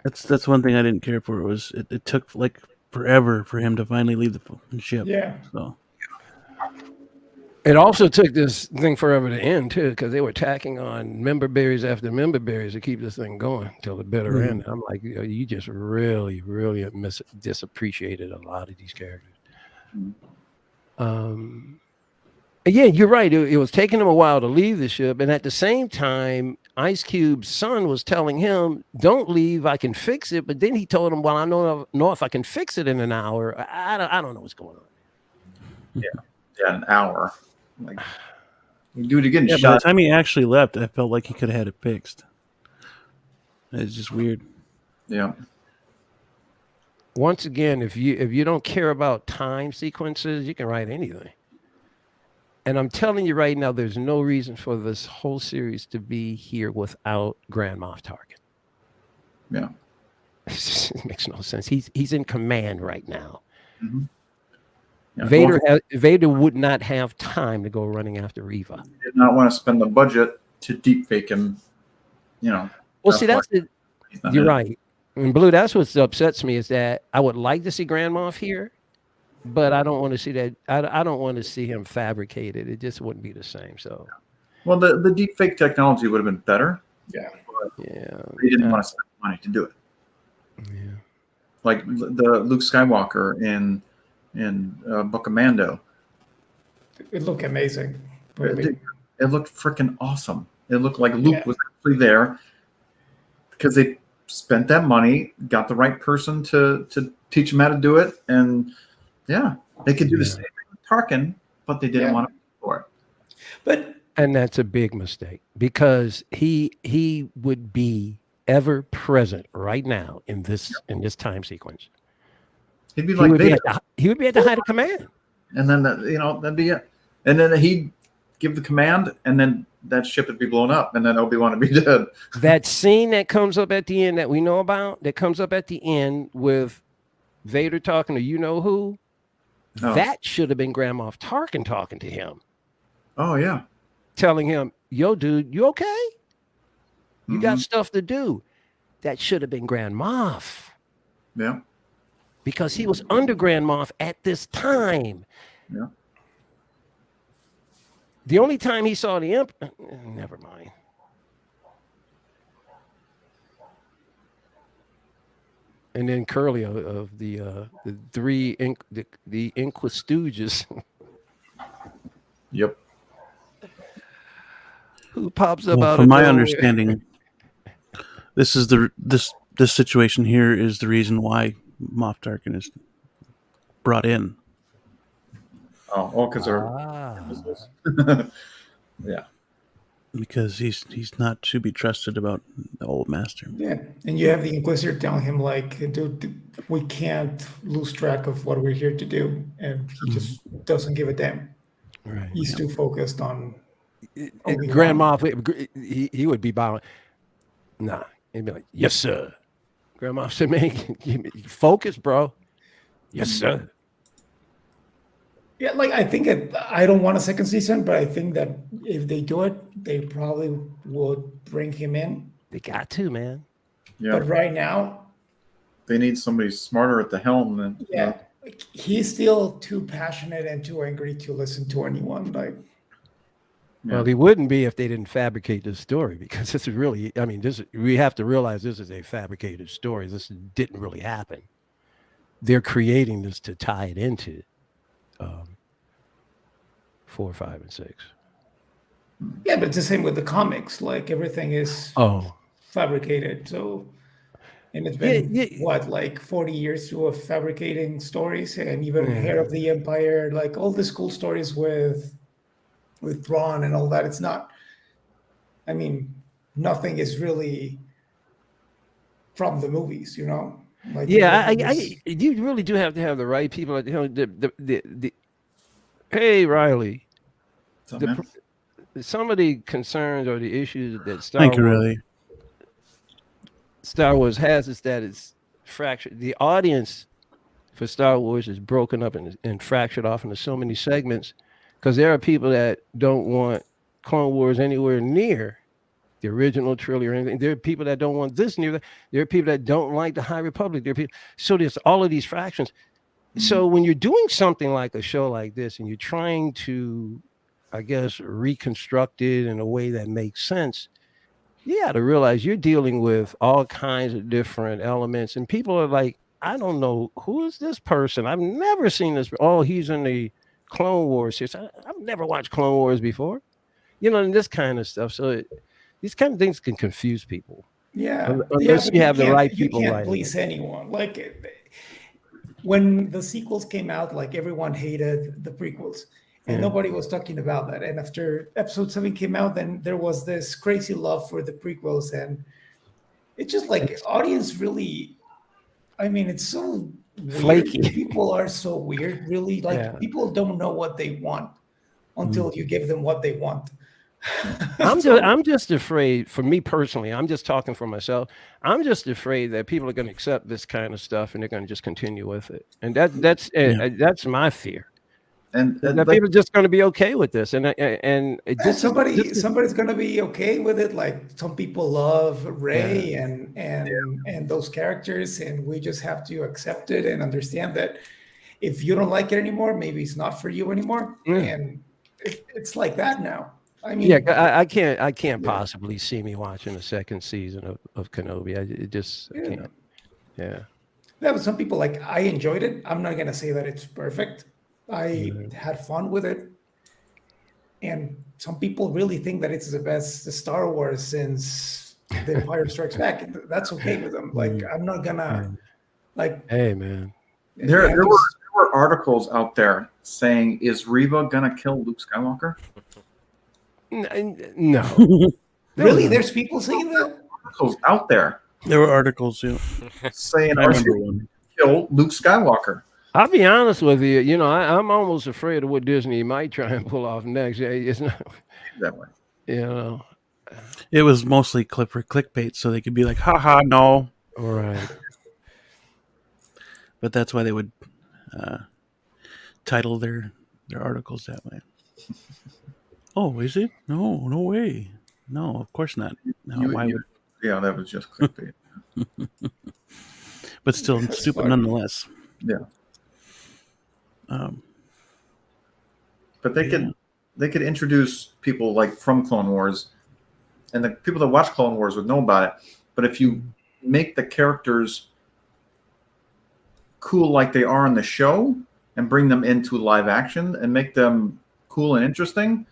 S1: That's one thing I didn't care for. It took like forever for him to finally leave the ship.
S2: Yeah.
S1: So
S3: it also took this thing forever to end too, because they were tacking on member berries after member berries to keep this thing going till the bitter end. I'm like, you just really, really disappreciated a lot of these characters. Yeah, you're right. It was taking him a while to leave the ship, and at the same time, Ice Cube's son was telling him, "Don't leave. I can fix it." But then he told him, "Well, I know if I can fix it in an hour. I don't know what's going on."
S4: Yeah, an hour. Like, dude, getting
S1: by
S4: shot.
S1: the time he actually left, I felt like he could have had it fixed. It's just weird.
S4: Yeah.
S3: Once again, if you don't care about time sequences, you can write anything. And I'm telling you right now, there's no reason for this whole series to be here without Grand Moff Tarkin.
S4: Yeah.
S3: It makes no sense. He's in command right now.
S4: Mm-hmm. Yeah.
S3: Vader would not have time to go running after Reva.
S4: He did not want to spend the budget to deep fake him. Well,
S3: see, that's it. You're right. And Blue, that's what upsets me is that I would like to see Grand Moff here, but I don't want to see that. I don't want to see him fabricated. It just wouldn't be the same. So,
S4: well, the deep fake technology would have been better.
S2: Yeah.
S3: Yeah.
S4: He didn't want to spend money to do it.
S3: Yeah.
S4: Like the Luke Skywalker in Book of Commando.
S2: It looked amazing. Really.
S4: It looked freaking awesome. It looked like Luke was actually there because they spent that money, got the right person to teach them how to do it, and yeah, they could do the same thing with Tarkin, but they didn't want to pay for it.
S2: But
S3: And that's a big mistake because he would be ever present right now in this time sequence.
S4: He'd be like Vader.
S3: He would be at the height of command.
S4: And then that'd be it. And then he'd give the command, and then that ship would be blown up, and then Obi-Wan would be dead.
S3: That scene that comes up at the end that we know about, that comes up at the end with Vader talking to you know who, that should have been Grand Moff Tarkin talking to him.
S4: Oh yeah.
S3: Telling him, yo, dude, you okay? You got stuff to do. That should have been Grand Moff.
S4: Yeah.
S3: Because he was under Grand Moff at this time.
S4: Yeah.
S3: The only time he saw the Emperor, never mind. And then Curly of the three the Inquistooges.
S4: Yep.
S3: Who pops up out
S1: from
S3: of
S1: my
S3: nowhere.
S1: understanding, this is this situation here is the reason why Moff Tarkin is brought in.
S4: Oh, because they're yeah.
S1: Because he's not to be trusted about the old master.
S2: yeah, and you have the Inquisitor telling him like, dude, we can't lose track of what we're here to do, and he just doesn't give a damn.
S3: Right.
S2: He's too focused on Obi-Wan.
S3: Grand Moff, he would be bowing. Nah, he'd be like, yes, sir. Grand Moff said, man, focus, bro. Yes, sir.
S2: Yeah, like I think I don't want a second season, but I think that if they do it, they probably would bring him in.
S3: They got to, man.
S4: Yeah.
S2: But right now,
S4: They need somebody smarter at the helm than
S2: he's still too passionate and too angry to listen to anyone. Like,
S3: Well, he wouldn't be if they didn't fabricate this story, because this is really, I mean, we have to realize this is a fabricated story. This didn't really happen. They're creating this to tie it into 4, 5, and 6.
S2: yeah, but it's the same with the comics. Like everything is fabricated. So, and it's been what, like 40 years of fabricating stories, and even Heir of the Empire, like all these cool stories with Thrawn and all that. It's not. I mean, nothing is really from the movies, you know. Like
S3: you really do have to have the right people. You know, hey Riley, some of the concerns or the issues that Star Wars has is that it's fractured. The audience for Star Wars is broken up and fractured off into so many segments, because there are people that don't want Clone Wars anywhere near the original trilogy or anything. There are people that don't want this near that. There are people that don't like the High Republic. There are people. So there's all of these fractions. So when you're doing something like a show like this and you're trying to, I guess, reconstruct it in a way that makes sense, you got to realize you're dealing with all kinds of different elements, and people are like, I don't know, who is this person? I've never seen this. Oh, he's in the Clone Wars series. I've never watched Clone Wars before, you know, and this kind of stuff. So these kind of things can confuse people.
S2: Yeah,
S3: unless you have the right people.
S2: You can't please anyone. Like when the sequels came out, like everyone hated the prequels, and nobody was talking about that. And after Episode 7 came out, then there was this crazy love for the prequels, and it's just like audience really. I mean, it's so weird.
S3: Flaky.
S2: People are so weird. Really, like people don't know what they want until you give them what they want.
S3: I'm just afraid, for me personally, I'm just talking for myself. I'm just afraid that people are going to accept this kind of stuff and they're going to just continue with it. And that's my fear. And that people are just going to be okay with this.
S2: Somebody's going to be okay with it. Like some people love Rey and those characters, and we just have to accept it and understand that if you don't like it anymore, maybe it's not for you anymore. And it's like that now. I mean,
S3: I can't possibly see me watching a second season of Kenobi. I can't. Yeah.
S2: But some people, like, I enjoyed it. I'm not gonna say that it's perfect. I had fun with it, and some people really think that it's the best Star Wars since The Empire Strikes Back. And that's okay with them. Like, I'm not gonna like.
S3: Hey, man.
S4: There were articles out there saying, "Is Reva gonna kill Luke Skywalker?"
S3: No.
S2: Really? There's people saying that?
S4: Articles out there
S1: There were articles
S4: saying,
S1: I
S4: "Are
S1: remember
S4: you
S1: one.
S4: kill Luke Skywalker?"
S3: I'll be honest with you. You know, I'm almost afraid of what Disney might try and pull off next. It's not,
S4: That way.
S3: you know.
S1: It was mostly clickbait, so they could be like, "Ha, no."
S3: All right.
S1: But that's why they would title their articles that way. Oh, is it? No way. No, of course not. No, why would?
S4: Yeah, that was just clickbait.
S1: But still, stupid
S2: funny.
S1: nonetheless.
S4: Yeah. But they could introduce people like from Clone Wars, and the people that watch Clone Wars would know about it. But if you make the characters cool like they are in the show and bring them into live action and make them cool and interesting,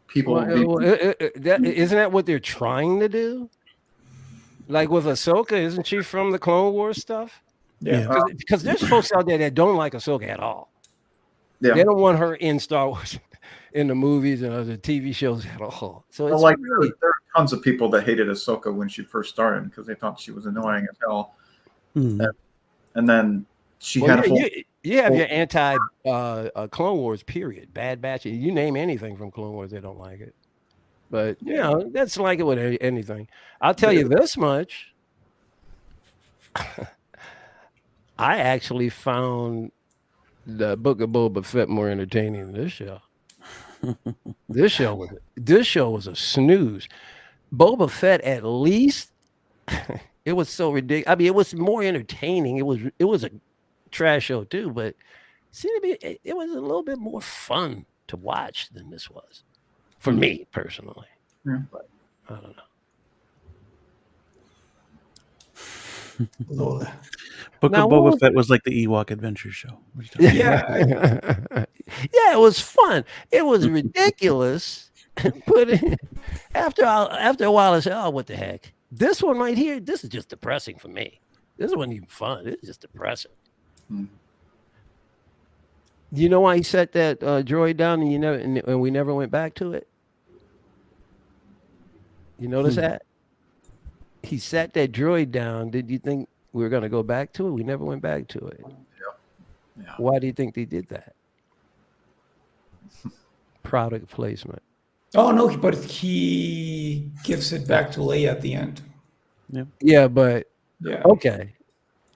S4: people will be...
S3: Isn't that what they're trying to do? Like with Ahsoka, isn't she from the Clone Wars stuff?
S2: Yeah.
S3: Because there's folks out there that don't like Ahsoka at all.
S4: Yeah.
S3: They don't want her in Star Wars, in the movies and other TV shows at all. So it's
S4: like
S3: really...
S4: there are tons of people that hated Ahsoka when she first started because they thought she was annoying as hell. And then she had a whole...
S3: You have your anti Clone Wars period. Bad Batch. You name anything from Clone Wars, they don't like it. But you know, that's like it with anything. I'll tell you this much. I actually found the Book of Boba Fett more entertaining than this show. This show was a snooze. Boba Fett, at least, it was so ridiculous. I mean, it was more entertaining. It was a trash show too, but it was a little bit more fun to watch than this was for me personally.
S4: Yeah.
S3: But I don't know.
S2: Lola.
S1: Book of Boba Fett was like the Ewok adventure show.
S2: Yeah.
S3: Yeah, it was fun. It was ridiculous. But after a while, I said, "Oh, what the heck? This one right here, this is just depressing for me. This wasn't even fun. It's just depressing." You know why he set that droid down and we never went back to it? You notice that? He set that droid down. Did you think we were going to go back to it? We never went back to it.
S4: Yeah.
S3: Why do you think they did that? Product placement.
S2: Oh no, but he gives it back to Leia at the end.
S3: Yeah, but
S2: Yeah.
S3: okay.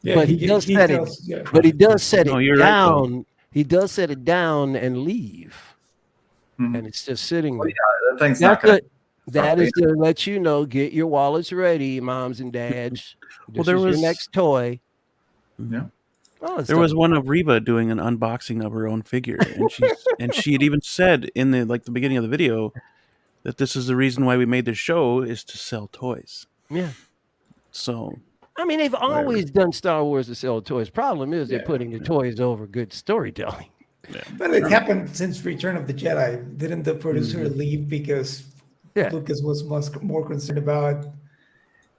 S2: Yeah,
S3: But he does set it. But he does set it down.
S1: Right,
S3: he does set it down and leave, and it's just sitting there.
S4: That thing's not gonna...
S3: That is to let you know, get your wallets ready, moms and dads. This
S1: there
S3: is
S1: was
S3: your next toy.
S4: Yeah.
S3: Oh,
S1: there was one of Reva doing an unboxing of her own figure, and she had even said in the beginning of the video that this is the reason why we made the show is to sell toys.
S3: Yeah.
S1: So
S3: I mean, they've always done Star Wars to sell toys. Problem is they're putting the toys over good storytelling.
S1: Yeah.
S2: But it happened since Return of the Jedi. Didn't the producer leave because Lucas was more concerned about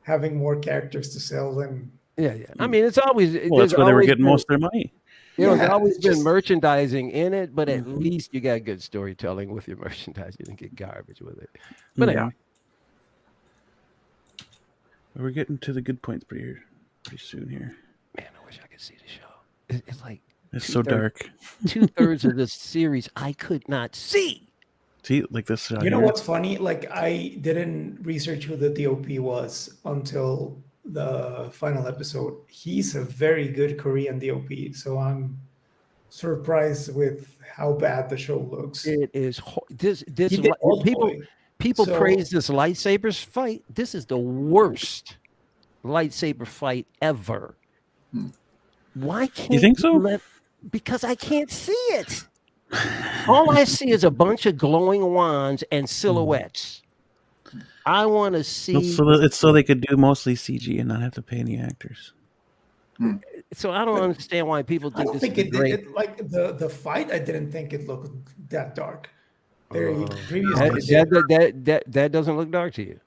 S2: having more characters to sell than...
S3: Yeah. I mean, it's always...
S1: that's where they were getting most of their money.
S3: You know, there's always been merchandising in it, but at least you got good storytelling with your merchandise. You didn't get garbage with it. But anyway.
S1: We're getting to the good points pretty soon here.
S3: Man, I wish I could see the show. It's like...
S1: It's so dark.
S3: 2/3 of this series I could not see.
S1: See, like this.
S2: You know what's funny? Like, I didn't research who the DOP was until the final episode. He's a very good Korean DOP, so I'm surprised with how bad the show looks.
S3: It is people
S2: So-
S3: praise this lightsabers fight. This is the worst lightsaber fight ever. Why can't
S1: You think so?
S3: Because I can't see it. All I see is a bunch of glowing wands and silhouettes. I want to see.
S1: So they could do mostly CG and not have to pay any actors.
S3: So I don't understand why people
S2: I
S3: think
S2: don't
S3: this
S2: think
S3: is great.
S2: it like the fight. I didn't think it looked that dark. Previously,
S3: That doesn't look dark to you.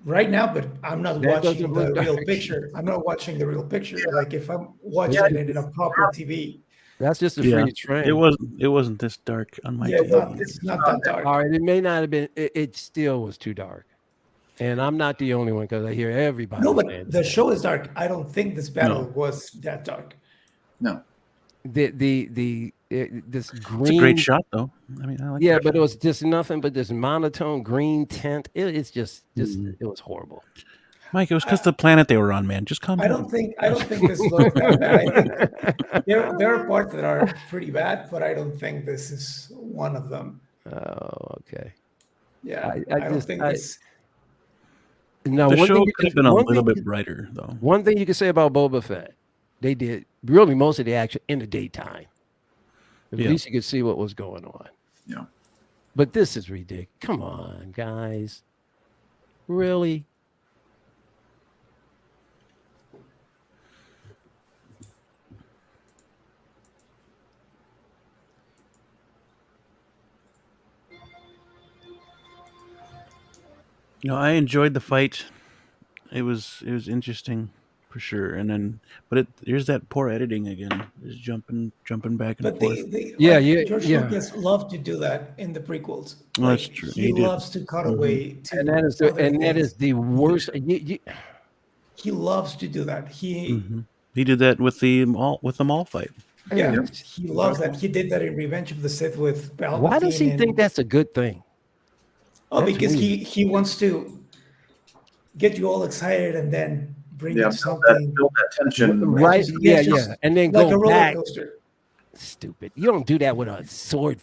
S2: right now, but I'm not
S3: That
S2: watching
S3: doesn't
S2: the
S3: look
S2: real
S3: dark.
S2: picture. I'm not watching the real picture. Like if I'm watching it in a proper TV,
S3: That's just a
S1: Yeah,
S3: freeze frame.
S1: it wasn't this dark on my
S2: yeah,
S1: TV.
S2: it's not that dark.
S3: All right, it may not have been. It still was too dark, and I'm not the only one because I hear everybody
S2: No,
S3: saying
S2: but the show is dark. I don't think this battle was that dark.
S4: No.
S3: this
S1: It's a
S3: green.
S1: great shot, though. I mean, I like
S3: Yeah,
S1: that
S3: but it
S1: shot.
S3: was just nothing but this monotone green tint. It's just
S1: Mhm.
S3: it was horrible.
S1: Mike, it was because the planet they were on, man. Just calm
S2: I
S1: down.
S2: don't think this looks that bad. I think there are parts that are pretty bad, but I don't think this is one of them.
S3: Oh, okay.
S2: Yeah,
S3: I
S2: I don't think this.
S3: Now
S1: The
S3: one
S1: show
S3: thing you
S1: could have
S3: can,
S1: been a
S3: one
S1: little
S3: thing,
S1: bit brighter, though.
S3: one thing you can say about Boba Fett, they did really most of the action in the daytime. At
S1: Yeah.
S3: least you could see what was going on.
S4: Yeah.
S3: But this is ridiculous. Come on, guys. Really?
S1: I enjoyed the fight. It was interesting for sure. And then, but here's that poor editing again. Just jumping back and
S2: But
S1: forth.
S2: George Lucas loved to do that in the prequels.
S1: Well,
S2: Like
S1: that's true.
S2: he
S1: He did.
S2: loves to cut away to
S3: And that is
S2: other
S3: that is
S2: things.
S3: the worst.
S2: He loves to do that.
S1: He did that with the mall fight.
S2: Yeah,
S4: Yeah.
S2: he loves that. He did that in Revenge of the Sith with Palpatine.
S3: Why does he
S2: and-
S3: think that's a good thing?
S2: Oh,
S3: That's
S2: because
S3: weird.
S2: he wants to get you all excited and then bring
S4: Yeah.
S2: you something.
S4: Build that tension.
S3: Right?
S2: Just-
S3: Yeah,
S2: just
S3: yeah. And then
S2: like a
S3: go
S2: roller
S3: back.
S2: coaster.
S3: Stupid. You don't do that with a sword.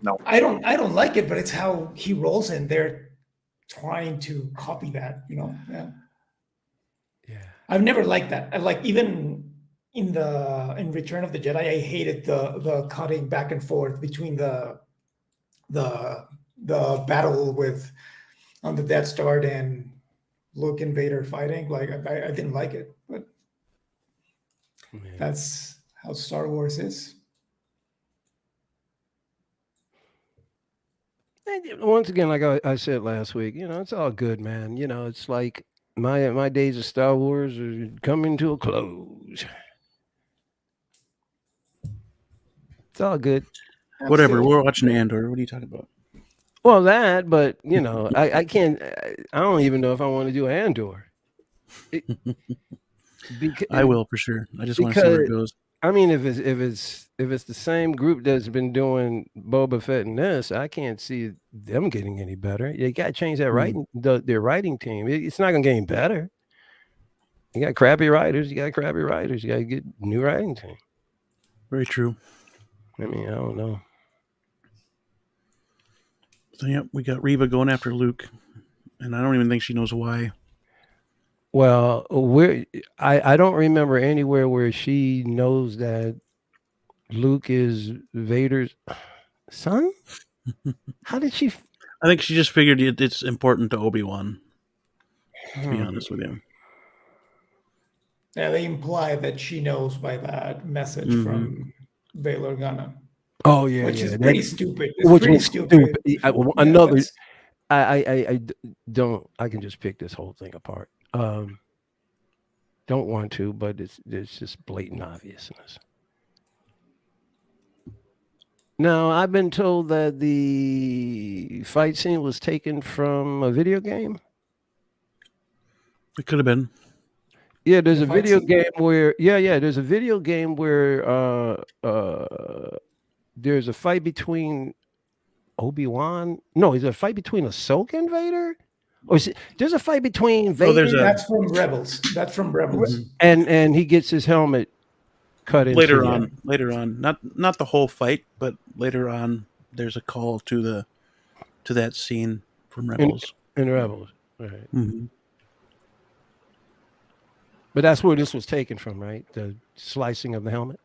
S4: No.
S2: I don't like it, but it's how he rolls, and they're trying to copy that. Yeah.
S3: Yeah.
S2: I've never liked that. I like even in Return of the Jedi, I hated the cutting back and forth between the battle on the Death Star and Luke and Vader fighting. Like I didn't like it, but that's how Star Wars is.
S3: And once again, like I said last week, it's all good, man. It's like my days of Star Wars are coming to a close. It's all good.
S1: Whatever. We're watching Andor. What are you talking about?
S3: Well, that, but I can't. I don't even know if I want to do Andor.
S1: I will for sure. I just want to see where it goes.
S3: I mean, if it's the same group that's been doing Boba Fett and this, I can't see them getting any better. You got to change that writing, their writing team. It's not going to get any better. You got crappy writers. You got to get a new writing team.
S1: Very true.
S3: I mean, I don't know.
S1: So yeah, we got Reva going after Luke, and I don't even think she knows why.
S3: Well, I don't remember anywhere where she knows that Luke is Vader's son. How did she?
S1: I think she just figured it's important to Obi-Wan. To be honest with you.
S2: Yeah, they imply that she knows by that message from Bail Organa.
S3: Oh yeah,
S2: which
S3: yeah.
S2: is pretty stupid. It's
S3: Which
S2: pretty
S3: was
S2: stupid.
S3: Another.
S2: that's-
S3: I don't. I can just pick this whole thing apart. Don't want to, but it's just blatant obviousness. Now, I've been told that the fight scene was taken from a video game.
S1: It could have been.
S3: Yeah, there's
S2: The
S3: a
S2: fight
S3: video
S2: scene?
S3: game where there's a video game where there's a fight between Obi-Wan. No, is there a fight between Ahsoka and Vader? Or there's a fight between Vader
S1: there's a-
S2: That's from Rebels. That's from Rebels.
S3: and he gets his helmet cut into
S1: Later on, not the whole fight, but later on, there's a call to that scene from Rebels.
S3: in Rebels. Right.
S1: Mhm.
S3: But that's where this was taken from, right? The slicing of the helmet.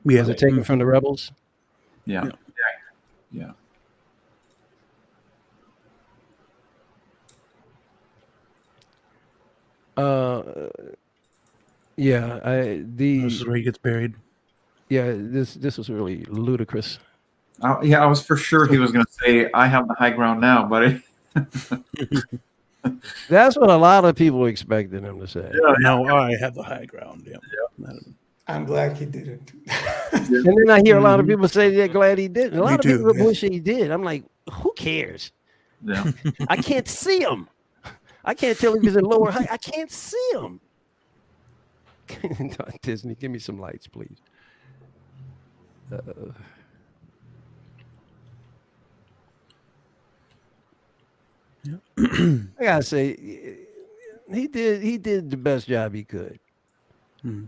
S1: Yeah,
S3: Was it taken from the Rebels?
S4: Yeah. Yeah.
S1: This is where he gets buried.
S3: This was really ludicrous.
S4: I was for sure he was going to say, "I have the high ground now, buddy."
S3: That's what a lot of people expected him to say.
S4: Yeah,
S1: No, I have the high ground. Yeah.
S2: I'm glad he didn't.
S3: And then I hear a lot of
S1: Mhm.
S3: people say they're glad he didn't. A
S1: Me
S3: lot of
S1: too,
S3: people
S1: yeah.
S3: wish he did. I'm like, who cares?
S4: yeah.
S3: I can't see him. I can't tell if he's in lower height. I can't see him. Disney, give me some lights, please. I gotta say, he did the best job he could.
S1: Mhm.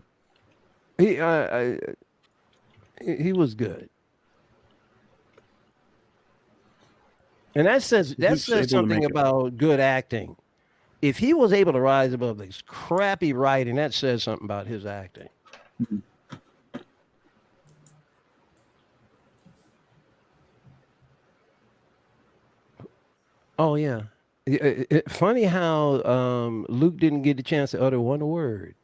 S3: He was good, and that says
S1: able to
S3: something
S1: make it.
S3: about good acting. If he was able to rise above this crappy writing, that says something about his acting. Oh yeah, funny how Luke didn't get the chance to utter one word.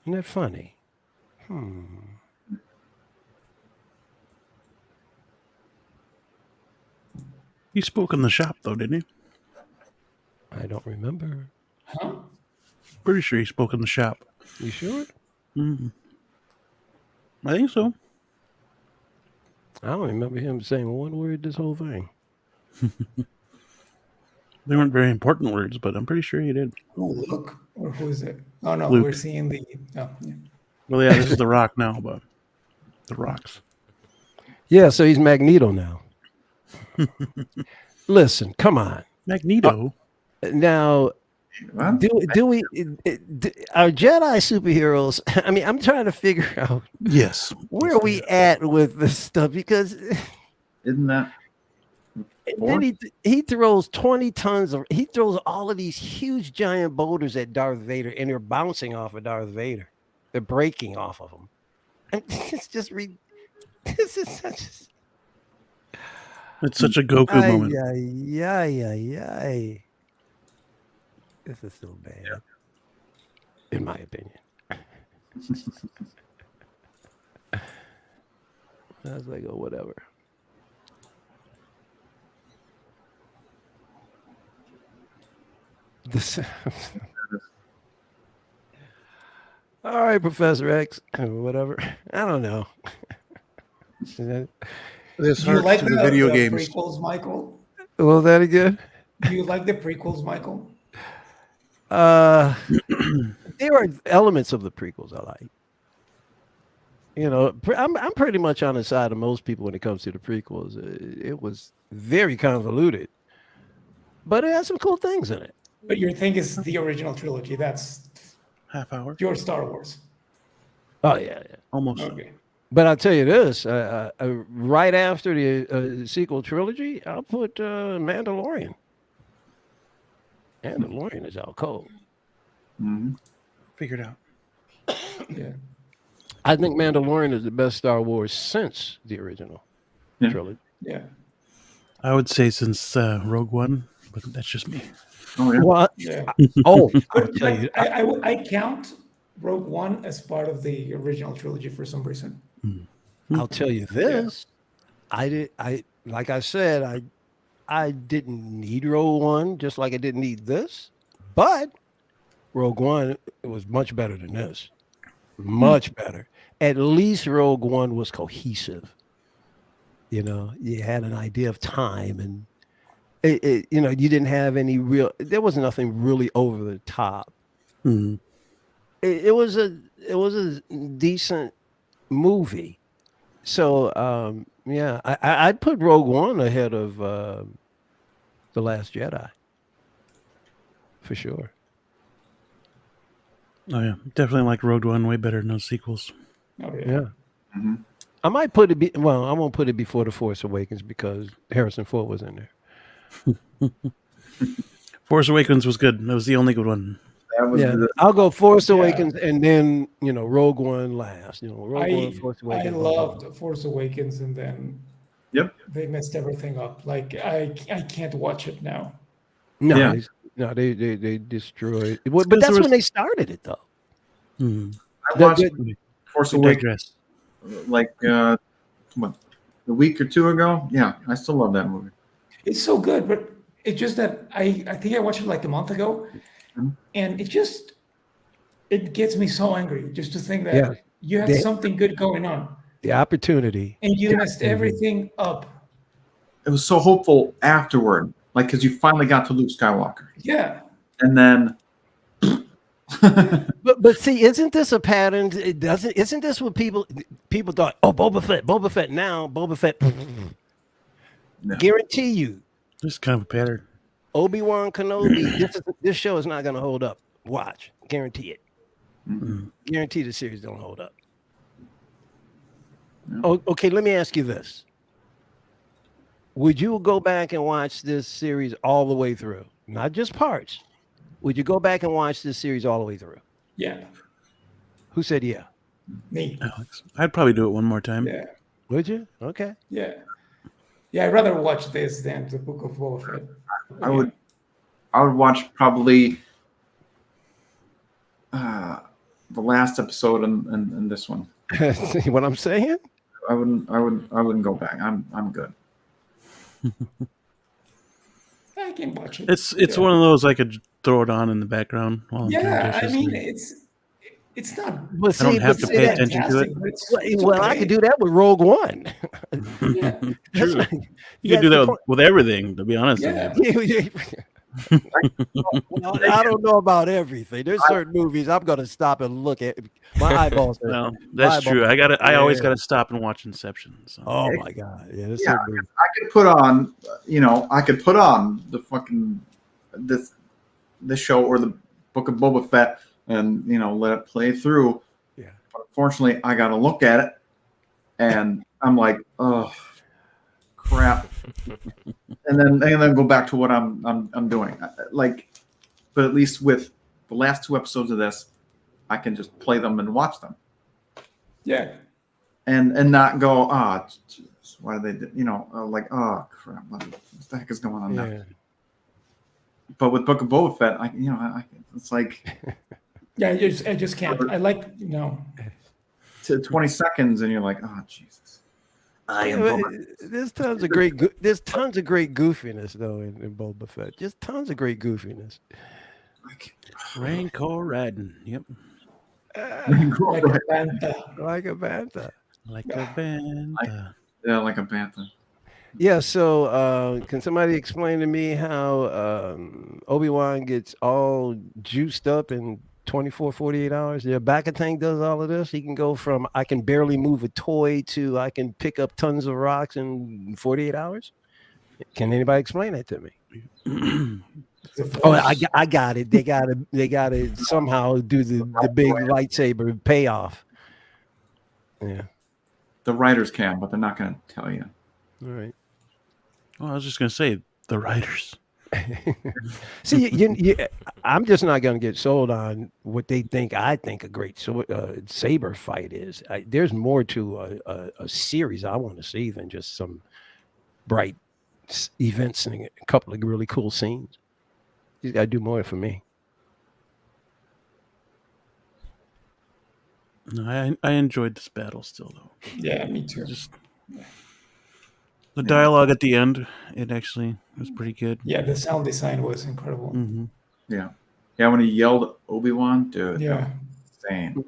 S3: Isn't that funny?
S1: He spoke in the shop, though, didn't he?
S3: I don't remember.
S2: Huh?
S1: Pretty sure he spoke in the shop.
S3: You sure?
S1: I think so.
S3: I don't remember him saying one word this whole thing.
S1: They weren't very important words, but I'm pretty sure he did.
S2: Oh, look. Or who is it? Oh, no.
S1: Luke.
S2: We're seeing the. Oh, yeah.
S1: Well, yeah, this is The Rock now, but The Rocks.
S3: Yeah, so he's Magneto now. Listen, come on.
S1: Magneto.
S3: Now,
S4: What?
S3: do we are Jedi superheroes? I mean, I'm trying to figure out
S1: Yes.
S3: where are we at with this stuff because
S4: Isn't that?
S3: then he throws 20 tons of he throws all of these huge giant boulders at Darth Vader and they're bouncing off of Darth Vader. They're breaking off of him. And it's just this is such
S1: It's such a Goku moment.
S3: Yeah. This is so bad, in my opinion. I was like, oh, whatever. This. All right, Professor X, whatever. I don't know.
S1: This
S2: Do you like
S1: to the video games.
S2: prequels, Michael?
S3: Was that again?
S2: Do you like the prequels, Michael?
S3: There are elements of the prequels I like. You know, I'm pretty much on the side of most people when it comes to the prequels. It was very convoluted, but it has some cool things in it.
S2: But your thing is the original trilogy. That's
S1: Half hour.
S2: your Star Wars.
S3: Oh yeah.
S1: Almost.
S2: Okay.
S3: But I'll tell you this: right after the sequel trilogy, I'll put Mandalorian. Mandalorian is out cold.
S4: Mhm.
S1: Figured out.
S2: Yeah.
S3: I think Mandalorian is the best Star Wars since the original
S4: Yeah.
S3: trilogy.
S2: Yeah.
S1: I would say since Rogue One, but that's just me.
S4: Oh yeah.
S3: Well,
S2: Yeah.
S3: I'll
S2: But
S3: tell you,
S2: I count Rogue One as part of the original trilogy for some reason.
S3: I'll tell you this. Like I said, I didn't need Rogue One, just like I didn't need this. But Rogue One was much better than this. Much better. At least Rogue One was cohesive. You know, you had an idea of time and you know, you didn't have any there was nothing really over the top.
S1: Mhm.
S3: It was a decent movie. So yeah, I'd put Rogue One ahead of The Last Jedi. For sure.
S1: Oh yeah, definitely like Rogue One way better than those sequels.
S2: Oh yeah.
S3: Yeah.
S4: Mhm.
S3: I might put it well, I won't put it before The Force Awakens because Harrison Ford was in there.
S1: Force Awakens was good. That was the only good one.
S4: That was
S3: Yeah,
S4: the,
S3: I'll go Force
S2: Yeah.
S3: Awakens and then, you know, Rogue One last. You know, Rogue One, Force
S2: I
S3: Awakens.
S2: loved Force Awakens, and then
S4: Yep.
S2: they messed everything up. Like I can't watch it now.
S3: No,
S4: Yeah.
S3: they destroyed. But
S1: Because
S3: that's
S1: there
S3: when they started it, though.
S1: Mhm.
S4: I watched
S3: The-
S4: Force
S1: We
S4: Awakens
S1: digress.
S4: like what, a week or two ago. Yeah, I still love that movie.
S2: It's so good, but It's just that I think I watched it like a month ago,
S4: Mhm.
S2: and it gets me so angry just to think
S3: Yeah.
S2: that you had
S3: They-
S2: something good going on
S3: The opportunity.
S2: and you messed everything up.
S4: It was so hopeful afterward, like because you finally got to Luke Skywalker,
S2: Yeah.
S4: and then
S3: But see, isn't this a pattern? It doesn't. Isn't this what people thought? Oh, Boba Fett. Now Boba Fett.
S4: No.
S3: Guarantee you,
S1: This is kind of a pattern.
S3: Obi-Wan Kenobi. This show is not going to hold up. Watch, guarantee it.
S1: Mm.
S3: Guarantee the series don't hold up.
S4: No.
S3: Oh, okay. Let me ask you this: would you go back and watch this series all the way through, not just parts? Would you go back and watch this series all the way through?
S2: Yeah.
S3: Who said yeah?
S2: Me.
S1: Alex, I'd probably do it one more time.
S2: Yeah.
S3: Would you? Okay.
S2: Yeah. Yeah, I'd rather watch this than the Book of Boba Fett.
S4: I would watch probably the last episode and this one.
S3: See what I'm saying?
S4: I wouldn't go back. I'm good.
S2: I can watch it.
S1: It's
S2: Yeah.
S1: one of those I could throw it on in the background while I'm doing
S2: Yeah, I
S1: dishes.
S2: mean it's not
S3: But
S1: I don't
S3: see,
S1: have
S3: but
S1: to
S3: see,
S1: pay
S3: that-
S1: attention to it.
S2: fantastic, but it's
S3: well, I
S2: okay.
S3: could do that with Rogue One.
S2: Yeah.
S3: That's
S1: True.
S3: not-
S1: You can
S3: that's
S1: do
S3: the
S1: that
S3: point.
S1: with everything, to be honest
S2: Yeah.
S1: with you.
S3: Well, I don't know about everything. There's certain movies I'm gonna stop and look at. My eyeballs. Hurt.
S1: Well, that's
S3: My
S1: true.
S3: eyeballs.
S1: I always
S3: Yeah.
S1: gotta stop and watch Inception. So.
S3: Oh my god! Yeah, there's
S4: Yeah,
S3: certain movies.
S4: I could put on, I could put on the fucking this show or the Book of Boba Fett and let it play through.
S3: Yeah.
S4: But unfortunately, I got to look at it, and I'm like, oh, crap, and then go back to what I'm doing. But at least with the last 2 episodes of this, I can just play them and watch them,
S2: Yeah.
S4: and not go, Jesus, why did they, like, oh crap, what the heck is going on now?
S3: Yeah.
S4: But with Book of Boba Fett, it's like
S2: Yeah, I just can't. I like,
S4: to 20 seconds, and you're like, oh Jesus, I am
S3: Yeah,
S4: Boba.
S3: there's tons of great. There's tons of great goofiness though in Boba Fett. Just tons of great goofiness.
S1: Rancor riding. Yep.
S2: like a bantha.
S3: Like a bantha.
S1: Like a band.
S4: Yeah, like a bantha.
S3: Yeah, so can somebody explain to me how Obi-Wan gets all juiced up in 24, 48 hours? Yeah, Back-a-Tank does all of this. He can go from I can barely move a toy to I can pick up tons of rocks in 48 hours. Can anybody explain that to me? Oh, I got it. They got to somehow do the big lightsaber payoff. Yeah.
S4: The writers can, but they're not going to tell you.
S3: All right.
S1: Well, I was just gonna say the writers.
S3: See, I'm just not going to get sold on what they think. I think a great saber fight is. There's more to a series I want to see than just some bright events and a couple of really cool scenes. You got to do more for me.
S1: No, I enjoyed this battle still though.
S2: Yeah, me too.
S1: Just the dialogue at the end, it actually was pretty good.
S2: Yeah, the sound design was incredible.
S1: Mm-hmm.
S4: Yeah. Yeah, when he yelled at Obi-Wan, dude.
S2: Yeah.
S4: That was insane.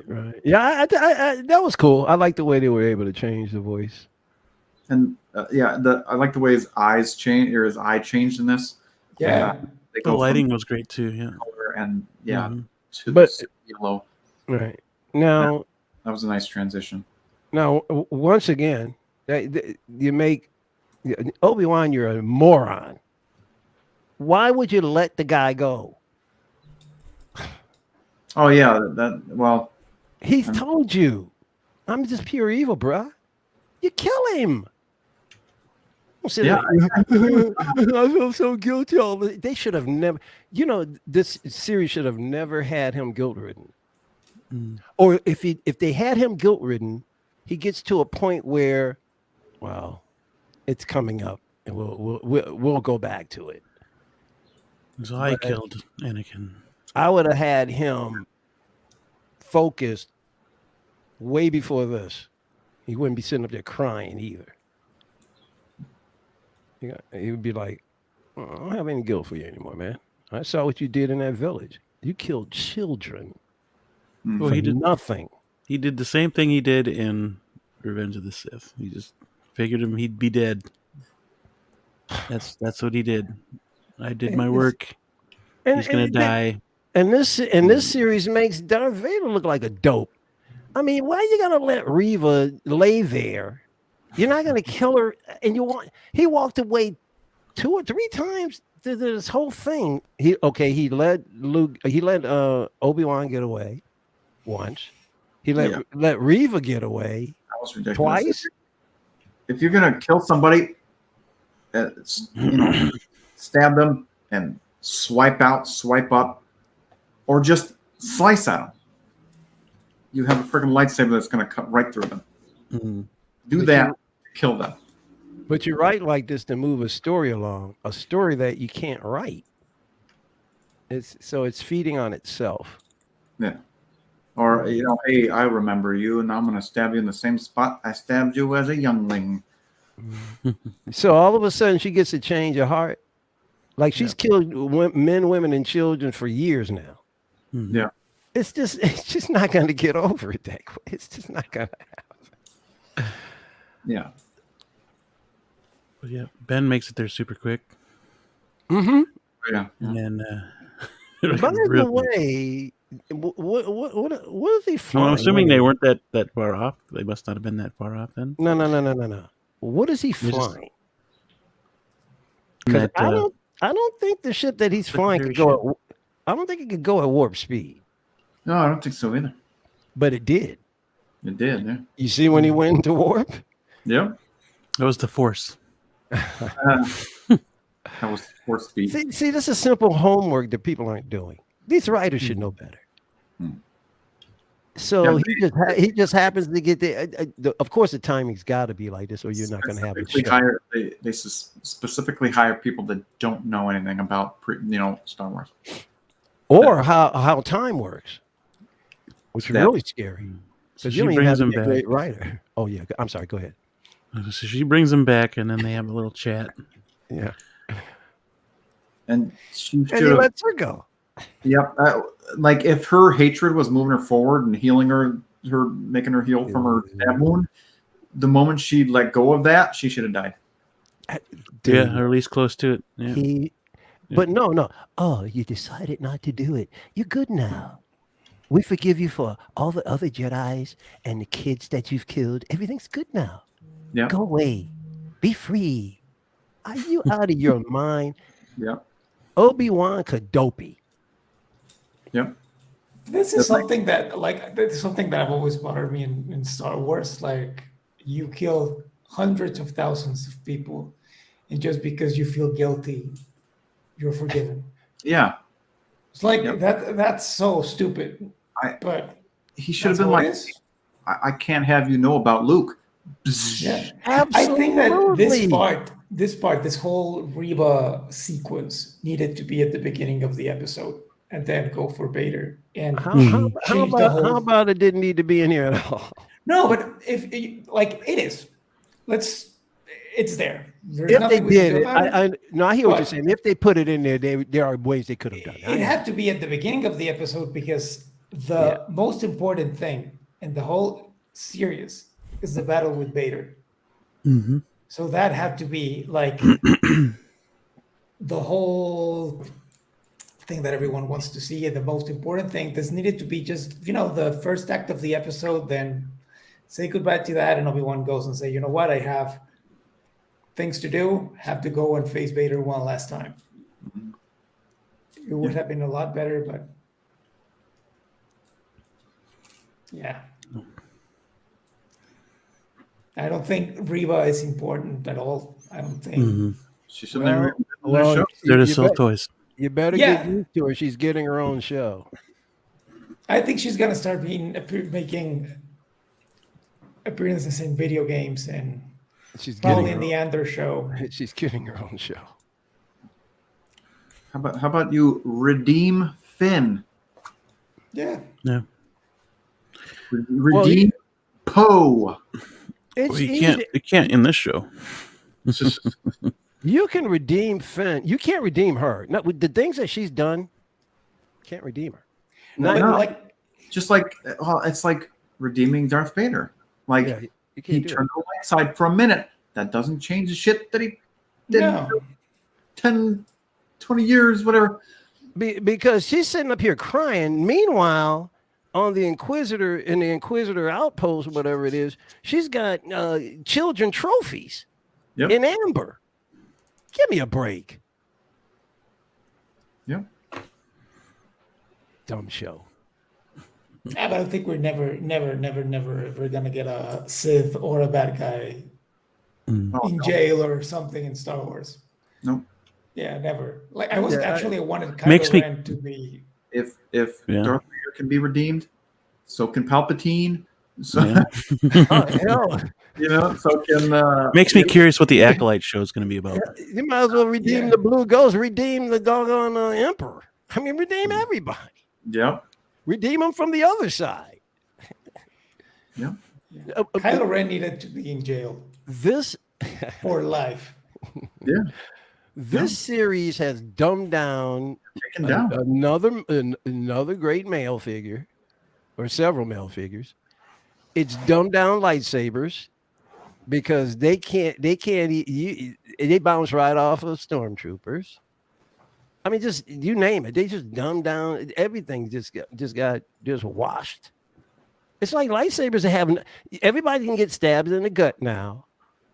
S3: Right. Yeah, I that was cool. I like the way they were able to change the voice.
S4: And I like the way his eyes changed, or his eye changed in this.
S2: Yeah.
S4: They
S1: The
S4: go
S1: lighting was great too. Yeah.
S4: from color and
S1: Mhm.
S4: to
S3: But-
S4: the yellow.
S3: Right. Now,
S4: That was a nice transition.
S3: once again, you make Obi-Wan, you're a moron. Why would you let the guy go?
S4: Oh yeah,
S3: He's told you, I'm just pure evil, bruh. You kill him. Don't sit
S4: Yeah,
S3: there, I feel so guilty. They should have never, this series should have never had him guilt-ridden.
S1: Mm.
S3: Or if they had him guilt-ridden, he gets to a point where, well, it's coming up, and we'll go back to it.
S1: So I
S3: But-
S1: killed Anakin.
S3: I would have had him focused way before this. He wouldn't be sitting up there crying either. He would be like, I don't have any guilt for you anymore, man. I saw what you did in that village. You killed children
S1: Well,
S3: for
S1: he did.
S3: nothing.
S1: He did the same thing he did in Revenge of the Sith. He just figured he'd be dead. That's what he did. I did my work. He's gonna die.
S3: And this series makes Darth Vader look like a dope. I mean, why are you gonna let Reva lay there? You're not gonna kill her, and he walked away 2 or 3 times to this whole thing. He let Obi-Wan get away once. He let Reva get away
S4: That was ridiculous.
S3: twice.
S4: If you're gonna kill somebody, stab them and swipe out, swipe up, or just slice at them. You have a freaking lightsaber that's gonna cut right through them.
S1: Mm-hmm.
S4: Do that, kill them.
S3: But you write like this to move a story along, a story that you can't write. It's feeding on itself.
S4: Yeah. Or, hey, I remember you, and I'm going to stab you in the same spot I stabbed you as a youngling.
S3: So all of a sudden, she gets a change of heart. Like she's killed men, women, and children for years now.
S1: Mm-hmm.
S4: Yeah.
S3: It's just not going to get over it that quick. It's just not going to happen.
S4: Yeah.
S1: But yeah, Ben makes it there super quick.
S3: Mm-hmm.
S4: Yeah.
S1: And then,
S3: By the way, what is he flying?
S1: well, I'm assuming they weren't that far off. They must not have been that far off then.
S3: No. What is he flying? Because
S1: That,
S3: I don't think the ship that he's flying could go. I don't think it could go at warp speed.
S4: No, I don't think so either.
S3: But it did.
S4: It did, yeah.
S3: You see when he went into warp?
S4: Yep.
S1: that was the Force.
S4: That was force speed.
S3: See, this is simple homework that people aren't doing. These writers should know better. So he just happens to get there. Of course, the timing's got to be like this, or you're not going to have it.
S4: They specifically hire people that don't know anything about Star Wars,
S3: or how time works, which is really scary.
S1: So
S3: Because
S1: she
S3: you don't even have
S1: brings
S3: to
S1: him
S3: be a
S1: back.
S3: great writer. Oh yeah, I'm sorry. Go ahead.
S1: So she brings him back, and then they have a little chat.
S3: Yeah,
S4: and she
S3: and he
S4: should have.
S3: lets her go.
S4: Yep. Like if her hatred was moving her forward and healing her making her heal from her stab wound, the moment she let go of that, she should have died.
S1: Yeah, or at least close to it. Yeah.
S3: But no. Oh, you decided not to do it. You're good now. We forgive you for all the other Jedis and the kids that you've killed. Everything's good now.
S4: Yeah.
S3: Go away. Be free. Are you out of your mind?
S4: Yeah.
S3: Obi-Wan Kadopi.
S4: Yep.
S2: This is something that I've always bothered me in Star Wars. Like, you kill hundreds of thousands of people, and just because you feel guilty, you're forgiven.
S4: Yeah.
S2: It's like that's so stupid. But
S4: he should have been like, I can't have you know about Luke.
S2: Yeah.
S3: Absolutely.
S2: I think that this whole Reba sequence needed to be at the beginning of the episode and then go for Vader. And
S3: how about it didn't need to be in here at all?
S2: No, but if it is, it's there. There's
S3: If they
S2: nothing we can
S3: did
S2: do
S3: it,
S2: about
S3: I hear what you're saying. If they put it in there, there are ways they could have done it.
S2: It had to be at the beginning of the episode because the most important thing in the whole series is the battle with Vader.
S1: Mm-hmm.
S2: So that had to be like the whole thing that everyone wants to see, and the most important thing. This needed to be just, the first act of the episode, then say goodbye to that, and Obi-Wan goes and say, you know what, I have things to do, have to go and face Vader one last time. It would have been a lot better, but yeah. I don't think Reba is important at all. I don't think.
S1: Mm-hmm.
S4: She should have been
S1: They're to sell toys.
S3: You better get used to her. She's getting her own show.
S2: I think she's gonna start making appearances in video games, and
S3: she's
S2: probably in the Andor show.
S3: She's getting her own show.
S4: How about you redeem Finn?
S2: Yeah.
S1: Yeah.
S4: Redeem Poe.
S1: You can't in this show.
S3: You can redeem Finn. You can't redeem her. No, with the things that she's done, can't redeem her.
S2: But
S4: No.
S2: like,
S4: Just like, well, it's like redeeming Darth Vader. Like,
S3: Yeah, you
S4: he
S3: can't do
S4: turned the light side for a minute. That doesn't change the shit that he did
S2: no.
S4: 10, 20 years, whatever.
S3: Because she's sitting up here crying. Meanwhile, on the Inquisitor in the Inquisitor outpost, whatever it is, she's got children trophies
S4: Yep.
S3: in amber. Give me a break.
S4: Yep.
S3: Dumb show.
S2: Yeah, but I think we're never ever gonna get a Sith or a bad guy
S4: Oh,
S2: in
S4: no.
S2: jail or something in Star Wars.
S4: Nope.
S2: Yeah, never. Like I was
S3: Yeah,
S2: actually wanted
S1: Makes
S2: Kylo
S1: me-
S2: Ren to be.
S4: If
S1: Yeah.
S4: Darth Vader can be redeemed, so can Palpatine. So
S1: Yeah.
S3: Oh, hell.
S4: you know, so can
S1: Makes me curious what the Acolyte show is going to be about.
S3: You might as well redeem
S2: Yeah.
S3: the Blue Ghost, redeem the doggone Emperor. I mean, redeem everybody.
S4: Yep.
S3: Redeem them from the other side.
S4: Yep.
S2: Kylo Ren needed to be in jail
S3: This
S2: for life.
S4: Yeah.
S3: this series has dumbed down
S4: Taken down.
S3: another great male figure, or several male figures. It's dumbed down lightsabers because they bounce right off of stormtroopers. I mean, just you name it, they just dumbed down everything. Just got washed. It's like lightsabers are having. Everybody can get stabbed in the gut now.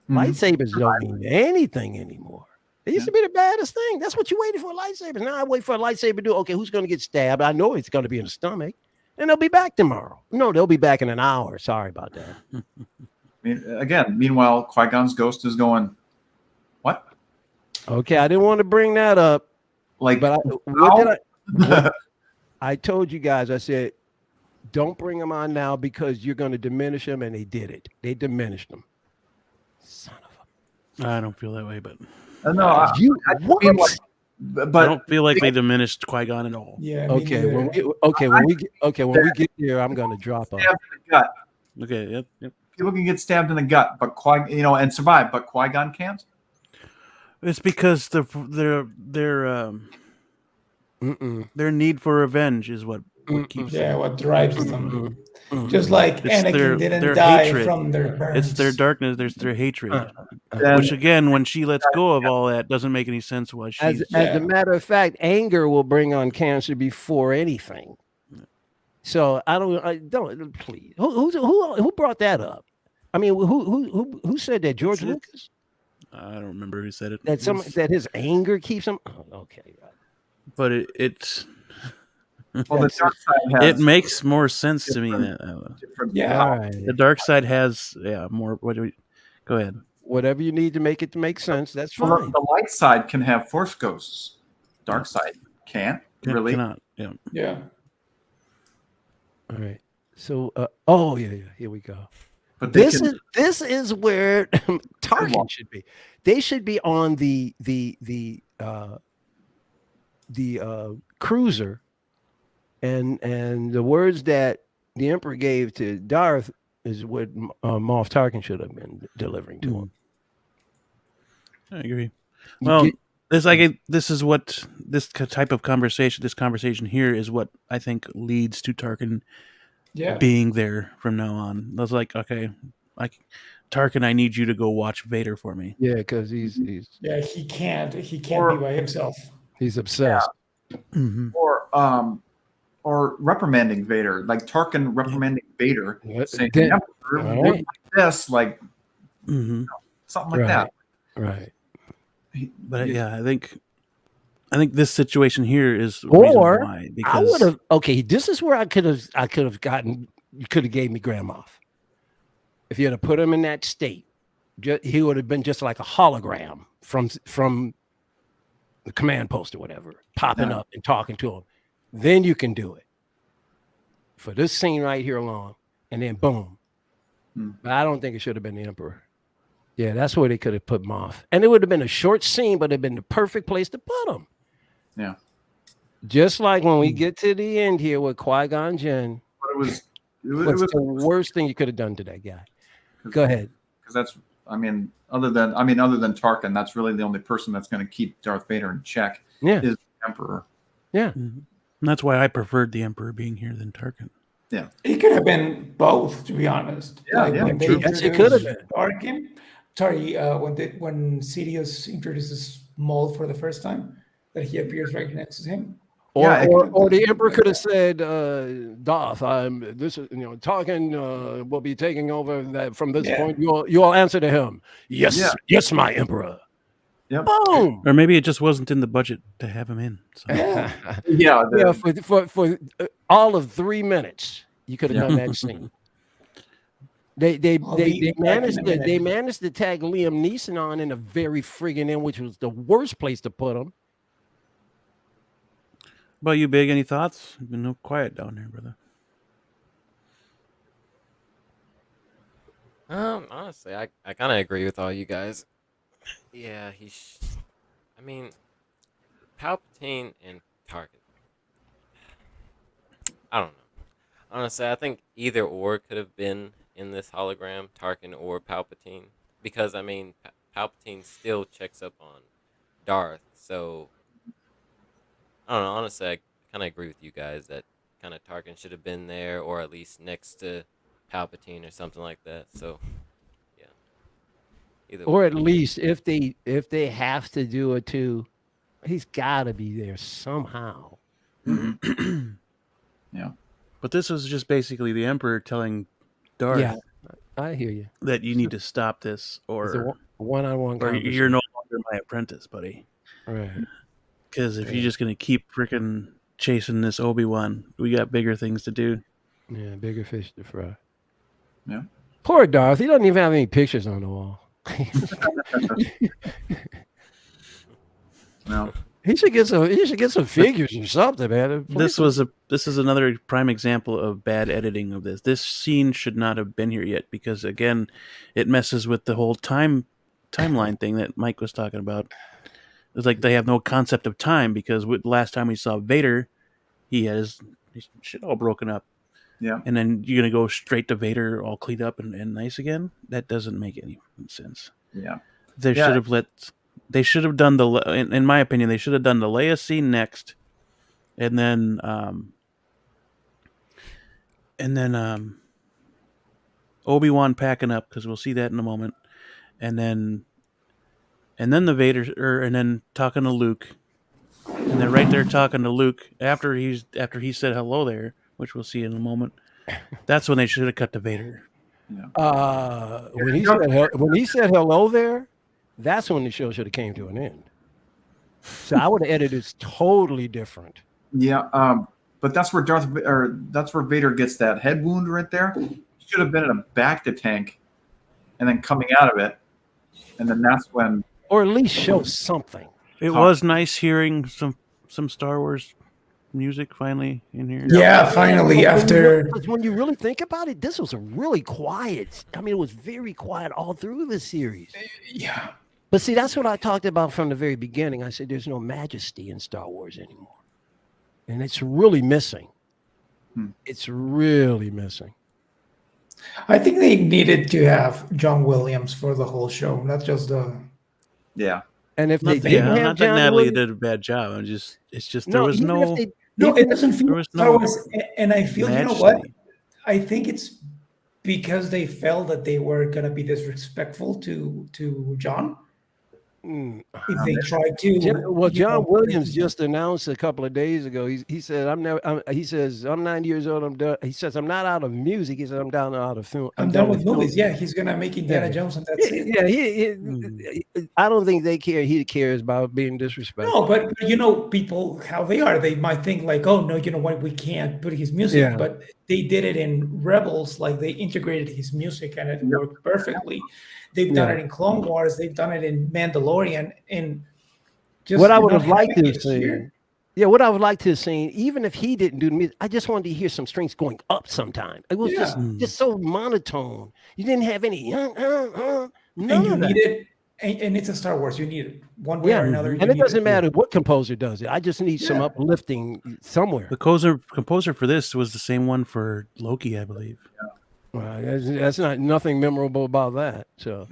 S4: Mhm.
S3: Lightsabers don't mean anything anymore. They used to be the baddest thing. That's what you waited for, lightsabers. Now I wait for a lightsaber to do. Okay, who's going to get stabbed? I know it's going to be in the stomach, and they'll be back tomorrow. No, they'll be back in an hour. Sorry about that.
S4: Meanwhile, Qui-Gon's ghost is going, what?
S3: Okay, I didn't want to bring that up,
S4: Like,
S3: but I told you guys. I said, don't bring them on now because you're going to diminish them, and they did it. They diminished them. Son of
S1: I don't feel that way, but
S4: no,
S3: a. You what?
S4: mean, like,
S1: I
S4: but
S1: don't feel like they diminished Qui-Gon at all.
S2: Yeah. me
S3: Okay,
S2: neither.
S3: when we get there, I'm going to drop them.
S4: stabbed in the gut.
S1: Okay, yep.
S4: People can get stabbed in the gut, but and survive, but Qui-Gon can't.
S1: It's because their need for revenge is what keeps
S2: Yeah,
S1: them.
S2: what drives them? Just like
S1: It's
S2: Anakin didn't
S1: their
S2: die
S1: hatred.
S2: from their burns.
S1: It's their darkness. There's their hatred.
S4: And
S1: Which again, when she lets go of all that, doesn't make any sense. Why she's
S3: As a matter of fact, anger will bring on cancer before anything. So I don't please. Who brought that up? I mean, who said that? George Lucas?
S1: I don't remember who said it.
S3: That his anger keeps him. Oh, okay.
S1: But it's
S4: well, the dark side has
S1: it makes more sense to me.
S4: different
S2: Yeah.
S3: All right.
S1: The dark side has more. Go ahead.
S3: Whatever you need to make it to make sense, that's
S4: Well,
S3: fine.
S4: the light side can have force ghosts. Dark side can't really.
S1: Cannot. Yeah.
S2: Yeah.
S3: All right. So, here we go.
S4: But they
S3: This
S4: can,
S3: is where Tarkin should be. They should be on the cruiser, and the words that the Emperor gave to Darth is what Moff Tarkin should have been delivering to him.
S1: I agree.
S3: You
S1: Well,
S3: get-
S1: this is what this type of conversation. This conversation here is what I think leads to Tarkin
S2: Yeah.
S1: being there from now on. I was like, okay, Tarkin, I need you to go watch Vader for me.
S3: yeah, because he's
S2: Yeah. He can't
S4: Or-
S2: be by himself.
S3: he's obsessed.
S1: Mm-hmm.
S4: or reprimanding Vader, like Tarkin reprimanding Vader,
S3: What?
S4: saying,
S3: Then-
S4: "Emperor,
S3: all
S4: you're
S3: right.
S4: like this," like
S1: Mm-hmm.
S4: something like
S3: Right.
S4: that.
S3: Right.
S1: But yeah, I think this situation here is the
S3: Or
S1: reason why.
S3: I
S1: Because
S3: would have. Okay, this is where I could have gotten. You could have gave me Grand Moff. If you had put him in that state, he would have been just like a hologram from the command post or whatever, popping
S4: Yeah.
S3: up and talking to him. Then you can do it. For this scene right here alone, and then boom. But I don't think it should have been the Emperor. Yeah, that's where they could have put Moff, and it would have been a short scene, but it'd been the perfect place to put him.
S4: Yeah.
S3: Just like when we get to the end here with Qui-Gon Jinn,
S4: But it was
S3: what's the worst thing you could have done to that guy? Go ahead.
S4: because other than Tarkin, that's really the only person that's going to keep Darth Vader in check.
S3: Yeah.
S4: Is the Emperor.
S3: Yeah.
S1: Mm-hmm. And that's why I preferred the Emperor being here than Tarkin.
S4: Yeah.
S2: It could have been both, to be honest.
S4: Yeah, yeah,
S2: when they
S4: true.
S3: Yes, it could have
S2: introduced Tarkin. Sorry, when Sidious introduces Maul for the first time, that he appears right next to him.
S3: Or,
S4: Yeah,
S3: or the Emperor could have said, Darth, Tarkin will be taking over that from this point. You all answer to him. Yes, yes, my Emperor.
S4: Yep.
S3: Boom.
S1: Or maybe it just wasn't in the budget to have him in. So.
S3: Yeah, for all of 3 minutes, you could have done that scene. They managed to tag Liam Neeson on in a very friggin' end, which was the worst place to put him.
S1: About you, Big? Any thoughts? You've been no quiet down there, brother.
S5: Honestly, I kind of agree with all you guys. Yeah, Palpatine and Tarkin. I don't know. Honestly, I think either or could have been in this hologram, Tarkin or Palpatine, because Palpatine still checks up on Darth. So I don't know. Honestly, I kind of agree with you guys that kind of Tarkin should have been there, or at least next to Palpatine or something like that. So yeah, either
S3: Or
S5: way.
S3: at least if they have to do it too, he's got to be there somehow.
S4: Yeah.
S1: But this was just basically the Emperor telling Darth
S3: Yeah, I hear you.
S1: that you need to stop this,
S3: It's a
S1: or
S3: one-on-one
S1: or
S3: conversation.
S1: you're no longer my apprentice, buddy.
S3: Right.
S1: Because if you're just going to keep freaking chasing this Obi-Wan, we got bigger things to do.
S3: Yeah, bigger fish to fry.
S4: Yeah.
S3: Poor Darth. He doesn't even have any pictures on the wall.
S4: No.
S3: He should get some figures or something, man.
S1: This is another prime example of bad editing of this. This scene should not have been here yet because again, it messes with the whole timeline thing that Mike was talking about. It's like they have no concept of time because last time we saw Vader, he had his shit all broken up.
S4: Yeah.
S1: And then you're gonna go straight to Vader all cleaned up and nice again? That doesn't make any sense.
S4: Yeah.
S1: They should have done in my opinion, they should have done the Leia scene next, and then Obi-Wan packing up because we'll see that in a moment, and then the Vader, and then talking to Luke, and then right there talking to Luke after he said hello there, which we'll see in a moment. That's when they should have cut to Vader.
S4: Yeah.
S3: When he said hello there, that's when the show should have came to an end. So I would have edited it totally different.
S4: Yeah. But that's where Vader gets that head wound right there. He should have been in a bacta tank, and then coming out of it, and then that's when.
S3: Or at least show something.
S1: It was nice hearing some Star Wars music finally in here.
S2: Yeah, finally, after.
S3: Because when you really think about it, this was a really quiet. I mean, it was very quiet all through the series.
S2: Yeah.
S3: But see, that's what I talked about from the very beginning. I said there's no majesty in Star Wars anymore. And it's really missing. It's really missing.
S2: I think they needed to have John Williams for the whole show, not just the.
S4: Yeah.
S3: And if they didn't have
S1: not that
S3: John
S1: Natalie
S3: Williams,
S1: did a bad job. It's just there was no.
S2: No, it doesn't feel
S1: there was
S2: Star
S1: no
S2: Wars, and I feel you know what? I think it's because they felt that they were gonna be disrespectful to John. If they tried to,
S3: John Williams just announced a couple of days ago. He said, he says, I'm 90 years old. I'm done. He says, I'm not out of music. He said, I'm down out of film.
S2: I'm done with movies. Yeah, he's gonna make Indiana Jones, and that's it.
S3: Yeah, I don't think they care. He cares about being disrespectful.
S2: No, but you know, people how they are. They might think like, oh no, you know what? We can't put his music.
S3: Yeah.
S2: But they did it in Rebels. Like they integrated his music, and it worked perfectly. They've done it in Clone Wars. They've done it in Mandalorian. And just
S3: what I would have liked to have seen, what I would like to have seen, even if he didn't do the music, I just wanted to hear some strings going up sometime. It was just so monotone. You didn't have any none
S2: and you
S3: of
S2: need
S3: that.
S2: it. And it's a Star Wars. You need it one way or another.
S3: And it doesn't matter what composer does it. I just need some uplifting somewhere.
S1: The composer for this was the same one for Loki, I believe.
S3: Well, that's not nothing memorable about that. So,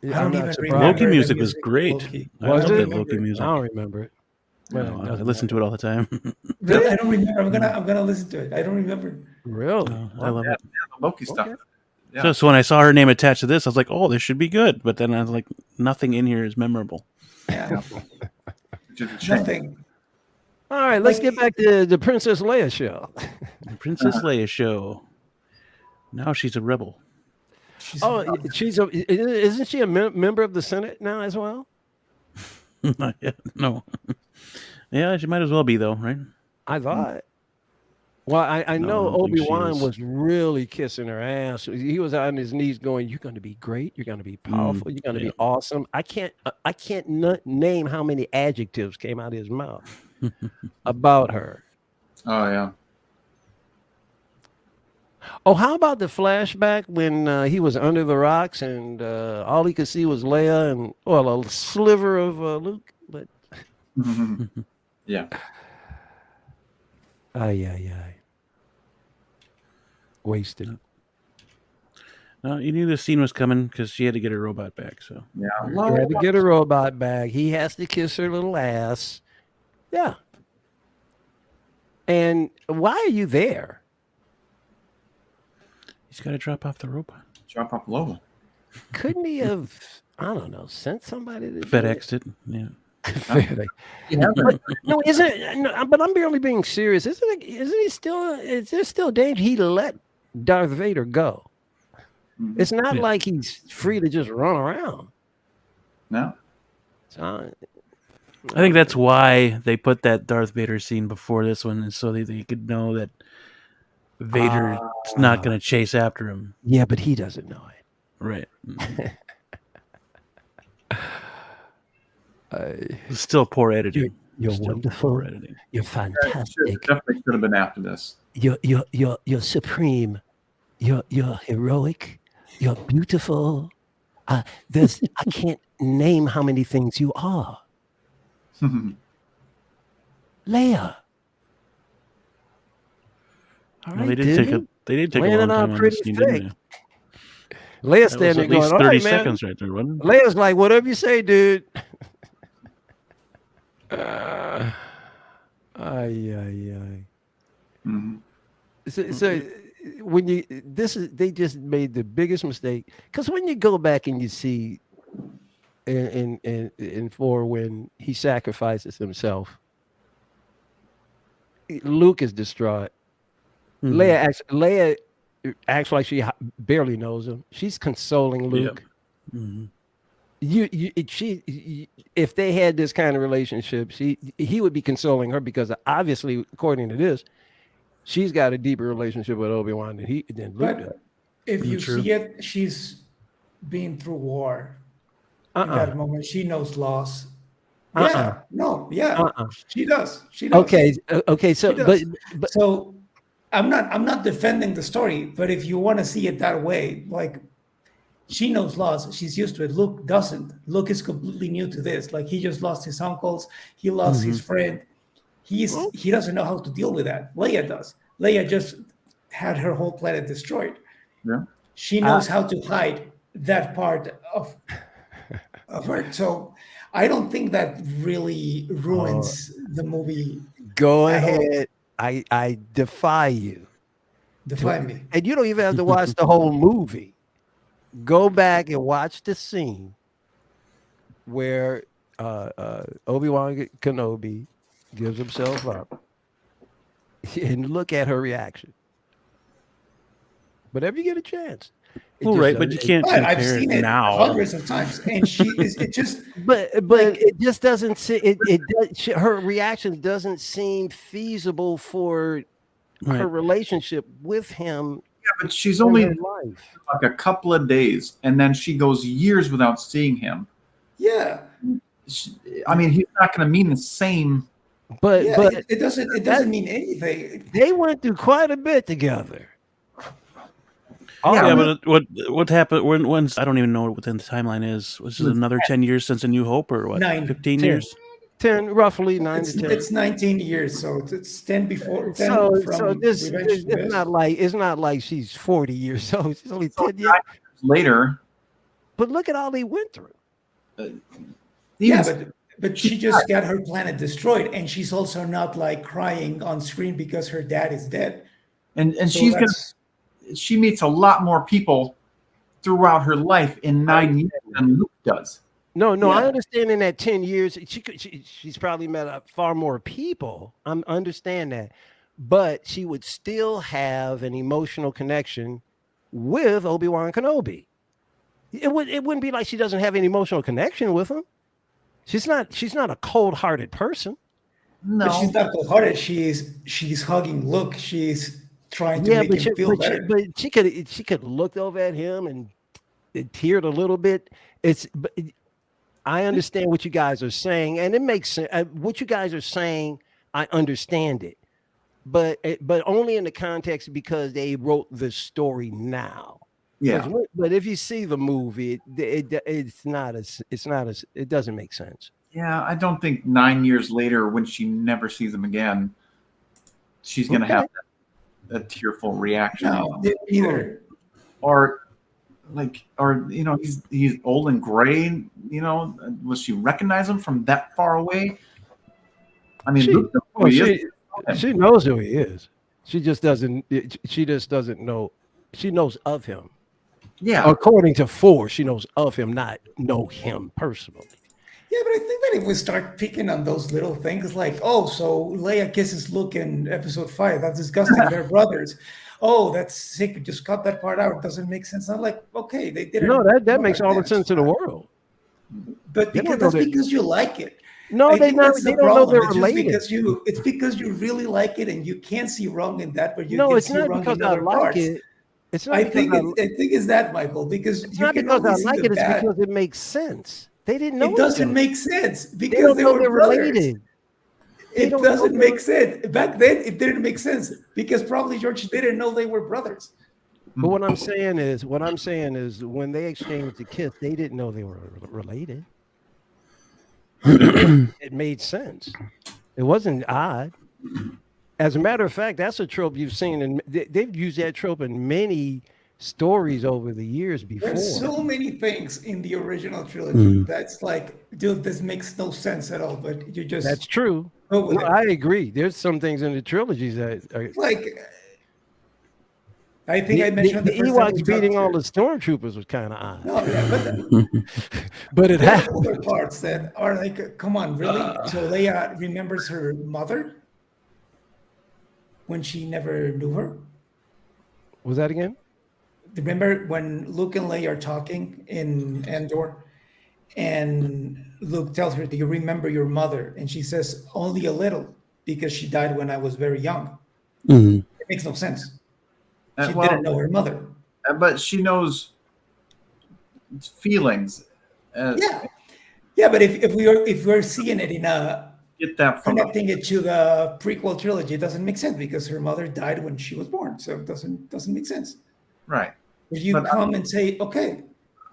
S2: I don't even
S3: surprised.
S2: remember
S1: Loki
S2: the
S1: music was
S2: music.
S1: great.
S2: Loki.
S1: I
S3: Was
S1: loved
S3: it?
S1: that Loki
S3: I
S1: music.
S3: don't remember it. But
S1: No,
S3: it
S1: I
S3: doesn't
S1: listen to it all the time.
S2: Really? I don't remember. I'm gonna listen to it. I don't remember.
S3: Really?
S1: No, I love
S4: Yeah,
S1: it.
S4: the Loki stuff.
S3: Okay.
S4: Yeah.
S1: So when I saw her name attached to this, I was like, "Oh, this should be good." But then I was like, "Nothing in here is memorable."
S2: Yeah,
S4: Which is a shame.
S2: nothing.
S3: All right, let's
S2: Like-
S3: get back to the Princess Leia show.
S1: The Princess Leia show. Now she's a rebel.
S2: She's
S3: Oh, isn't she a member of the Senate now as well?
S1: Not yet. No. Yeah, she might as well be though, right?
S3: I thought. Well, I
S1: No, I
S3: know
S1: don't think she
S3: Obi-Wan
S1: is.
S3: was really kissing her ass. He was on his knees going, "You're going to be great. You're going to be powerful. You're going to be awesome." I can't name how many adjectives came out of his mouth about her.
S4: Oh yeah.
S3: Oh, how about the flashback when he was under the rocks and all he could see was Leia and a sliver of Luke? But
S4: Yeah.
S3: ay. Wasted.
S1: No, you knew this scene was coming because she had to get her robot back. So
S4: Yeah.
S3: He had to get a robot back. He has to kiss her little ass. Yeah. And why are you there?
S1: he's got to drop off the robot.
S4: Drop off Lola.
S3: Couldn't he have, I don't know, sent somebody to do it?
S1: FedExed it. Yeah.
S3: No, isn't it? No, but I'm barely being serious. Isn't he still? Is there still danger? He let Darth Vader go. It's not like he's free to just run around.
S4: No.
S3: So,
S1: I think that's why they put that Darth Vader scene before this one, is so that they could know that Vader's not going to chase after him.
S3: yeah, but he doesn't know it.
S1: Right. Still poor editing.
S3: You're
S1: Still
S3: wonderful.
S1: Poor editing.
S3: You're fantastic.
S4: Definitely should have been after this.
S3: You're supreme. You're heroic. You're beautiful. I can't name how many things you are. Leia. All
S1: Well,
S3: right,
S1: they did take a
S3: Laying
S1: long
S3: it on
S1: time on
S3: pretty
S1: this scene, didn't
S3: thick.
S1: they?
S3: Leia's
S1: That was
S3: standing
S1: at
S3: there
S1: least
S3: going,
S1: 30
S3: all right, man.
S1: seconds right there, wasn't it?
S3: Leia's like, whatever you say, dude. So when they just made the biggest mistake, because when you go back and you see in 4 when he sacrifices himself, Luke is distraught. Leia acts like she barely knows him. She's consoling Luke. If they had this kind of relationship, he would be consoling her, because obviously, according to this, she's got a deeper relationship with Obi-Wan than Luke does.
S2: But if you
S1: True.
S2: see it, she's been through war. In that moment, she knows loss. Yeah, no, yeah, she does. She does.
S3: Okay. So,
S2: She does.
S3: but
S2: So I'm not defending the story, but if you want to see it that way, like, she knows loss, she's used to it. Luke doesn't. Luke is completely new to this. Like, he just lost his uncles, he lost his friend. He doesn't know how to deal with that. Leia does. Leia just had her whole planet destroyed.
S4: Yeah.
S2: She knows how to hide that part of her. So I don't think that really ruins the movie.
S3: go
S2: at all.
S3: ahead. I defy you.
S2: Defy me.
S3: And you don't even have to watch the whole movie. Go back and watch the scene where Obi-Wan Kenobi gives himself up, and look at her reaction. Whenever you get a chance.
S1: Well, right, but you can't
S2: I've
S1: compare
S2: seen
S1: it
S2: it
S1: now.
S2: hundreds of times, and it just.
S3: But it just doesn't see her reaction doesn't seem feasible for her relationship with him.
S4: Yeah, but she's
S3: in
S4: only
S3: her life.
S4: like a couple of days, and then she goes years without seeing him.
S2: Yeah.
S4: I mean, he's not going to mean the same.
S3: But
S2: Yeah,
S3: but
S2: it doesn't mean anything.
S3: they went through quite a bit together.
S1: Yeah, but what happened? When's I don't even know what the timeline is. Was it another 10 years since A New Hope, or what? 15
S3: 10.
S1: years?
S3: 10, roughly 9
S2: It's,
S3: to 10.
S2: it's 19 years, so it's 10 before. 10
S3: So
S2: from
S3: this
S2: Revenge of the
S3: it's
S2: Sith.
S3: not like she's 40 years old. She's only 10 years.
S4: Later,
S3: But look at all he went through.
S2: But she just got her planet destroyed, and she's also not like crying on screen because her dad is dead.
S4: And
S2: So
S4: she's gonna.
S2: that's-
S4: She meets a lot more people throughout her life in 9 years than Luke does.
S3: No,
S2: Yeah.
S3: I understand in that 10 years, she's probably met far more people. I understand that. But she would still have an emotional connection with Obi-Wan Kenobi. It wouldn't be like she doesn't have an emotional connection with him. She's not a cold-hearted person.
S4: No,
S2: But she's not cold-hearted. She's hugging Luke. She's trying to make him feel better.
S3: But she could looked over at him and teared a little bit. I understand what you guys are saying, and it makes sense. What you guys are saying, I understand it, but only in the context because they wrote the story now.
S4: yeah,
S3: But if you see the movie, it doesn't make sense.
S4: yeah. I don't think 9 years later, when she never sees him again, she's gonna have a tearful reaction.
S2: No, neither.
S4: Or he's old and gray. Will she recognize him from that far away? I mean, Luke knows who he is.
S3: She knows who he is. She just doesn't know. She knows of him.
S4: Yeah.
S3: According to 4, she knows of him, not know him personally.
S2: Yeah, but I think that if we start picking on those little things, like, oh, so Leia kisses Luke in episode 5, that's disgusting. They're brothers. Oh, that's sick. Just cut that part out. It doesn't make sense. I'm like, okay, they did it.
S3: No, that makes all the sense in the world.
S2: But because you like it.
S3: No,
S2: I
S3: they
S2: think
S3: don't
S2: that's the
S3: know
S2: problem.
S3: they're
S2: It's just
S3: related.
S2: it's because you really like it and you can't see wrong in that, but you
S3: No,
S2: can
S3: it's
S2: see
S3: not
S2: wrong
S3: because
S2: in
S3: I
S2: other
S3: like
S2: parts.
S3: it. It's not
S2: I
S3: because
S2: think it's that, Michael, because
S3: it's
S2: you
S3: not
S2: can
S3: because I
S2: only see
S3: like
S2: the
S3: it. It's
S2: bad.
S3: because it makes sense. They didn't know
S2: It doesn't
S3: each
S2: make sense
S3: other. They
S2: because
S3: don't
S2: they
S3: know
S2: were
S3: they're
S2: brothers.
S3: related.
S2: It doesn't make sense. Back then, it didn't make sense because probably George didn't know they were brothers.
S3: But what I'm saying is when they exchanged the kiss, they didn't know they were related. It made sense. It wasn't odd. As a matter of fact, that's a trope you've seen, and they've used that trope in many stories over the years before.
S2: There's so many things in the original trilogy that's like, dude, this makes no sense at all. But you just
S3: That's true.
S2: go with
S3: No,
S2: it.
S3: I agree. There's some things in the trilogies that are
S2: Like, I think I mentioned
S3: the
S2: the first time we
S3: Ewoks
S2: talked
S3: beating all
S2: to-
S3: the stormtroopers was kind of odd.
S2: No, yeah,
S3: But it
S2: there are
S3: happened.
S2: other parts that are like, come on, really? So Leia remembers her mother when she never knew her.
S3: Was that again?
S2: Remember when Luke and Leia are talking in Endor, and Luke tells her, "Do you remember your mother?" And she says, "Only a little, because she died when I was very young." It makes no sense. She didn't know her mother.
S4: But she knows feelings.
S2: Yeah, but if we're seeing it in a
S4: Get that from
S2: connecting it to the prequel trilogy, it doesn't make sense because her mother died when she was born, so it doesn't make sense.
S4: right.
S2: If you
S4: But
S2: come and say, okay,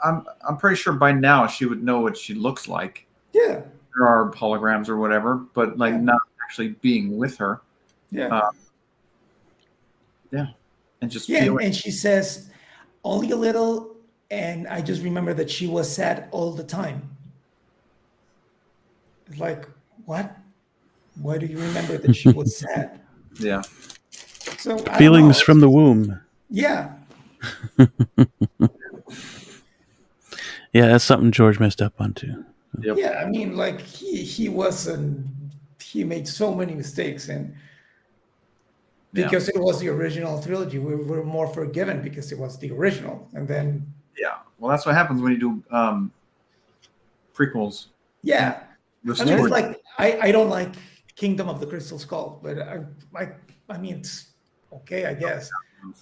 S4: I'm pretty sure by now she would know what she looks like.
S2: yeah,
S4: There are holograms or whatever, but like not actually being with her.
S2: yeah,
S4: And just
S2: yeah,
S4: feeling.
S2: and she says, only a little, and I just remember that she was sad all the time. It's like, what? Why do you remember that she was sad?
S4: Yeah.
S2: So I don't
S1: Feelings
S2: know.
S1: from the womb.
S2: Yeah,
S1: Yeah, that's something George messed up on too.
S4: Yep.
S2: yeah. I mean, like he made so many mistakes, and because it was the original trilogy, we were more forgiven because it was the original, and then
S4: Yeah. Well, that's what happens when you do prequels.
S2: yeah.
S4: The
S2: I mean, it's
S4: story-
S2: like I don't like Kingdom of the Crystal Skull, but I mean, it's okay, I guess.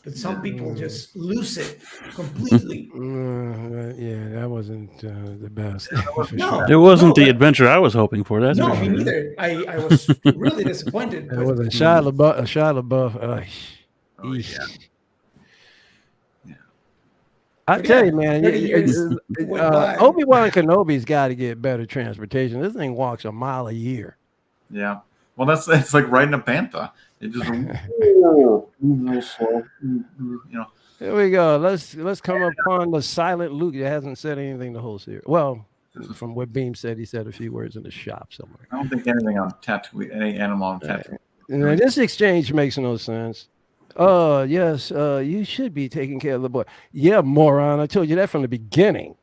S2: But some people just lose it completely.
S3: Yeah, that wasn't the best.
S2: No,
S1: It wasn't
S2: no,
S1: the adventure I was hoping for. That's
S2: No,
S1: for
S2: me
S1: sure.
S2: neither. I was really disappointed.
S3: That
S2: But
S3: was a Shia LaBeouf.
S4: Oh, yeah.
S3: I
S2: But
S3: tell
S2: yeah,
S3: you, man,
S2: 30 years went by.
S3: Obi-Wan Kenobi's got to get better transportation. This thing walks a mile a year.
S4: Yeah. Well, it's like riding a panther. It just move real slow.
S3: Here we go. Let's come upon the silent Luke that hasn't said anything the whole series. Well, from what Beam said, he said a few words in the shop somewhere.
S4: I don't think anything on Tatooine, any animal on Tatooine.
S3: Now, this exchange makes no sense. Oh, yes, you should be taking care of the boy. Yeah, moron. I told you that from the beginning.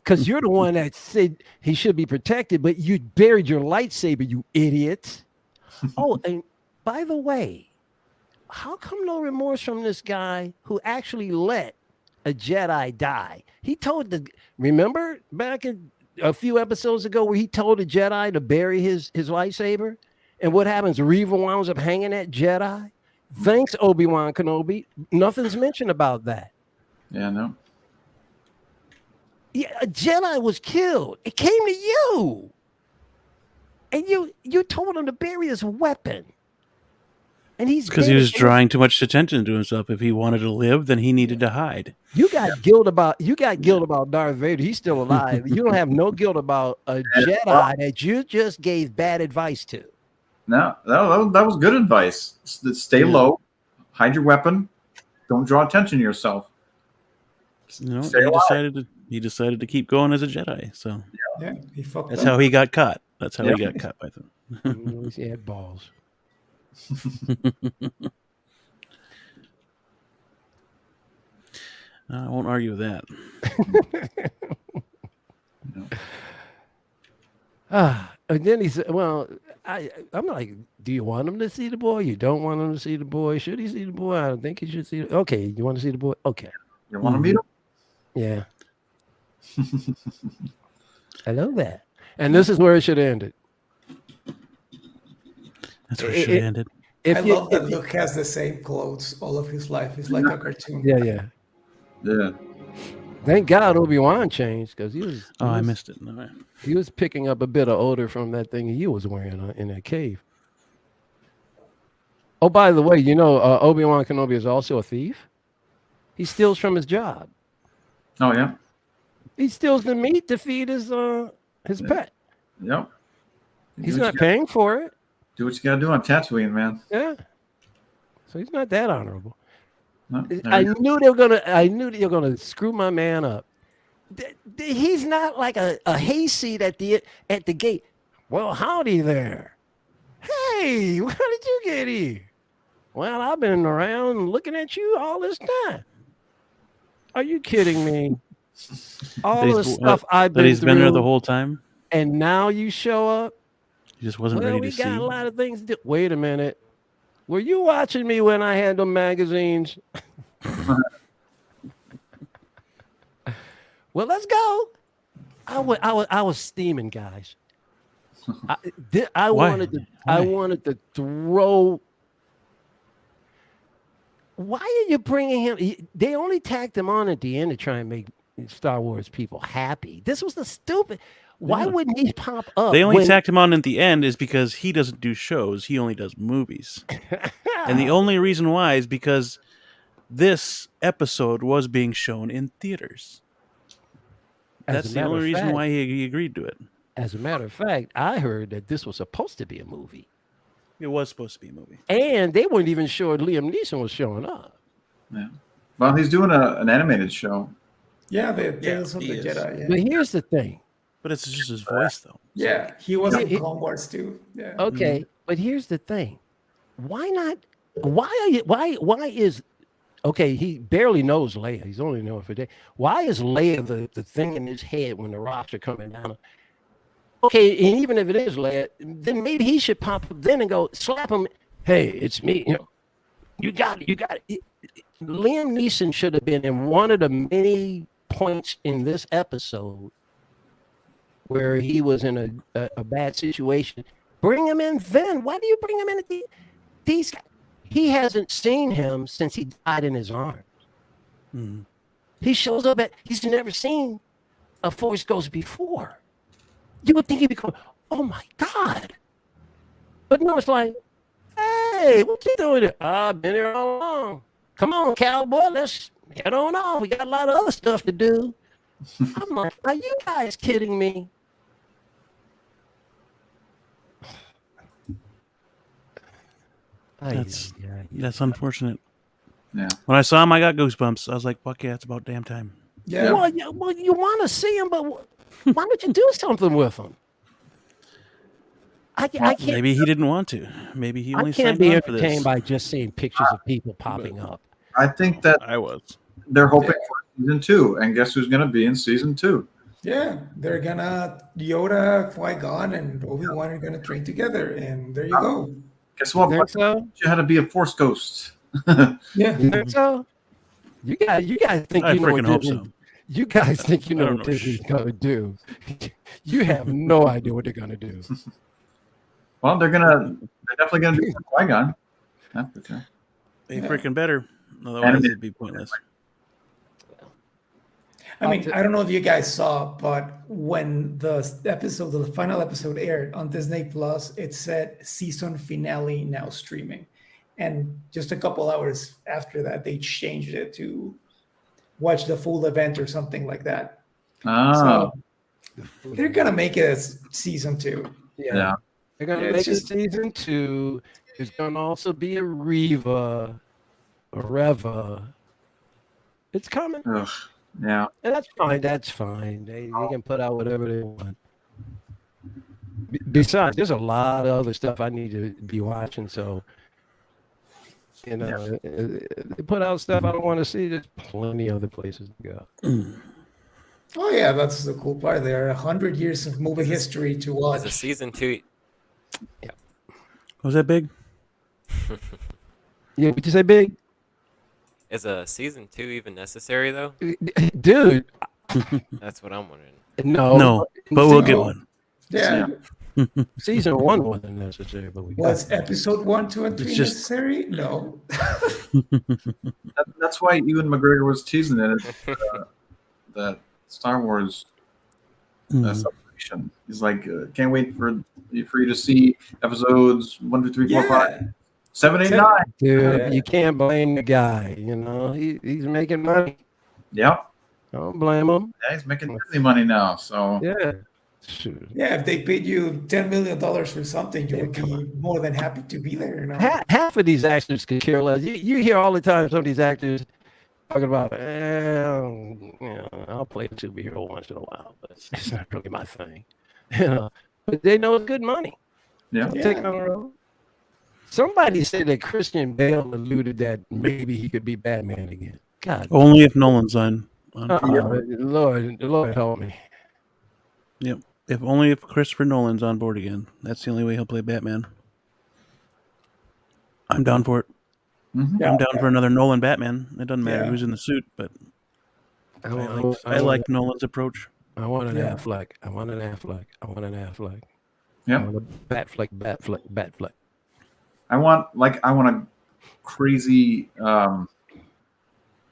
S3: Because you're the one that said he should be protected, but you buried your lightsaber, you idiot. Oh, and by the way, how come no remorse from this guy who actually let a Jedi die? He told remember back a few episodes ago where he told a Jedi to bury his lightsaber? And what happens? Reva winds up hanging that Jedi. Thanks, Obi-Wan Kenobi. Nothing's mentioned about that.
S4: Yeah, no.
S3: Yeah, a Jedi was killed. It came to you. And you told him to bury his weapon. And he's
S1: because he was drawing too much attention to himself. If he wanted to live, then he needed to hide.
S3: You got guilt about Darth Vader. He's still alive. You don't have no guilt about a Jedi that you just gave bad advice to.
S4: No, that was good advice. Stay low, hide your weapon, don't draw attention to yourself.
S1: No,
S4: Stay
S1: he decided to keep going as a Jedi. So
S2: Yeah, he fucked
S1: that's
S2: up.
S1: how he got caught. That's how he got caught by them.
S3: He had balls.
S1: I won't argue with that.
S3: And then he said, well, I'm like, do you want him to see the boy? You don't want him to see the boy? Should he see the boy? I don't think he should see it. Okay, you want to see the boy? Okay.
S4: You want to meet him?
S3: Yeah. I love that. And this is where it should have ended.
S1: That's where it should have ended.
S2: I love that Luke has the same clothes all of his life. He's like a cartoon.
S3: Yeah. Thank God Obi-Wan changed because he was.
S1: I missed it. No.
S3: He was picking up a bit of odor from that thing he was wearing in that cave. Oh, by the way, Obi-Wan Kenobi is also a thief. He steals from his job.
S4: Oh yeah.
S3: He steals the meat to feed his pet.
S4: Yep.
S3: He's not paying for it.
S4: Do what you gotta do on Tatooine, man.
S3: Yeah. So he's not that honorable.
S4: No,
S3: I knew they were gonna screw my man up. He's not like a hayseed at the gate. Well, howdy there. Hey, how did you get here? Well, I've been around looking at you all this time. Are you kidding me? All the stuff I've been through.
S1: He's been there the whole time.
S3: And now you show up.
S1: He just wasn't ready to see.
S3: We got a lot of things to do. Wait a minute. Were you watching me when I had them magazines? Well, let's go. I was steaming, guys. I wanted to throw. Why are you bringing him? They only tacked him on at the end to try and make Star Wars people happy. This was the stupid. Why wouldn't he pop up?
S1: They only tacked him on at the end is because he doesn't do shows. He only does movies. And the only reason why is because this episode was being shown in theaters. That's the only reason why he agreed to it.
S3: As a matter of fact, I heard that this was supposed to be a movie.
S1: It was supposed to be a movie.
S3: And they weren't even sure Liam Neeson was showing up.
S4: Yeah. Well, he's doing an animated show.
S2: Yeah, the Tales of the Jedi. Yeah.
S3: But here's the thing.
S1: But it's just his voice, though.
S2: Yeah, he was in Clone Wars too. Yeah.
S3: Okay, but here's the thing. Why not? Why is okay? He barely knows Leia. He's only known for a day. Why is Leia the thing in his head when the rocks are coming down? Okay, and even if it is Leia, then maybe he should pop up then and go slap him. Hey, it's me. You got it. Liam Neeson should have been in one of the many points in this episode where he was in a bad situation. Bring him in then. Why do you bring him in at these guys? He hasn't seen him since he died in his arms.
S1: Mm-hmm.
S3: He shows up he's never seen a Force Ghost before. You would think he'd be going, oh my God. But no, it's like, hey, what you doing here? I've been here all along. Come on, cowboy, let's head on off. We got a lot of other stuff to do. I'm like, are you guys kidding me?
S1: That's unfortunate.
S4: Yeah.
S1: When I saw him, I got goosebumps. I was like, "Fuck yeah, it's about damn time."
S2: Yeah.
S3: Well, you want to see him, but why don't you do something with him? I can't.
S1: Maybe he didn't want to. Maybe he only
S3: I can't
S1: signed
S3: be
S1: on for this.
S3: entertained by just seeing pictures of people popping up.
S4: I think that
S1: I was.
S4: they're hoping for season 2, and guess who's going to be in season 2?
S2: Yeah, they're gonna Yoda, Qui-Gon, and Obi-Wan are gonna train together, and there you go.
S4: Guess what?
S3: Think so?
S4: You had to be a Force ghost.
S2: Yeah,
S3: You think so? You guys think
S1: I
S3: you know
S1: freaking
S3: what
S1: hope
S3: Disney,
S1: so.
S3: You guys think you
S1: I
S3: know
S1: don't
S3: what
S1: know
S3: Disney's gonna do. You have no idea what they're gonna do.
S4: Well, they're definitely gonna do Qui-Gon. That's for sure.
S1: They
S2: Yeah.
S1: freaking better. Otherwise,
S4: Animated.
S1: it'd be pointless.
S2: I mean, I don't know if you guys saw, but when the final episode aired on Disney Plus, it said season finale now streaming, and just a couple hours after that, they changed it to watch the full event or something like that.
S4: Oh,
S2: So they're gonna make it as season 2.
S4: yeah.
S3: They're gonna
S2: It's
S3: make
S2: just-
S3: it season 2. There's gonna also be a Reva. It's coming.
S4: Ugh. Yeah.
S3: And that's fine. That's fine. They can put out whatever they want. Besides, there's a lot of other stuff I need to be watching. So, they put out stuff I don't want to see. There's plenty of other places to go.
S2: Oh yeah, that's the cool part. There are 100 years of movie history to
S5: Is a
S2: watch.
S5: season 2?
S1: Was that big?
S3: Yeah, would you say big?
S5: Is a season 2 even necessary though?
S3: Dude,
S5: That's what I'm wondering.
S1: No, but we'll get
S2: No.
S1: one.
S2: Yeah.
S3: Season 1 wasn't necessary, but we got
S2: Was episode 1, 2, and 3
S1: It's just-
S2: necessary? No.
S4: That's why Ewan McGregor was teasing it. That Star Wars celebration. He's like, can't wait for you to see episodes 1, 2, 3, 4, 5,
S2: Yeah.
S4: 7, 8,
S2: Yeah.
S4: 9.
S3: Dude,
S2: Yeah.
S3: you can't blame the guy. He's making money.
S4: Yep.
S3: Don't blame him.
S4: Yeah, he's making Disney money now. So
S3: Yeah. Shoot.
S2: Yeah, if they paid you $10 million for something, you would be more than happy to be there.
S3: Half of these actors could care less. You hear all the time some of these actors talking about, I'll play a superhero once in a while, but it's not really my thing. But they know it's good money.
S4: yeah.
S2: Yeah.
S3: Take it on the road. Somebody said that Christian Bale alluded that maybe he could be Batman again. God,
S1: Only if Nolan's on.
S3: Lord help me.
S1: Yep. If only if Christopher Nolan's on board again. That's the only way he'll play Batman. I'm down for it.
S4: Mhm.
S2: Yeah.
S1: I'm down for another Nolan Batman. It doesn't matter
S2: Yeah.
S1: who's in the suit, but
S3: I
S1: I like Nolan's approach.
S3: I want an
S2: Yeah.
S3: Affleck. I want an Affleck.
S4: Yep.
S3: I want a Batfleck.
S4: I want a crazy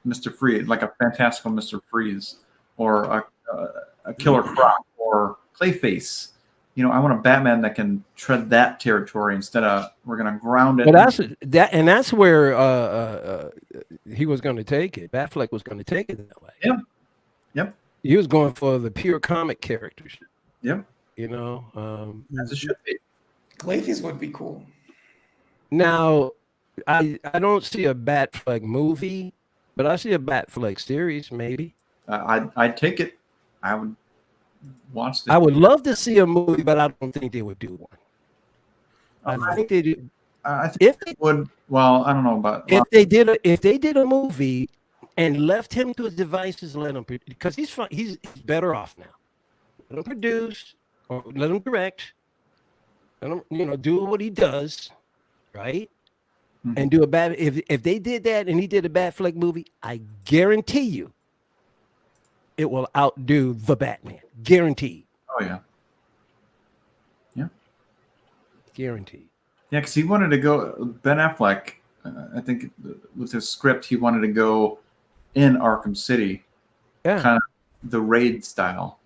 S4: Mr. Freeze, like a fantastical Mr. Freeze, or a Killer Croc, or Clayface. I want a Batman that can tread that territory instead of we're going to ground it.
S3: But that's where he was going to take it. Batfleck was going to take it that way.
S4: Yep. Yep.
S3: He was going for the pure comic characters.
S4: Yep. As it should be.
S2: Clayface would be cool.
S3: Now, I don't see a Batfleck movie, but I see a Batfleck series, maybe.
S4: I'd take it. I would watch this.
S3: I would love to see a movie, but I don't think they would do one. I think they do.
S4: I think
S3: If
S4: they would. Well, I don't know about.
S3: if they did a movie and left him to his devices, let him, because he's fine. He's better off now. Let him produce or let him direct. Let him, do what he does, right?
S4: Mhm.
S3: And do a bad. If they did that and he did a Batfleck movie, I guarantee you, it will outdo the Batman. Guaranteed.
S4: Oh yeah.
S3: Guaranteed.
S4: Yeah, because he wanted to go. Ben Affleck, I think, with his script, he wanted to go in Arkham City,
S3: Yeah.
S4: kind of the raid style.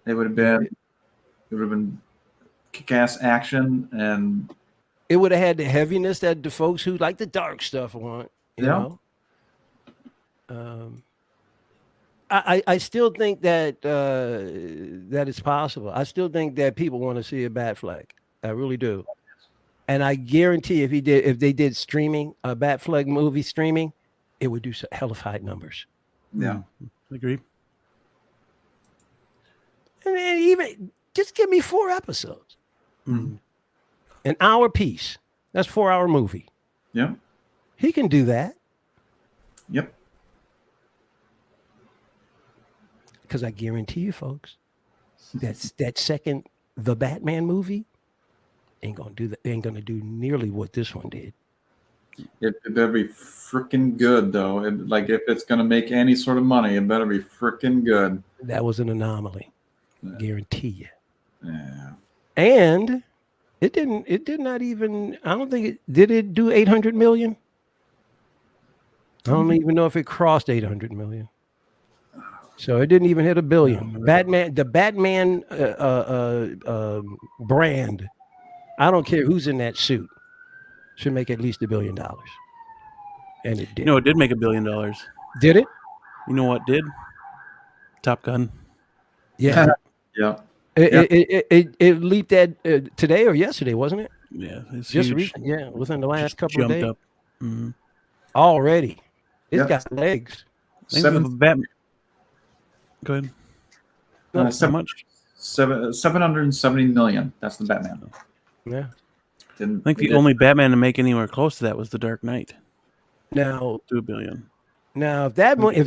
S4: It would have been kick-ass action, and
S3: It would have had the heaviness that the folks who like the dark stuff want. You
S4: Yeah.
S3: know. I still think that that it's possible. I still think that people want to see a Batfleck. I really do. And I guarantee if they did streaming, a Batfleck movie streaming, it would do hellified numbers.
S4: Yeah.
S1: Agreed.
S3: And then even just give me 4 episodes,
S4: Mhm.
S3: an hour piece. That's 4-hour movie.
S4: Yeah.
S3: He can do that
S4: Yep.
S3: because I guarantee you, folks, that second The Batman movie ain't gonna do that. Ain't gonna do nearly what this one did.
S4: It better be freaking good, though. Like, if it's going to make any sort of money, it better be freaking good.
S3: That was an anomaly.
S4: Yeah.
S3: Guarantee you.
S4: Yeah.
S3: And it didn't. It did not even. I don't think it did. It do 800 million. I don't even know if it crossed 800 million. So it didn't even hit $1 billion. The Batman brand. I don't care who's in that suit. Should make at least $1 billion. And it did.
S1: You know, it did make $1 billion.
S3: Did it?
S1: You know what did? Top Gun.
S3: Yeah.
S4: Yeah.
S3: It leaped at today or yesterday, wasn't it?
S1: Yeah, it's
S3: Just
S1: huge.
S3: recent. Yeah, within the last
S1: Just
S3: couple of
S1: jumped
S3: days.
S1: up. Mhm.
S3: Already. It's
S4: Yep.
S3: got legs.
S1: I think the
S4: Seven,
S1: Batman. Go ahead.
S4: uh,
S1: How
S4: seven,
S1: much?
S4: 770 million. That's the Batman.
S3: Yeah.
S4: Didn't,
S1: I think the only Batman to make anywhere close to that was The Dark Knight.
S3: Now,
S1: $2 billion.
S3: if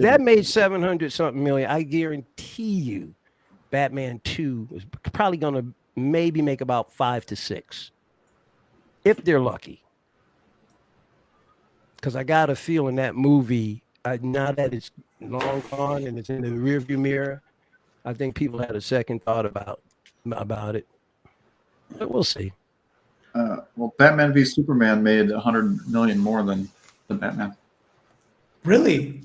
S3: that made 700 something million, I guarantee you, Batman 2 is probably going to maybe make about 5 to 6, if they're lucky. Because I got a feeling that movie, now that it's long gone and it's in the rearview mirror, I think people had a second thought about it. But we'll see.
S4: well, Batman v Superman made 100 million more than the Batman.
S2: Really?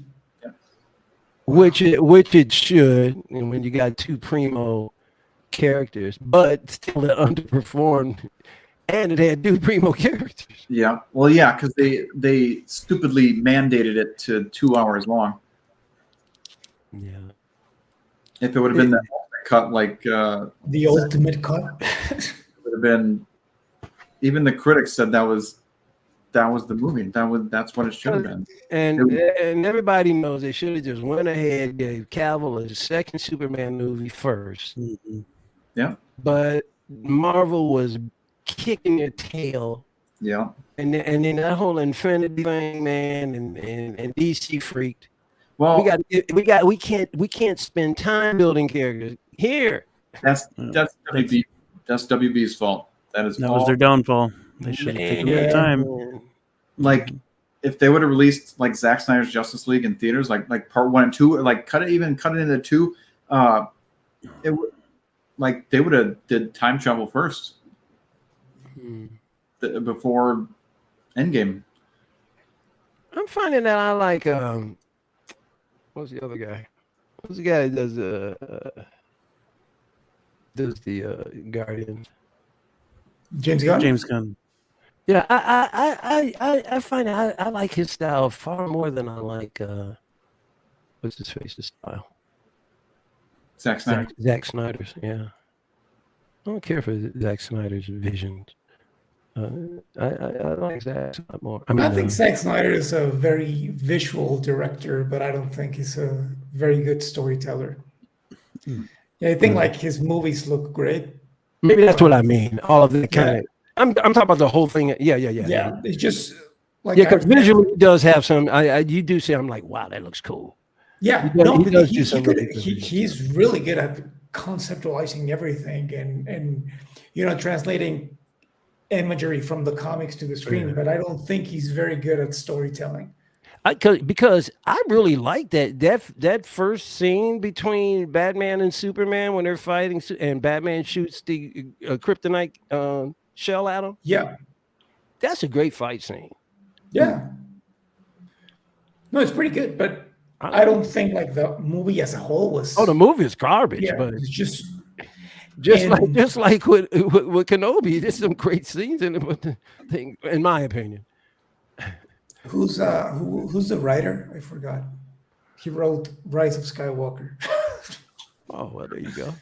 S3: Which it should, and when you got 2 primo characters, but still it underperformed, and it had 2 primo characters.
S4: Yeah. Well, yeah, because they stupidly mandated it to 2 hours long.
S3: Yeah.
S4: If it would have been that cut, like
S2: The ultimate cut.
S4: it would have been. Even the critics said that was the movie. That's what it should have been.
S3: And everybody knows they should have just went ahead, gave Cavill a second Superman movie first.
S1: Mhm.
S4: Yeah.
S3: But Marvel was kicking their tail,
S4: Yeah.
S3: and then that whole Infinity thing, man, and DC freaked.
S4: Well,
S3: We can't spend time building characters here.
S4: that's WB. That's WB's fault. That is
S1: That was their downfall. They should have taken their time.
S4: Like, if they would have released like Zack Snyder's Justice League in theaters, like part 1 and 2, like cut it into 2, it would, like, they would have did time travel first before Endgame.
S3: I'm finding that I like what's the other guy? What's the guy that does the Guardians?
S2: James Gunn?
S1: James Gunn.
S3: Yeah, I find I like his style far more than I like what's his face's style.
S4: Zack Snyder.
S3: Zack Snyder's, yeah. I don't care for Zack Snyder's visions. I like Zack a lot more.
S2: I think Zack Snyder is a very visual director, but I don't think he's a very good storyteller. Yeah, I think like his movies look great.
S3: Maybe that's what I mean. All of the kind of. I'm talking about the whole thing. Yeah.
S2: Yeah, it's just like
S3: because visually he does have some. You do say I'm like, wow, that looks cool.
S2: Yeah,
S3: he does do some really good
S2: he's really good at conceptualizing everything and translating imagery from the comics to the screen. But I don't think he's very good at storytelling.
S3: Because I really like that first scene between Batman and Superman when they're fighting, and Batman shoots the kryptonite shell at him.
S2: Yeah,
S3: that's a great fight scene.
S2: Yeah, no, it's pretty good, but I don't think like the movie as a whole was.
S3: Oh, the movie is garbage.
S2: Yeah,
S3: but
S2: it's just
S3: like with Kenobi, there's some great scenes in it. But the thing, in my opinion.
S2: Who's the writer? I forgot. He wrote Rise of Skywalker.
S3: Oh, well, there you go.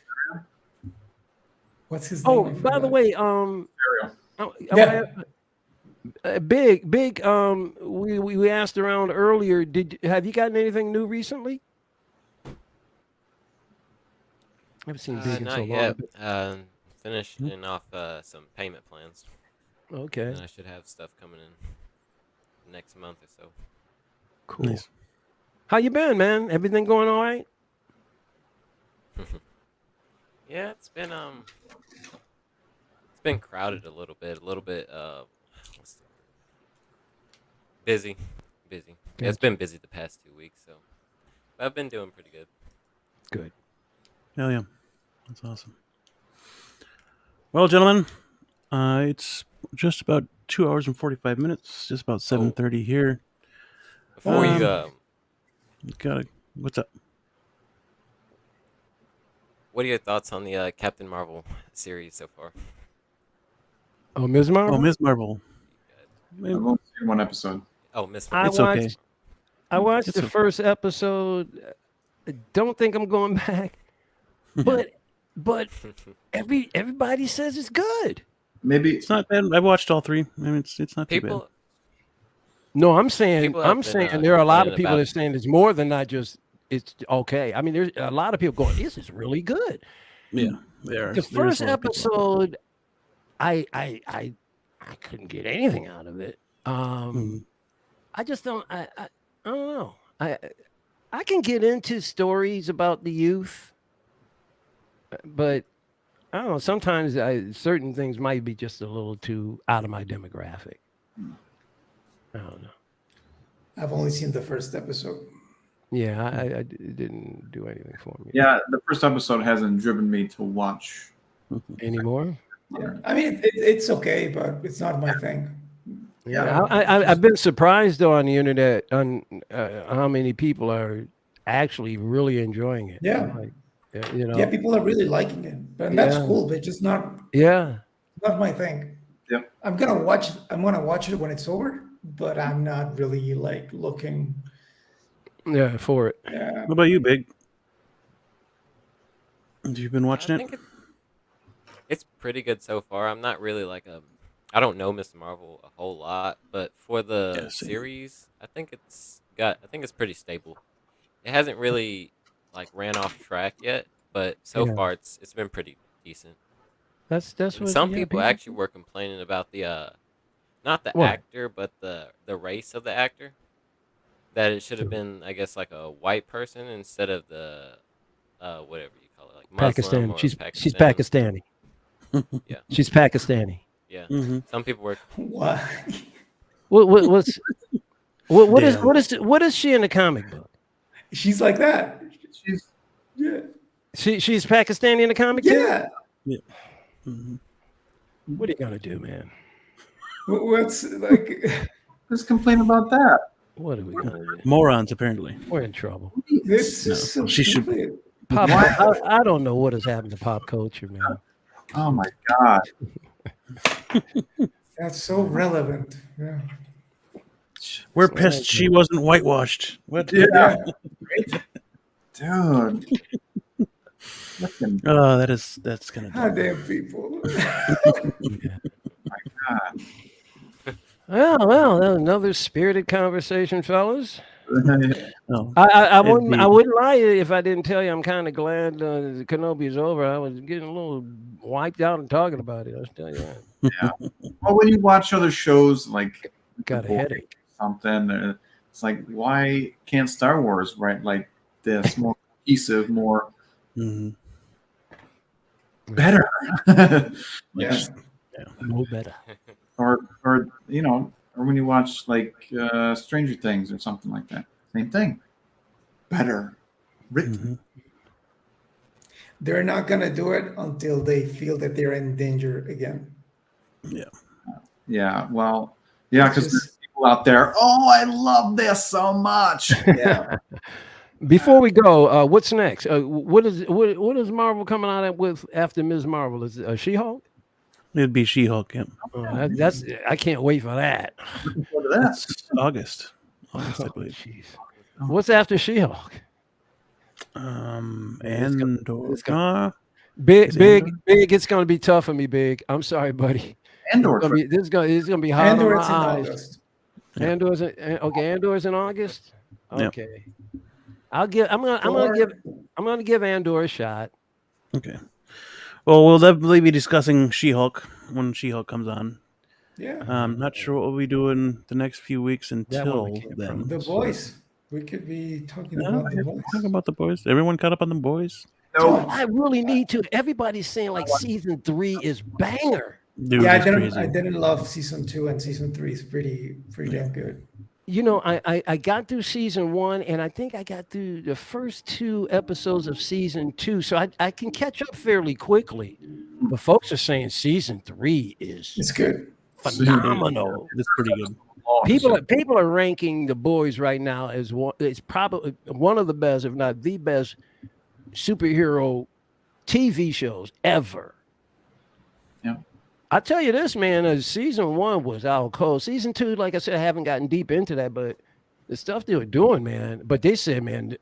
S2: What's his name?
S3: Oh, by the way,
S2: Yeah.
S3: Big. We asked around earlier. Have you gotten anything new recently? I haven't seen Big in so
S5: Not
S3: long.
S5: yet. Finishing off some payment plans.
S3: Okay,
S5: And I should have stuff coming in next month or so.
S3: cool.
S1: Nice.
S3: How you been, man? Everything going all right?
S5: Yeah, it's been crowded a little bit. What's the word? Busy. Yeah, it's
S3: Gotcha.
S5: been busy the past 2 weeks, so but I've been doing pretty good.
S3: Good.
S1: Hell yeah. That's awesome. Well, gentlemen, it's just about 2 hours and 45 minutes. Just about 7:30 here.
S5: Before you
S1: What's up?
S5: what are your thoughts on the Captain Marvel series so far?
S3: Oh, Ms. Marvel.
S1: Oh, Ms. Marvel.
S4: I've only seen one episode.
S5: Oh, Miss
S3: I
S1: It's
S5: Marvel.
S1: okay.
S3: watched
S1: It's
S3: the
S1: okay.
S3: first episode. I don't think I'm going back, but everybody says it's good.
S4: Maybe
S1: It's not bad. I've watched all three. I mean, it's not too bad.
S5: People
S3: No, I'm saying
S5: People have been,
S3: there are a lot of
S5: complaining
S3: people
S5: about
S3: that are
S5: it.
S3: saying it's more than not just it's okay. I mean, there's a lot of people going, this is really good.
S1: Yeah, there.
S3: The first episode, I couldn't get anything out of it. I just don't. I don't know. I can get into stories about the youth, but I don't know. Sometimes certain things might be just a little too out of my demographic. I don't know.
S2: I've only seen the first episode.
S3: Yeah, it didn't do anything for me.
S4: Yeah, the first episode hasn't driven me to watch
S3: Anymore.
S2: Yeah. I mean, it's okay, but it's not my thing.
S3: Yeah, I've been surprised though on the internet on how many people are actually really enjoying it.
S2: Yeah.
S3: Like, you know.
S2: Yeah, people are really liking it, and that's cool. But just not my thing.
S4: Yep.
S2: I'm gonna watch it when it's over, but I'm not really like looking.
S3: Yeah, for it.
S2: Yeah.
S1: What about you, Big? Have you been watching
S5: I think it's pretty good so far. I'm not really I don't know Miss Marvel a whole lot, but for the
S1: Yeah, same.
S5: series, I think it's pretty stable. It hasn't really ran off track yet, but so far it's been pretty decent.
S3: That's
S5: And
S3: what
S5: some people actually were complaining about the not the
S3: What?
S5: actor, but the race of the actor. That it should have been, I guess, like a white person instead of the whatever you call it, like Muslim
S3: Pakistani.
S5: or
S3: She's
S5: Pakistani.
S3: Pakistani.
S5: Yeah.
S3: She's Pakistani.
S5: Yeah.
S1: Mhm.
S5: Some people were
S2: What?
S3: What is she in the comic book?
S2: She's like that.
S4: She's
S2: Yeah.
S3: She's Pakistani in the comic too?
S2: Yeah.
S1: Mhm.
S3: What are you gonna do, man?
S2: What's like?
S4: Let's complain about that.
S3: What are we gonna do?
S1: Morons, apparently.
S3: We're in trouble.
S2: It's
S1: No,
S2: just so
S1: she should-
S2: stupid.
S3: Pop, I don't know what has happened to pop culture, man.
S4: Oh my God.
S2: That's so relevant. Yeah.
S1: We're pissed she wasn't whitewashed. What?
S4: Yeah. Dude. Listen,
S1: Oh, that's gonna.
S2: God damn people.
S4: God.
S3: Well, that was another spirited conversation, fellas.
S1: Oh,
S3: I
S1: Indeed.
S3: wouldn't lie if I didn't tell you I'm kind of glad Kenobi is over. I was getting a little wiped out and talking about it. I'll tell you that.
S4: Yeah. Well, when you watch other shows like
S3: Got a
S4: Boy
S3: headache.
S4: or something, it's like, why can't Star Wars write like this, more cohesive, more
S1: mhm.
S4: better?
S2: Yeah.
S3: No better.
S4: or or when you watch like Stranger Things or something like that, same thing, better written.
S1: Mhm.
S2: They're not gonna do it until they feel that they're in danger again.
S4: Yeah, well, yeah, because
S2: It's
S4: there's
S2: just-
S4: people out there. Oh, I love this so much.
S2: Yeah.
S3: Before we go, what's next? What is Marvel coming out with after Ms. Marvel? Is it She-Hulk?
S1: It'd be She-Hulk. Yeah.
S3: That's I can't wait for that.
S4: Looking forward to that.
S1: That's August, I
S3: Oh,
S1: believe.
S3: jeez. What's after She-Hulk?
S1: And
S3: it's
S1: nah,
S3: Big,
S1: Is it
S3: big,
S1: Andor?
S3: big. It's going to be tough for me, Big. I'm sorry, buddy.
S4: Andor.
S3: This is gonna be hard
S2: Andor
S3: on
S2: it's
S3: my
S2: in
S3: eyes.
S2: August.
S1: Yeah.
S3: Andor's in August.
S1: Yep.
S3: Okay, I'm gonna give Andor a shot.
S1: Okay. Well, we'll definitely be discussing She-Hulk when She-Hulk comes on.
S2: Yeah.
S1: Not sure what we'll be doing the next few weeks
S3: That one I
S1: until
S3: can't
S1: then.
S3: promise.
S2: The Boys. We could be talking
S1: Yeah,
S2: about The Boys.
S1: talk about the boys. Everyone caught up on the boys?
S4: No,
S3: I really need to. Everybody's saying like season 3 is banger.
S1: Dude,
S2: Yeah,
S1: it's crazy.
S2: I didn't love season 2, and season 3 is pretty damn good.
S3: You know, I got through season 1, and I think I got through the first 2 episodes of season 2, so I can catch up fairly quickly. But folks are saying season 3 is
S2: It's good.
S3: phenomenal.
S1: It's pretty good.
S3: People are ranking The Boys right now as one. It's probably one of the best, if not the best, superhero TV shows ever.
S4: Yeah.
S3: I tell you this, man. Season 1 was out cold. Season 2, like I said, I haven't gotten deep into that, but the stuff they were doing, man. But they said, man,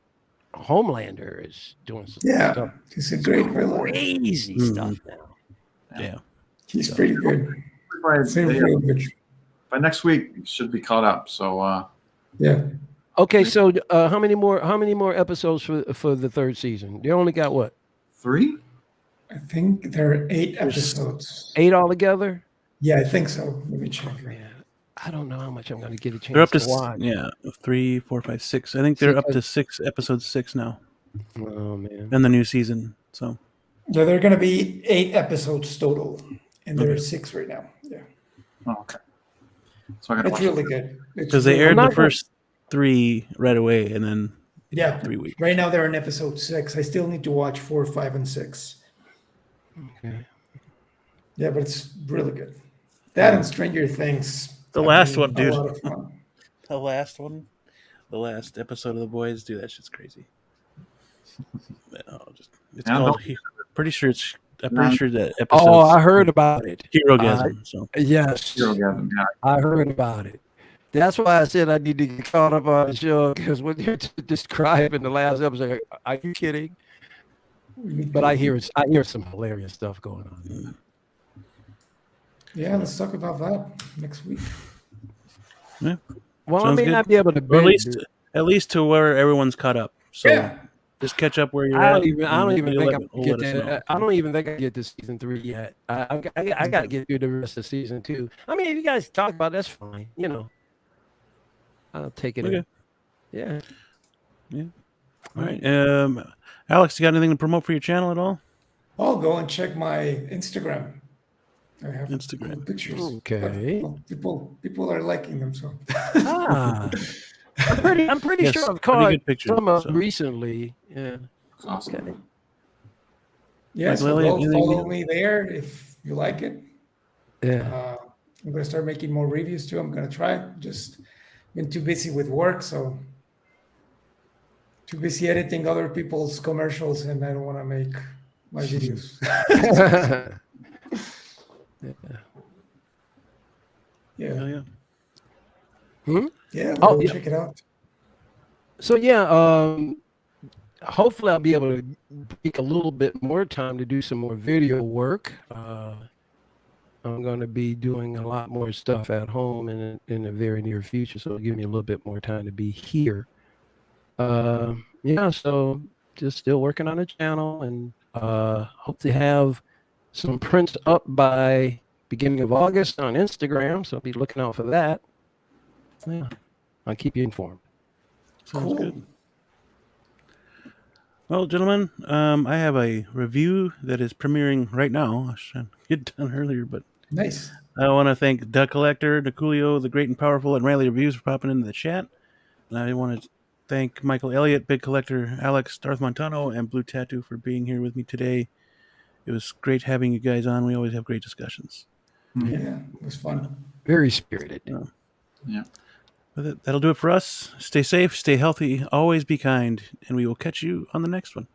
S3: Homelander is doing some stuff.
S2: He's a great villain.
S3: Crazy stuff now.
S1: Yeah.
S2: He's pretty good.
S4: By next week, it should be caught up. So
S2: yeah.
S3: Okay, so how many more episodes for the 3rd season? They only got what?
S4: 3?
S2: I think there are 8 episodes.
S3: 8 altogether?
S2: Yeah, I think so. Let me check.
S3: Man, I don't know how much I'm going to get a chance
S1: They're up to
S3: watch.
S1: 3, 4, 5, 6. I think they're up to 6 episodes 6 now.
S3: Oh man.
S1: In the new season. So
S2: Yeah, there are going to be 8 episodes total, and there are 6 right now. Yeah.
S4: Oh, okay. So I got to
S2: It's
S4: watch
S2: really good.
S1: because they aired the first 3 right away, and then 3 weeks.
S2: Right now they're in episode 6. I still need to watch 4, 5, and 6.
S3: Okay.
S2: Yeah, but it's really good. That and Stranger Things.
S1: The last one,
S2: A
S1: dude.
S2: lot of fun.
S1: The last one, the last episode of The Boys, dude, that shit's crazy. It's called. I'm pretty sure that episode.
S3: Oh, I heard about it.
S1: Herogasm. So
S3: Yes,
S4: Herogasm, yeah.
S3: I heard about it. That's why I said I need to get caught up on the show, because what you're describing the last episode, are you kidding? But I hear some hilarious stuff going on.
S2: Yeah, let's talk about that next week.
S1: yeah,
S3: Well,
S1: Sounds
S3: I may
S1: good.
S3: not be able to
S1: or
S3: binge
S1: at least to where everyone's caught up. So
S2: Yeah.
S1: just catch up where you're
S3: I
S1: at.
S3: don't even
S1: and
S3: think
S1: let-
S3: I'm
S1: let
S3: get
S1: us know.
S3: that. I don't even think I get to season 3 yet. I got to get through the rest of season 2. I mean, if you guys talk about it, that's fine. You know, I'll take it.
S1: Okay.
S3: Yeah.
S1: All right. Alex, you got anything to promote for your channel at all?
S2: I'll go and check my Instagram. I have
S1: Instagram.
S2: cool pictures.
S3: Okay.
S2: But, people are liking them, so.
S3: Ah. I'm pretty
S1: Yes,
S3: sure I've
S1: pretty
S3: caught
S1: good pictures,
S3: some
S1: so.
S3: recently. Yeah.
S4: It's awesome.
S3: Okay.
S2: Yeah,
S1: Like
S2: so
S1: Lily,
S2: go
S1: anything
S2: follow
S1: you-
S2: me there if you like it.
S3: Yeah.
S2: I'm gonna start making more reviews too. I'm gonna try. Just been too busy with work, so too busy editing other people's commercials, and I don't want to make my videos.
S1: Hell
S2: yeah,
S1: yeah.
S2: yeah.
S3: Oh,
S2: Go
S3: yeah.
S2: check it out.
S3: So yeah, hopefully I'll be able to take a little bit more time to do some more video work. I'm going to be doing a lot more stuff at home in the very near future, so it'll give me a little bit more time to be here. Yeah, so just still working on the channel, and hope to have some prints up by beginning of August on Instagram, so be looking out for that. Yeah, I'll keep you informed.
S1: Sounds
S2: Cool.
S1: good. Well, gentlemen, I have a review that is premiering right now. I should get done earlier, but
S2: Nice.
S1: I want to thank Duck Collector, Niculio, the Great and Powerful, and Riley Reviews for popping into the chat. And I want to thank Michael Elliott, Big Collector, Alex, Darth Montano, and Blue Tattoo for being here with me today. It was great having you guys on. We always have great discussions.
S2: Yeah, it was fun.
S3: Very spirited.
S4: Yeah.
S1: That'll do it for us. Stay safe, stay healthy, always be kind, and we will catch you on the next one.